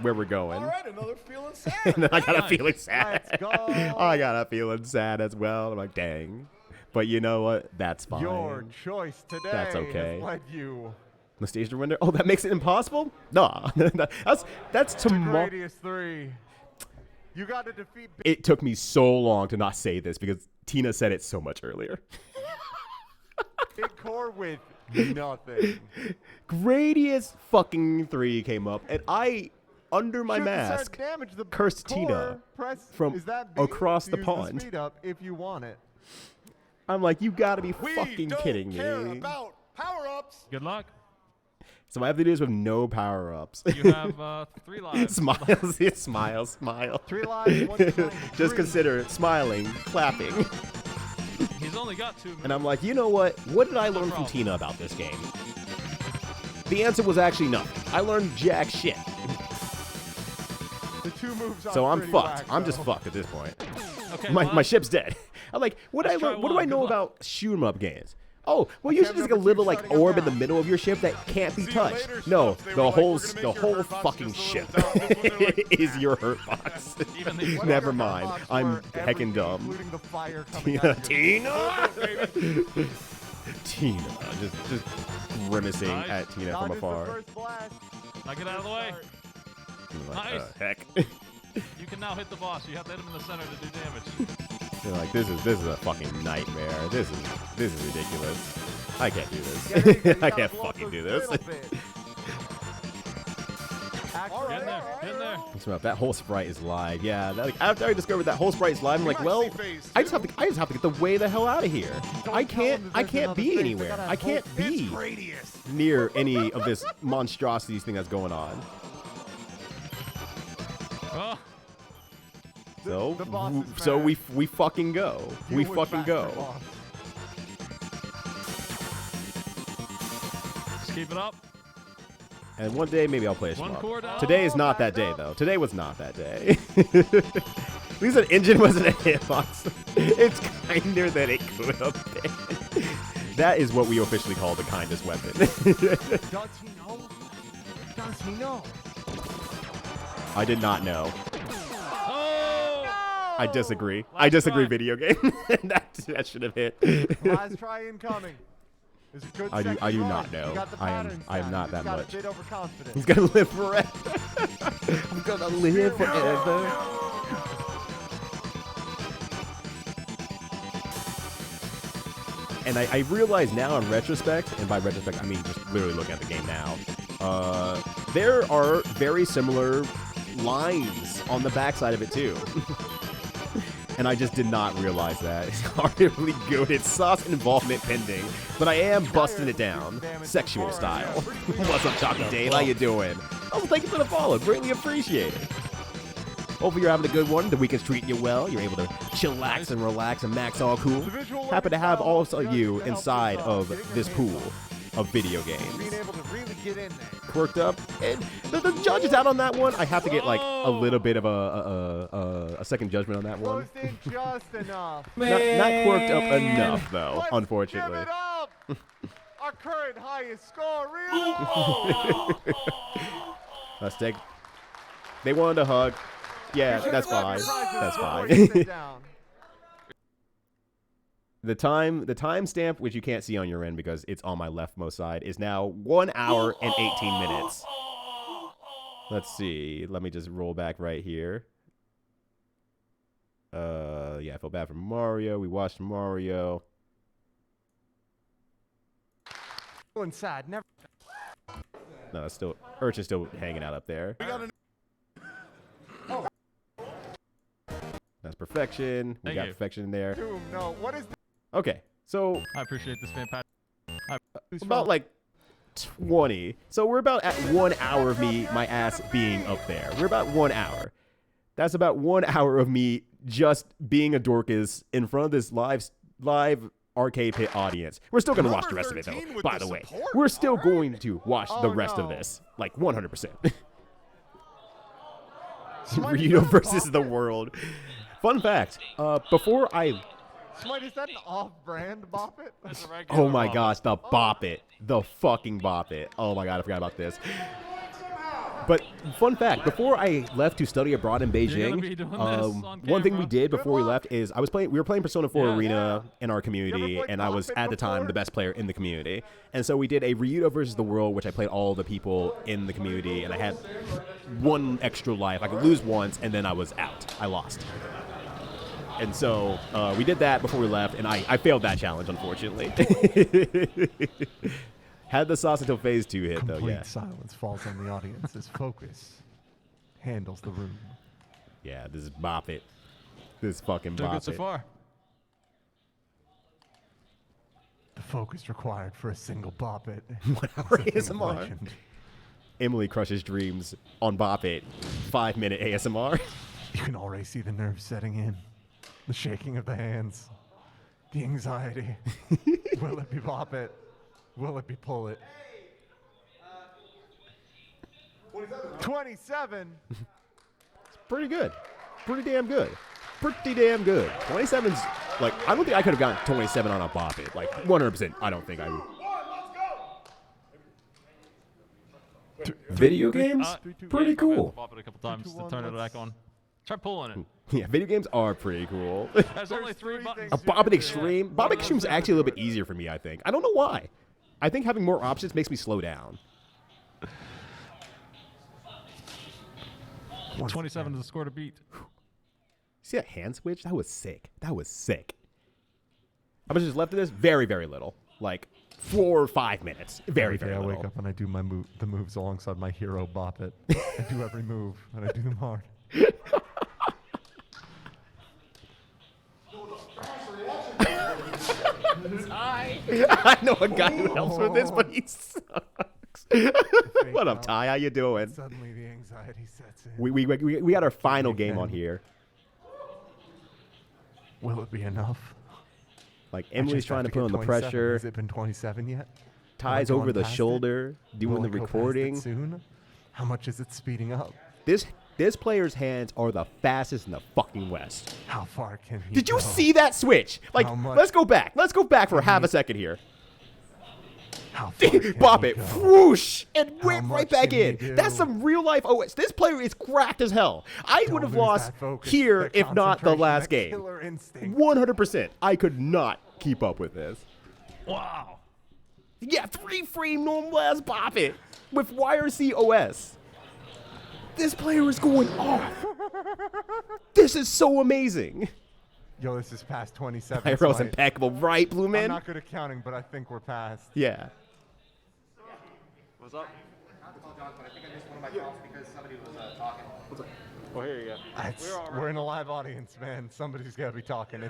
S1: where we're going.
S2: All right, another feeling sad.
S1: And then I got a feeling sad.
S4: Let's go.
S1: I got a feeling sad as well. I'm like, dang. But you know what? That's fine.
S4: Your choice today
S1: That's okay.
S4: has led you
S1: The stage to render. Oh, that makes it impossible? Nah. that's
S4: to
S1: tomorrow.
S4: Gradius 3. You got to defeat
S1: It took me so long to not say this because Tina said it so much earlier.
S4: Big Core with nothing.
S1: Gradius fucking 3 came up, and I, under my
S4: Shoot the
S1: mask,
S4: start damage, the
S1: cursed
S4: core
S1: Tina
S4: press
S1: from
S4: is that B
S1: across
S4: to
S1: the
S4: use
S1: pond.
S4: speed up if you want it.
S1: I'm like, you gotta be
S2: We
S1: fucking
S2: don't
S1: kidding
S2: care
S1: me.
S2: about power-ups.
S3: Good luck.
S1: So I have to do this with no power-ups.
S3: You have 3 lives.
S1: Smiles, yeah, smile.
S4: 3 lives, 1 time,
S1: Just
S4: 3.
S1: consider smiling, clapping.
S3: He's only got 2 minutes.
S1: And I'm like, you know what? What did I learn from Tina about this game? The answer was actually nothing. I learned jack shit.
S4: The 2 moves
S1: So
S4: are
S1: I'm
S4: pretty
S1: fucked.
S4: whack,
S1: I'm just
S4: though.
S1: fucked at this point.
S3: Okay,
S1: My
S3: well,
S1: ship's dead. I'm like, what do I
S3: Let's try
S1: learn? What do I
S3: one.
S1: know
S3: Good luck.
S1: about shoot 'em up games? Oh, well, usually there's like a
S4: number 2
S1: little like
S4: shutting it
S1: orb in the
S4: down.
S1: middle of your ship that can't be
S2: See you
S1: touched.
S2: later,
S1: No,
S2: Schnucks. They
S1: the
S2: were like,
S1: whole
S2: "We're gonna make your hurt box
S1: fucking
S2: just a
S1: ship
S2: little down." This one, they're like,
S1: is your hurt box.
S3: Even the
S1: Never
S4: Whatever
S1: mind.
S4: box
S1: I'm
S4: for
S1: heckin'
S4: everything,
S1: dumb.
S4: Including the fire coming
S1: Tina,
S4: out of your-
S1: Tina, just grimacing
S3: Nice.
S1: at Tina
S4: Dodges
S1: from
S4: the
S1: afar.
S4: first blast.
S3: Now get out of the way.
S1: I'm like,
S3: Nice.
S1: heck.
S3: You can now hit the boss. You have to hit him in the center to do damage.
S1: They're like, this is a fucking nightmare. This is ridiculous. I can't do this.
S4: Yeah, there you go. You
S1: I
S4: gotta
S1: can't
S4: blow up
S1: fucking
S4: those
S1: do this.
S4: little bits. Actually,
S3: Get in there. Get in there.
S1: So that whole sprite is live. Yeah, that, like, after I discovered that whole sprite is live, I'm like, well, I just have to get the way the hell out of here. I can't be anywhere. I can't be near any of this monstrosities thing that's going on.
S3: Oh,
S4: The boss is
S1: So
S4: mad.
S1: we fucking go. We
S4: Deal with
S1: fucking
S4: Master
S1: go.
S4: Boss.
S3: just keep it up.
S1: And one day maybe I'll play a
S3: One
S1: shmup.
S3: core down.
S1: Today is not that day though. Today was not that day. At least an engine wasn't a hitbox. It's kinder than it could have been. That is what we officially call the kindest weapon.
S4: Does he know? Does he know?
S1: I did not know.
S3: Oh!
S1: I disagree.
S3: Last
S1: I disagree,
S3: try.
S1: video game. that should have hit.
S4: Last try incoming. Is a good
S1: I do
S4: second
S1: not
S4: run.
S1: know.
S4: You got the
S1: I am
S4: patterns
S1: not
S4: down.
S1: that
S4: You
S1: much.
S4: just got a bit overconfident.
S1: He's gonna live forever. I'm gonna live forever. And I realize now in retrospect, and by retrospect I mean just literally looking at the game now, there are very similar lines on the backside of it too. And I just did not realize that. It's horribly good. It's sauce involvement pending, but I am busting it down, sexual style. What's up, Talking Dave? How you doing? Oh, thank you for the follow. Greatly appreciated. Hopefully you're having a good one. The weekend's treating you well. You're able to chillax and relax and max all cool. Happy to have all of you inside of this pool of video
S4: Being
S1: games.
S4: able to really get in there.
S1: Quirked up. And the judge is out on that one. I have to get like a little bit of a second judgment on that one.
S4: Closed in just enough.
S1: Not quirked up enough though,
S4: Let's
S1: unfortunately.
S4: Give it up. Our current highest score, really?
S1: Let's take. They wanted a hug. Yeah, that's fine. That's fine.
S4: Sit down.
S1: The timestamp, which you can't see on your end because it's on my leftmost side, is now 1 hour and 18 minutes. Let's see. Let me just roll back right here. Yeah, I feel bad for Mario. We watched Mario.
S4: Feeling sad. Never.
S1: No, it's still Urchin's still hanging out up there. That's perfection. We
S3: Thank
S1: got
S3: you.
S1: perfection in there.
S4: Doom, no. What is
S1: Okay, so
S3: I appreciate this fantastic.
S4: this?
S1: about like 20. So we're about at 1 hour of me, my ass being up there. We're about 1 hour. That's about 1 hour of me just being a Dorcas in front of this live arcade pit audience. We're still gonna watch the rest of it though. By the way, we're still going to watch the rest of this, like 100%. Reno versus the world. Fun fact. Before I.
S4: Smite, is that an off-brand bop it?
S3: That's a regular
S1: Oh my
S3: bop.
S1: gosh, the bop it. The fucking bop it. Oh my god, I forgot about this. But fun fact, before I left to study abroad in
S3: You're gonna
S1: Beijing,
S3: be doing this on
S1: one thing we
S3: camera.
S1: did before we left is we were playing Persona 4
S3: Yeah.
S1: Arena in our
S4: You
S1: community,
S4: ever played
S1: and I was
S4: Bop It
S1: at the time
S4: before?
S1: the best player in the community. And so we did a Ryudo versus the world, which I played all the people in the community, and I had one extra life. I could lose once, and then I was out. I lost. And so we did that before we left, and I failed that challenge, unfortunately. Had the sauce until phase 2 hit, though,
S4: Complete
S1: yeah.
S4: silence falls on the audience as focus handles the room.
S1: Yeah, this is bop it. This fucking
S3: Doing
S1: bop
S3: good so
S1: it.
S3: far.
S4: The focus required for a single bop it.
S1: 1 hour
S4: Is a thing of
S1: ASMR.
S4: legend.
S1: Emily crushes dreams on Bop It. 5-minute ASMR.
S4: You can already see the nerves setting in. The shaking of the hands. The anxiety. Will it be bop it? Will it be pull it? 27.
S1: Pretty good. Pretty damn good. Pretty damn good. 27's like, I don't think I could have gotten 27 on a Bop It. Like 100%. I don't think I would. Video games? Pretty cool.
S3: Bop it a couple times to turn it back on. Try pulling it.
S1: Yeah, video games are pretty cool.
S3: There's only 3 buttons.
S1: A Bop It Extreme? Bop It Extreme is actually a little bit easier for me, I think. I don't know why. I think having more options makes me slow down.
S3: 27 is the score to beat.
S1: See that hand switch? That was sick. That was sick. How much is left of this? Very, very little. Like 4 or 5 minutes. Very,
S4: Every day
S1: very
S4: I
S1: little.
S4: wake up and I do the moves alongside my hero Bop It. I do every move and I do them hard.
S1: I know a guy who helps with this, but he sucks. What up, Ty? How you doing?
S4: Suddenly the anxiety sets in.
S1: We got our final game on here.
S4: Will it be enough?
S1: Like
S4: I
S1: Emily's
S4: just have
S1: trying to
S4: get
S1: put on the
S4: 27.
S1: pressure.
S4: Has it been 27 yet?
S1: Ty's
S4: Am I
S1: over the
S4: going past it?
S1: shoulder, doing
S4: Will
S1: the
S4: I go past it
S1: recording.
S4: soon? How much is it speeding up?
S1: This player's hands are the fastest in the fucking West.
S4: How far can he
S1: Did you
S4: go?
S1: see that switch? Like,
S4: How much
S1: let's go back. Let's go back for half a second here.
S4: How far can
S1: Bop
S4: he
S1: it,
S4: go?
S1: whoosh, and
S4: How
S1: whip right
S4: much
S1: back
S4: can he
S1: in.
S4: do?
S1: That's some real life OS. This player is cracked as hell. I
S4: Don't
S1: would have
S4: lose
S1: lost
S4: that focus,
S1: here
S4: that
S1: if not the
S4: concentration,
S1: last
S4: that
S1: game.
S4: killer instinct.
S1: 100%. I could not keep up with this.
S3: Wow.
S1: Yeah, 3-frame normal ass Bop It with YRC OS. This player is going off. This is so amazing.
S4: Yo, this is past 27.
S1: Pyro's
S4: so
S1: impeccable, right, Blue
S4: I'm
S1: Man?
S4: not good at counting, but I think we're past.
S1: Yeah.
S3: What's up?
S7: Well, here you go.
S4: We're in a live audience, man. Somebody's got to be talking.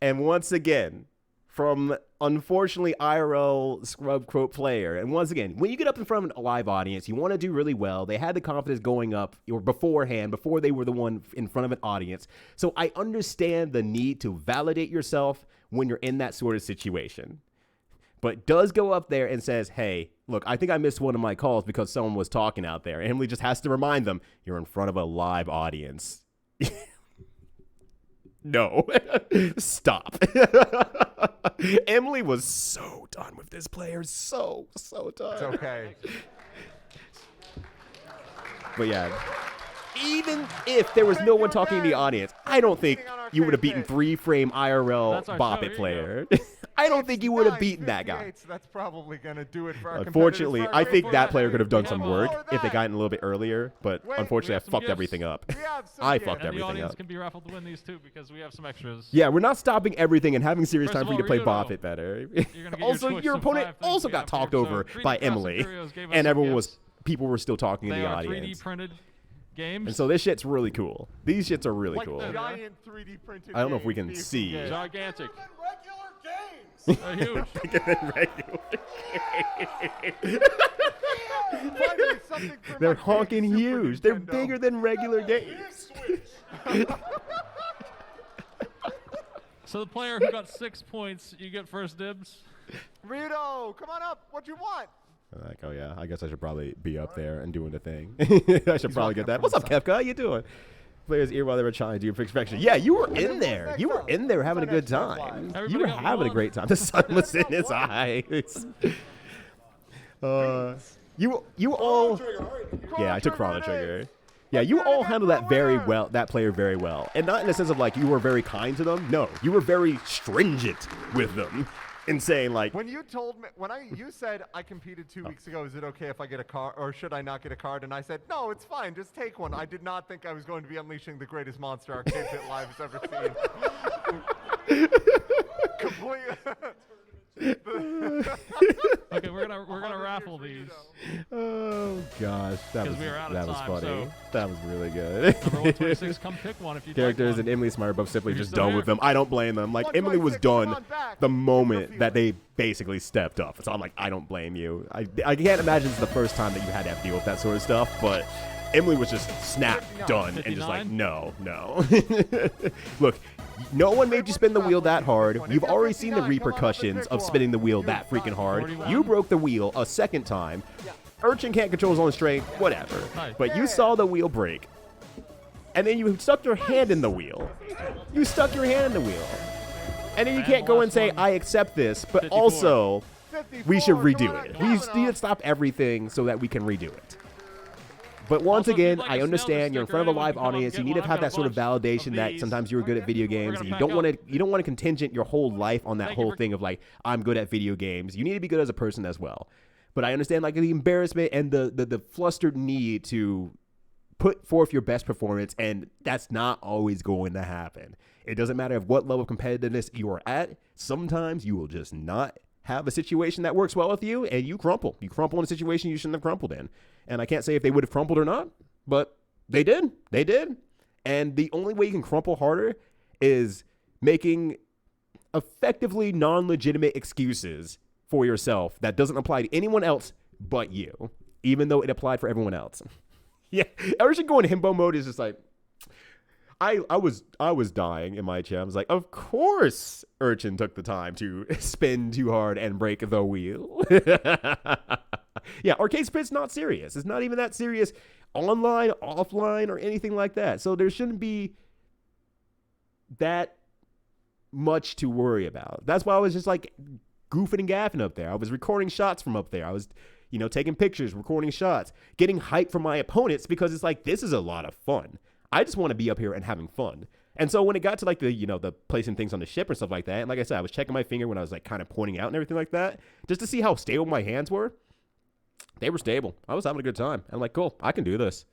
S1: And once again, from unfortunately IRL scrub quote player. And once again, when you get up in front of a live audience, you want to do really well. They had the confidence going up or beforehand, before they were the one in front of an audience. So I understand the need to validate yourself when you're in that sort of situation. But does go up there and says, hey, look, I think I missed one of my calls because someone was talking out there. And Emily just has to remind them, you're in front of a live audience. No. Stop. Emily was so done with this player. So done.
S4: It's okay.
S1: But yeah, even if there was no one talking in the audience, I don't think you would have beaten 3-frame
S3: That's
S1: IRL
S3: our
S1: Bop
S3: show.
S1: It
S3: Here
S1: player. I don't think you would have beaten that guy.
S4: 9:58, so that's probably going to do it for our
S1: Unfortunately,
S4: competitors.
S1: I think that player could have done
S3: We
S1: some
S3: have,
S1: work
S4: More of
S1: if they
S4: that.
S1: got in a little bit earlier, but
S4: Wait,
S1: unfortunately,
S3: we
S1: I
S3: have some
S1: fucked
S3: gifts.
S1: everything up.
S4: We have some
S1: I
S4: gifts.
S1: fucked
S3: And the
S1: everything
S3: audience
S1: up.
S3: can be raffled to win these too because we have some extras.
S1: Yeah, we're not stopping everything and having serious
S3: First
S1: time
S3: of
S1: for you to
S3: all,
S1: play
S3: Ryudo,
S1: Bop It better.
S3: You're gonna get
S1: Also,
S3: your choice
S1: your
S3: of
S1: opponent
S3: 5 things
S1: also
S3: we
S1: got
S3: have
S1: talked
S3: here. So
S1: over
S3: 3D
S1: by
S3: Fast and
S1: Emily,
S3: Furious gave us
S1: and
S3: some
S1: everyone
S3: gifts.
S1: people were still talking in
S3: They
S1: the
S3: are
S1: audience.
S3: 3D printed games.
S1: And so this shit's really cool. These shits are really
S3: Like
S1: cool.
S3: the-
S4: Giant 3D printed
S1: I don't know if we
S4: games
S1: can
S4: that you
S1: see.
S4: get.
S3: Gigantic.
S2: Regular games.
S3: They're huge.
S4: Finally, something for
S1: They're
S4: my big
S1: honking
S4: Super
S1: huge. They're
S4: Nintendo.
S1: bigger than regular games.
S3: So the player who got 6 points, you get first dibs.
S4: Rito, come on up. What you want?
S1: Like, oh yeah, I guess I should probably be up there and doing the thing. I should probably get that.
S4: walking up
S1: What's
S4: from
S1: up,
S4: the
S1: Kefka? How you doing? Players ear while they were trying to do your perfection. Yeah, you were in there. You were in there having a good time.
S3: Everybody
S1: You were
S3: got
S1: having a
S3: one.
S1: great time. The sun was in his eyes. You all. Yeah, I took Chrono Trigger. Yeah, you all handled that very well. That player very well, and not in the sense of like you were very kind to them. No, you were very stringent with them, in saying like,
S4: When you told me, you said I competed 2 weeks ago, is it okay if I get a card, or should I not get a card? And I said, no, it's fine, just take one. I did not think I was going to be unleashing the greatest monster Arcade Pit Live has ever seen. Completely.
S3: Okay, we're gonna raffle these.
S1: oh gosh, that
S3: 'Cause
S1: was
S3: we are out of
S1: that was
S3: time,
S1: funny.
S3: so-
S1: That was really good.
S3: Number 126, come pick one if you'd
S1: Characters
S3: like
S1: and
S3: one.
S1: Emily Smart both simply
S3: You're
S1: just
S3: still
S1: done
S3: here?
S1: with them. I don't blame them. Like Emily was
S4: 126, come
S1: done
S4: on back.
S1: the
S4: Get
S1: moment
S4: your
S1: that they
S4: feelings.
S1: basically stepped up. So I'm like, I don't blame you. I can't imagine it's the first time that you had to have to deal with that sort of stuff, but Emily was just snap done and just like,
S3: 59?
S1: no. Look, no one made you spin the wheel that hard. You've already seen the repercussions of spinning the wheel that freaking hard.
S3: 41.
S1: You broke the wheel a second time. Urchin can't control his own strength, whatever.
S3: Nice.
S1: But you saw the wheel break. And then you stuck your hand in the wheel. You stuck your hand in the wheel. And then you
S3: And
S1: can't go and
S3: last
S1: say,
S3: one.
S1: I accept this, but
S3: 54.
S1: also, we should
S4: 54,
S1: redo
S4: come on,
S1: it.
S4: come
S1: We
S4: on.
S1: need to stop everything so that we can redo it. But once
S3: Also, if you'd
S1: again,
S3: like
S1: I
S3: a
S1: understand you're in front of a
S3: sticker,
S1: live
S3: anyone can come up and
S1: audience. You
S3: get
S1: need to
S3: one.
S1: have
S3: I've
S1: that
S3: got a
S1: sort of
S3: bunch
S1: validation
S3: of
S1: that
S3: these.
S1: sometimes you're good at video games.
S3: gonna
S1: And you
S3: pack
S1: don't
S3: up.
S1: want to contingent your whole life on that
S3: Thank you
S1: whole
S3: for-
S1: thing of like, I'm good at video games. You need to be good as a person as well. But I understand like the embarrassment and the flustered need to put forth your best performance, and that's not always going to happen. It doesn't matter what level of competitiveness you are at. Sometimes you will just not have a situation that works well with you, and you crumple. You crumple in a situation you shouldn't have crumpled in. And I can't say if they would have crumpled or not, but they did. They did. And the only way you can crumple harder is making effectively non-legitimate excuses for yourself that doesn't apply to anyone else but you, even though it applied for everyone else. Yeah, Urchin going himbo mode is just like, I was dying in my chat. I was like, of course Urchin took the time to spin too hard and break the wheel. Yeah, Arcade Spit's not serious. It's not even that serious online, offline, or anything like that. So there shouldn't be that much to worry about. That's why I was just like goofing and gaffing up there. I was recording shots from up there. I was, taking pictures, recording shots, getting hype from my opponents because it's like, this is a lot of fun. I just want to be up here and having fun. And so when it got to like the, the placing things on the ship and stuff like that, and like I said, I was checking my finger when I was like kind of pointing out and everything like that, just to see how stable my hands were. They were stable. I was having a good time. I'm like, cool, I can do this.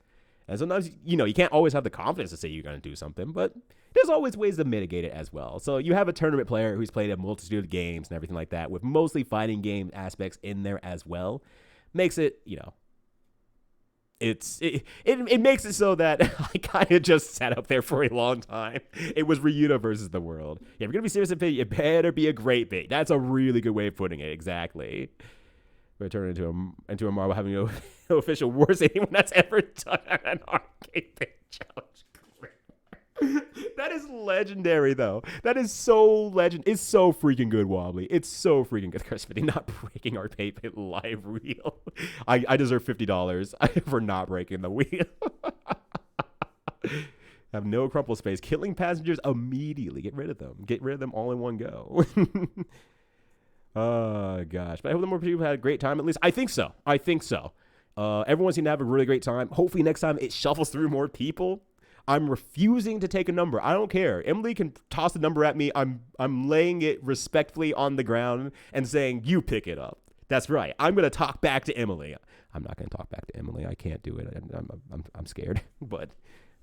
S1: And sometimes, you can't always have the confidence to say you're going to do something, but there's always ways to mitigate it as well. So you have a tournament player who's played a multitude of games and everything like that, with mostly fighting game aspects in there as well. Makes it, it makes it so that I kind of just sat up there for a long time. It was Ryuta versus the world. Yeah, if you're going to be serious about it, it better be a great bait. That's a really good way of putting it. Exactly. We're turning into a marble having no official worst anyone that's ever done an arcade bait challenge. That is legendary, though. That is so legend. It's so freaking good, Wobbly. It's so freaking good. Crispity not breaking our PayPal live wheel. I deserve $50 for not breaking the wheel. Have no crumple space. Killing passengers immediately. Get rid of them. Get rid of them all in one go. Oh, gosh. But I hope the more people had a great time, at least. I think so. Everyone seemed to have a really great time. Hopefully next time it shuffles through more people. I'm refusing to take a number. I don't care. Emily can toss the number at me. I'm laying it respectfully on the ground and saying, you pick it up. That's right. I'm going to talk back to Emily. I'm not going to talk back to Emily. I can't do it. I'm scared. But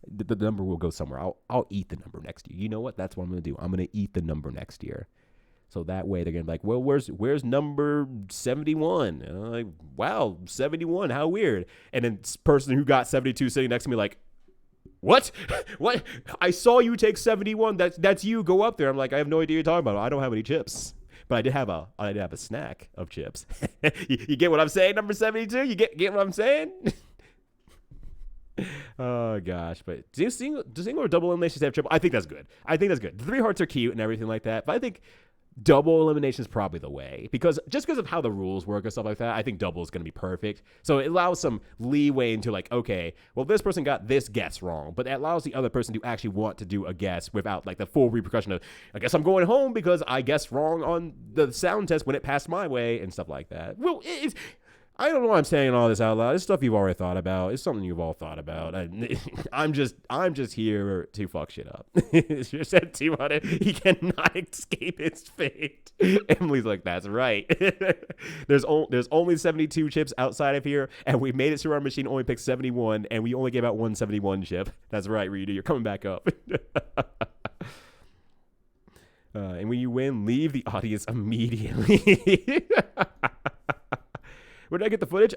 S1: the number will go somewhere. I'll eat the number next year. You know what? That's what I'm going to do. I'm going to eat the number next year. So that way they're going to be like, well, where's number 71? And I'm like, wow, 71. How weird. And then this person who got 72 sitting next to me like, what? I saw you take 71. That's you. Go up there. I'm like, I have no idea what you're talking about. I don't have any chips. But I did have a snack of chips. You get what I'm saying, number 72? You get what I'm saying? Oh, gosh. But do single or double eliminations have triple? I think that's good. The 3 hearts are cute and everything like that. But I think double elimination is probably the way, because of how the rules work and stuff like that. I think double is going to be perfect. So it allows some leeway into like, okay, well, this person got this guess wrong, but it allows the other person to actually want to do a guess without like the full repercussion of, I guess I'm going home because I guessed wrong on the sound test when it passed my way and stuff like that. Well, I don't know why I'm saying all this out loud. It's stuff you've already thought about. It's something you've all thought about. I'm just here to fuck shit up. You said 200. He cannot escape his fate. Emily's like, that's right. There's only 72 chips outside of here, and we made it through our machine. Only picked 71, and we only gave out 171 chip. That's right, Rita. You're coming back up. And when you win, leave the audience immediately. Where did I get the footage?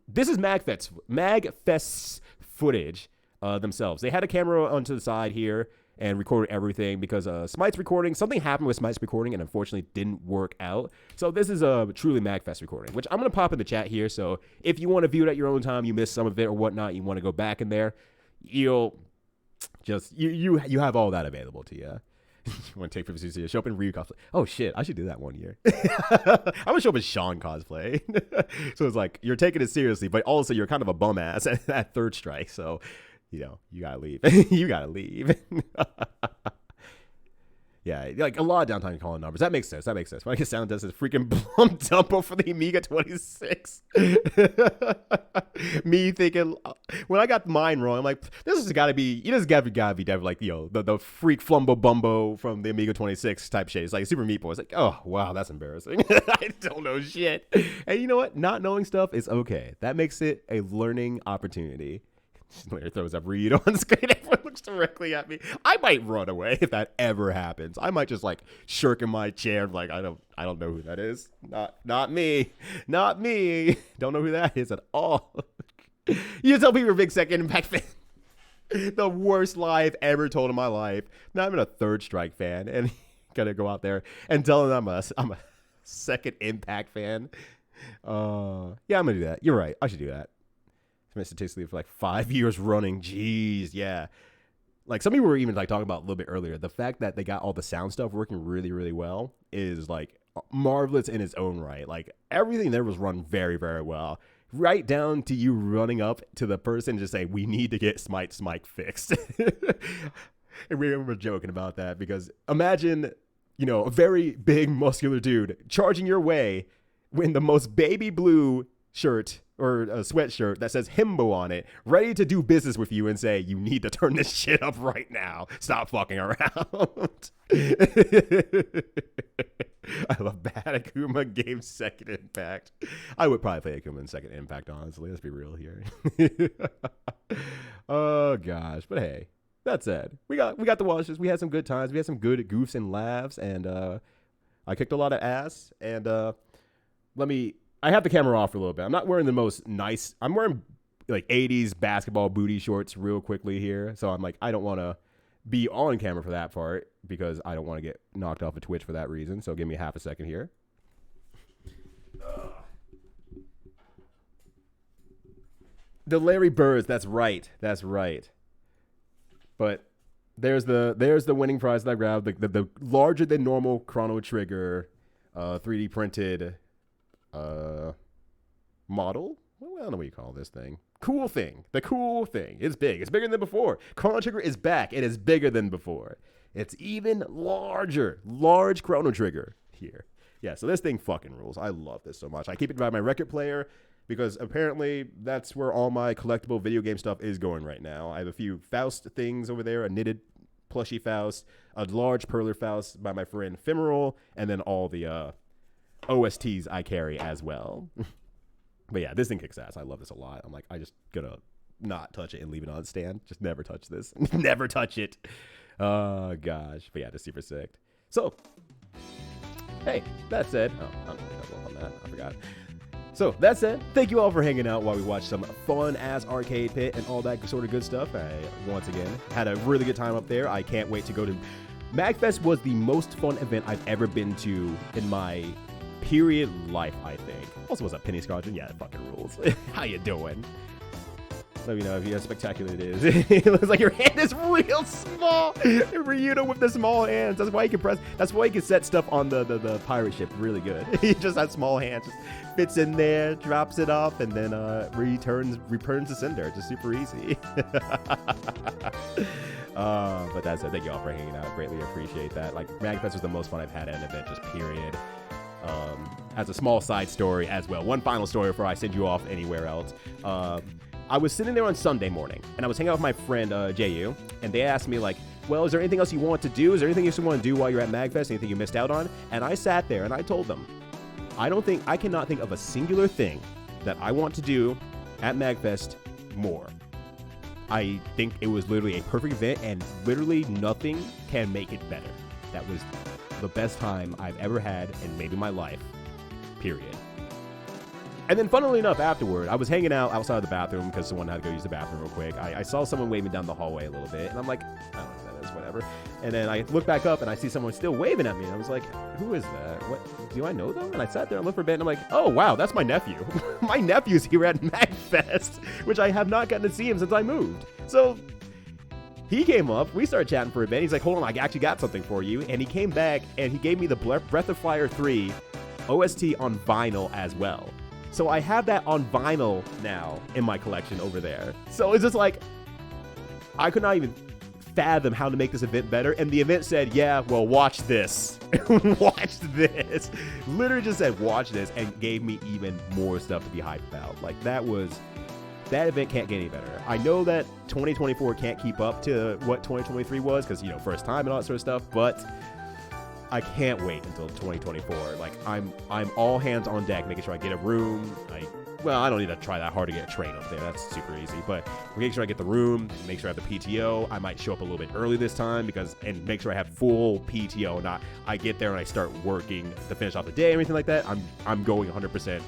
S1: This is MAGFest's footage themselves. They had a camera onto the side here and recorded everything because Smite's recording. Something happened with Smite's recording and unfortunately didn't work out. So this is a truly MAGFest recording, which I'm going to pop in the chat here. So if you want to view it at your own time, you missed some of it or whatnot, you want to go back in there, you'll just, you have all that available to you. You want to take 50 show up in Ryu cosplay. Oh shit, I should do that one year. I'm gonna show up in Sean cosplay. So it's like you're taking it seriously, but also you're kind of a bum ass at third strike. So you gotta leave. You gotta leave. Yeah, like a lot of downtime calling numbers. That makes sense. When I get sound test, it's freaking Plum Dumbo for the Amiga 26. Me thinking, when I got mine wrong, I'm like, this has got to be, gotta be definitely like, the freak Flumbo Bumbo from the Amiga 26 type shit. It's like Super Meat Boy. It's like, oh, wow, that's embarrassing. I don't know shit. And you know what? Not knowing stuff is okay. That makes it a learning opportunity. Larry throws up Reed on screen. Everyone looks directly at me. I might run away if that ever happens. I might just like shirk in my chair, like I don't know who that is. Not me. Not me. Don't know who that is at all. You tell me you're a big Second Impact fan. The worst lie I've ever told in my life. Not even a Third Strike fan, and gonna go out there and tell them I'm a Second Impact fan. Yeah, I'm gonna do that. You're right. I should do that. It's been statistically for like 5 years running. Jeez, yeah. Like some people were even like talking about a little bit earlier. The fact that they got all the sound stuff working really, really well is like marvelous in its own right. Like everything there was run very, very well. Right down to you running up to the person and just saying, we need to get Smite fixed. And we were joking about that because imagine, you know, a very big muscular dude charging your way when the most baby blue shirt or a sweatshirt that says Himbo on it, ready to do business with you and say, you need to turn this shit up right now. Stop fucking around. I love bad Akuma game Second Impact. I would probably play Akuma in Second Impact, honestly. Let's be real here. Oh, gosh. But hey, that said, we got the watches. We had some good times. We had some good goofs and laughs, and I kicked a lot of ass. And I have the camera off for a little bit. I'm not wearing the most nice. I'm wearing like 80s basketball booty shorts real quickly here. So I'm like, I don't want to be on camera for that part because I don't want to get knocked off of Twitch for that reason. So give me half a second here. The Larry Birds. That's right. That's right. But there's the winning prize that I grabbed. The larger than normal Chrono Trigger 3D printed model. Well, I don't know what you call this thing. Cool thing. The cool thing. It's big. It's bigger than before. Chrono Trigger is back. It is bigger than before. It's even larger. Large Chrono Trigger here. Yeah, so this thing fucking rules. I love this so much. I keep it by my record player because apparently that's where all my collectible video game stuff is going right now. I have a few Faust things over there, a knitted plushy Faust, a large perler Faust by my friend Femoral, and then all the OSTs I carry as well. But yeah, this thing kicks ass. I love this a lot. I'm like, I just gonna not touch it and leave it on its stand. Just never touch this. Never touch it. Oh, gosh. But yeah, just super sick. So, hey, that said, I'm double on that. I forgot. So, that said, thank you all for hanging out while we watch some fun-ass arcade pit and all that sort of good stuff. I, once again, had a really good time up there. I can't wait to go to... MAGFest was the most fun event I've ever been to in my period life, I think. Also, was that Penny Squadron? Yeah, it fucking rules. How you doing? Let me know if you how spectacular it is. It looks like your hand is real small. Ryuta with the small hands. That's why you can press. That's why you can set stuff on the pirate ship really good. He just has small hands. Just fits in there, drops it off, and then returns to sender. Just super easy. But that's it. Thank you all for hanging out. Greatly appreciate that. Like, MAGFest was the most fun I've had at an event, just period. As a small side story as well. One final story before I send you off anywhere else. I was sitting there on Sunday morning, and I was hanging out with my friend, JU, and they asked me, like, well, is there anything else you want to do? Is there anything else you want to do while you're at MAGFest? Anything you missed out on? And I sat there, and I told them, I cannot think of a singular thing that I want to do at MAGFest more. I think it was literally a perfect event, and literally nothing can make it better. That was the best time I've ever had in maybe my life, period. And then, funnily enough, afterward, I was hanging out outside of the bathroom because someone had to go use the bathroom real quick. I saw someone waving down the hallway a little bit, and I'm like, I don't know what that is, whatever. And then I look back up, and I see someone still waving at me, and I was like, who is that? What? Do I know them? And I sat there and looked for a bit, and I'm like, oh, wow, that's my nephew. My nephew's here at MAGFest, which I have not gotten to see him since I moved. So he came up, we started chatting for a bit. He's like, hold on, I actually got something for you. And he came back, and he gave me the Breath of Fire 3 OST on vinyl as well. So I have that on vinyl now in my collection over there. So it's just like, I could not even fathom how to make this event better. And the event said, yeah, well, watch this. Watch this. Literally just said, watch this, and gave me even more stuff to be hyped about. Like, that event can't get any better. I know that 2024 can't keep up to what 2023 was because, you know, first time and all that sort of stuff, but I can't wait until 2024. Like, I'm all hands on deck, making sure I get a room, I well, I don't need to try that hard to get a train up there. That's super easy. But make sure I get the room, make sure I have the PTO. I might show up a little bit early this time and make sure I have full PTO. Not I get there and I start working to finish off the day, everything like that. I'm going 100%.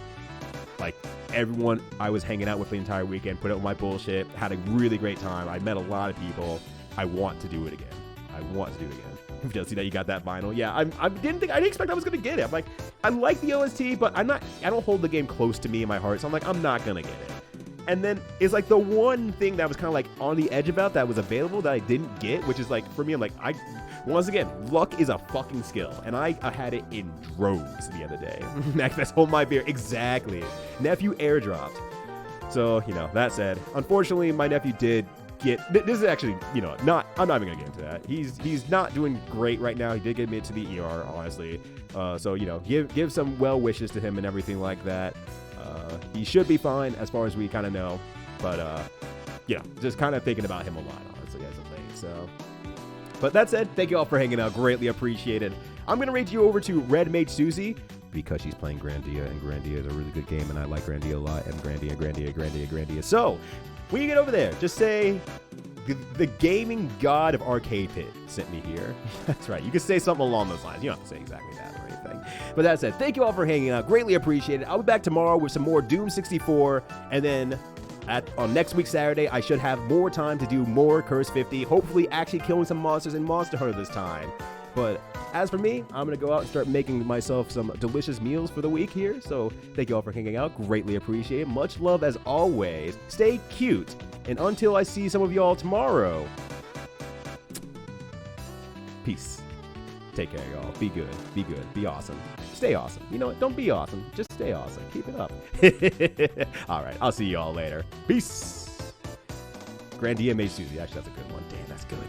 S1: Like everyone I was hanging out with the entire weekend, put up my bullshit, had a really great time. I met a lot of people. I want to do it again. You just see that you got that vinyl. Yeah, I didn't expect I was gonna get it. I'm like, I like the OST, but I don't hold the game close to me in my heart, so I'm like, I'm not gonna get it. And then it's like the one thing that was kind of like on the edge about that was available that I didn't get, which is like for me, I'm like, once again, luck is a fucking skill, and I had it in droves the other day. MAGFest, hold my beer, exactly. Nephew airdropped. So that said, unfortunately, my nephew did. This is actually, I'm not even gonna get into that. He's not doing great right now. He did get admitted to the ER, honestly. So give some well wishes to him and everything like that. He should be fine as far as we kind of know, but just kind of thinking about him a lot, honestly, as of late. So, but that said, thank you all for hanging out. Greatly appreciated. I'm gonna rate you over to Red Mage Susie because she's playing Grandia, and Grandia is a really good game, and I like Grandia a lot. And Grandia. So. When you get over there, just say, the gaming god of Arcade Pit sent me here. That's right. You can say something along those lines. You don't have to say exactly that or anything. But that said, thank you all for hanging out. Greatly appreciated. I'll be back tomorrow with some more Doom 64. And then on next week, Saturday, I should have more time to do more Curse 50. Hopefully actually killing some monsters in Monster Hunter this time. But as for me, I'm going to go out and start making myself some delicious meals for the week here. So thank you all for hanging out. Greatly appreciate it. Much love as always. Stay cute. And until I see some of y'all tomorrow, peace. Take care, y'all. Be good. Be good. Be awesome. Stay awesome. You know what? Don't be awesome. Just stay awesome. Keep it up. All right. I'll see y'all later. Peace. Grandia Mage Susie. Actually, that's a good one. Damn, that's good.